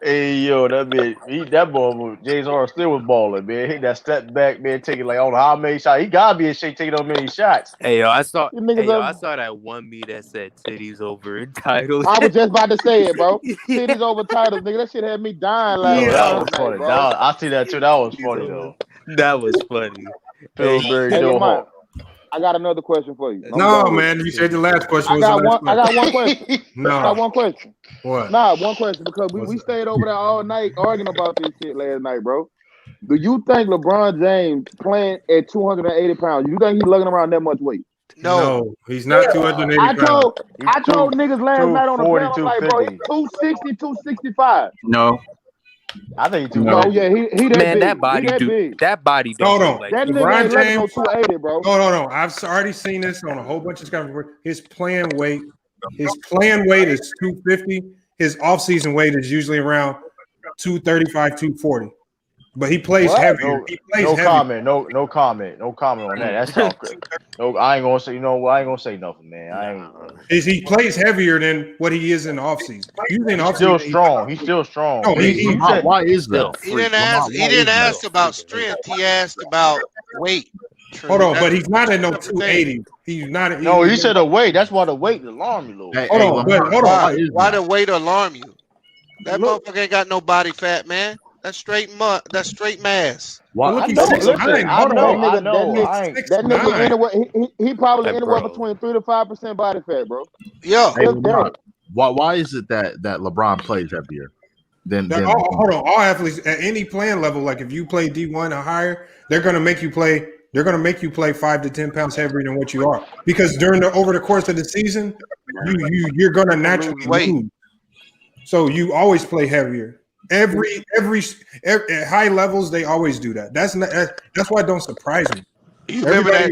Hey, yo, that boy, James Harden still was balling, man. He that step back, man, taking like I don't know how many shots. He gotta be in shape taking on many shots. Hey, yo, I saw that one me that said titties over titles. I was just about to say it, bro. Titties over titles, nigga. That shit had me dying laughing. That was funny. I see that too. That was funny though. That was funny. Pillsbury hey, Dope. I got another question for you. No, man. You said the last question was the last question. I got one question. No. I got one question. What? Nah, one question because we stayed over there all night arguing about this shit last night, bro. Do you think LeBron James playing at 280 pounds? You think he's lugging around that much weight? No, he's not 280 pounds. I told niggas last night on the panel, I'm like, bro, he's 260, 265. No. I think he's No, yeah, he that man, big. that body big. That body don't Hold look on. like That nigga LeBron ain't letting James, no 280, bro. No. I've already seen this on a whole bunch of stuff. His playing weight is 250. His off-season weight is usually around 235, 240. But he plays heavier. No comment on that. That's not good. No, I ain't gonna say. I ain't gonna say nothing, man. He plays heavier than what he is in off season. He's still strong. He's still strong. No, why is that? He didn't ask about strength. He asked about weight. Hold on, but he's not at no 280. He's not. No, he said the weight. That's why the weight alarmed me a little. Hold on. Why the weight alarm you? That motherfucker ain't got no body fat, man. That's straight that's straight mass. Look, he's 6'9". That nigga anywhere he probably anywhere between 3 to 5% body fat, bro. Yeah. Hey, why is it that LeBron plays heavier than hold on, all athletes at any playing level, like if you play D1 or higher, they're gonna make you play. They're gonna make you play 5 to 10 pounds heavier than what you are, because over the course of the season, you're gonna naturally lose. So you always play heavier. Every at high levels, they always do that. That's why it don't surprise me. You remember that?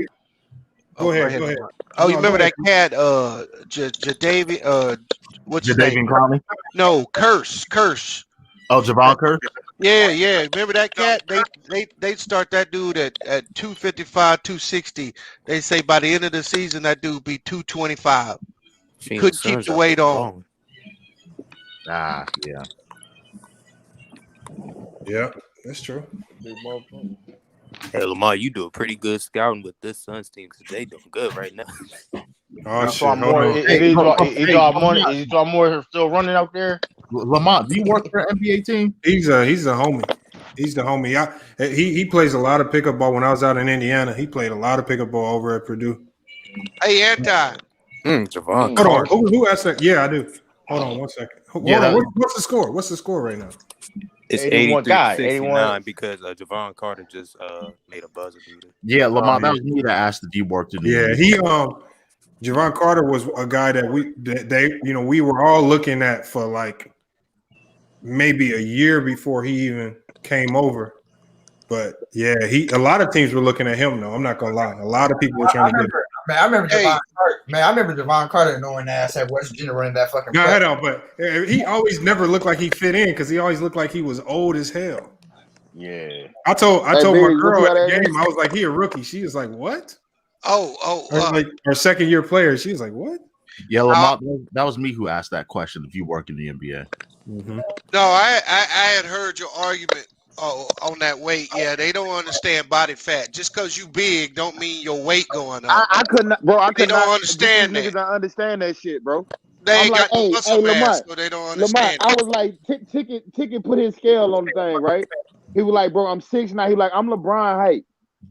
Go ahead. Oh, you remember that cat, Jadavian? What's his name? Conley? No, Curse. Oh, Javon Curse. Yeah. Remember that cat? They start that dude at 255, 260. They say by the end of the season that dude be 225. Couldn't keep the weight on. Yeah. Yeah, that's true. Hey, Lamar, you do a pretty good scouting with this Suns team because they doing good right now. Oh, shit. Is he more still running out there? Lamont, do you work for an NBA team? He's a homie. He's the homie. He plays a lot of pickup ball. When I was out in Indiana, he played a lot of pickup ball over at Purdue. Hey, Anti. Javon. Hold on. Who asked that? Yeah, I do. Hold on 1 second. Hold on. What's the score? What's the score right now? It's 83-69 because Javon Carter just made a buzzer beater. Yeah, Lamont, that was me that asked if you worked in the NBA. Javon Carter was a guy that we were all looking at for like maybe a year before he even came over. But yeah, a lot of teams were looking at him though. I'm not gonna lie. A lot of people were trying to get him. Man, I remember Javon Carter knowing ass at West Virginia running that fucking. No, I know, but he always never looked like he fit in because he always looked like he was old as hell. Yeah. I told my girl at the game, I was like, he a rookie. She was like, what? Our second year player. She was like, what? Yeah, Lamont, that was me who asked that question. If you work in the NBA. Mm-hmm. No, I had heard your argument on that weight. Yeah, they don't understand body fat. Just because you big don't mean your weight going up. I could not, bro. I They could don't not get these understand niggas that. to understand that shit, bro. They I'm ain't like, got no muscle mass, Lamont, so they don't Lamont. understand I it. was like, Ticket put his scale on the thing, right? He was like, bro, I'm 6'9". He like, I'm LeBron height.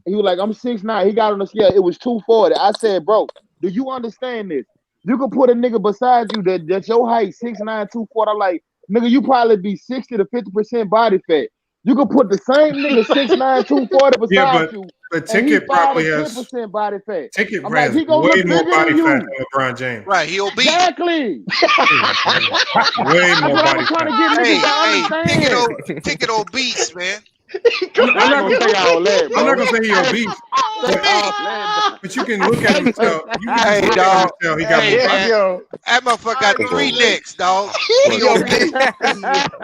He was like, I'm 6'9". He got on the scale. It was 240. I said, bro, do you understand this? You could put a nigga beside you that's your height, 6'9", 240. I'm like, nigga, you probably be 60 to 50% body fat. You could put the same nigga 6'9", 240 Yeah, beside you, but and he Ticket 5 probably to has 10% body fat. Ticket I'm like, has he gonna way look more bigger body than fat you. than LeBron James. Right, he'll be. Exactly. Way That's more what I body was trying fat. to get niggas to understand. Ticket obese, man. I'm not gonna say all that, bro. I'm not gonna say he obese, but you can look at him and tell. You can just Hey, look at him and dog. tell he got Hey, more body. man. That motherfucker got 3 necks, dog. He Yo, obese.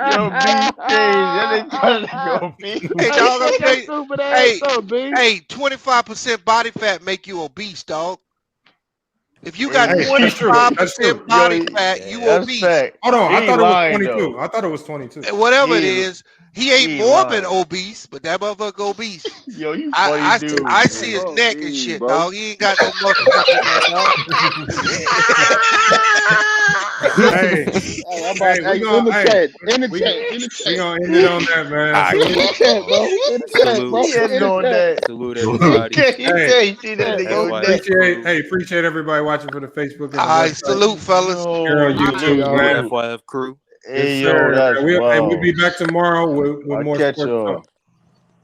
yo, B, that nigga B. Hey, dog, I'm Shut your saying, stupid ass up, B. hey, 25% body fat make you obese, dog. If you got Hey, that's true. That's 25% true. body fat, you That's obese. fact. Hold on, He I ain't thought it was lying 22. though. I thought it was 22. Whatever it He is, he ain't ain't morbid lying. obese, but that motherfucker obese. Yo, you funny dude, I man. see his Oh, neck and geez, shit, bro. dog. He ain't got no muscles up in there, dog. Hey, Hey, I'm about hey, hey, in the chat, in the we chat. gonna end it on that, man. All right, In Salute. the chat, bro. In the chat, bro. He salute, ended In the on chat. that. salute everybody. Hey, You see that nigga on that. FYF crew. appreciate everybody watching for the Facebook and the I website. salute, fellas. Here on Yo, YouTube, salute. man. FYF crew. Yes, Hey, yo, sir. that's And we'll wild. be back tomorrow with I'll more catch sports y'all. talk.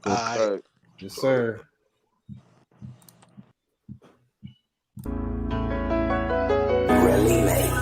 All right. Yes, sir. Really made.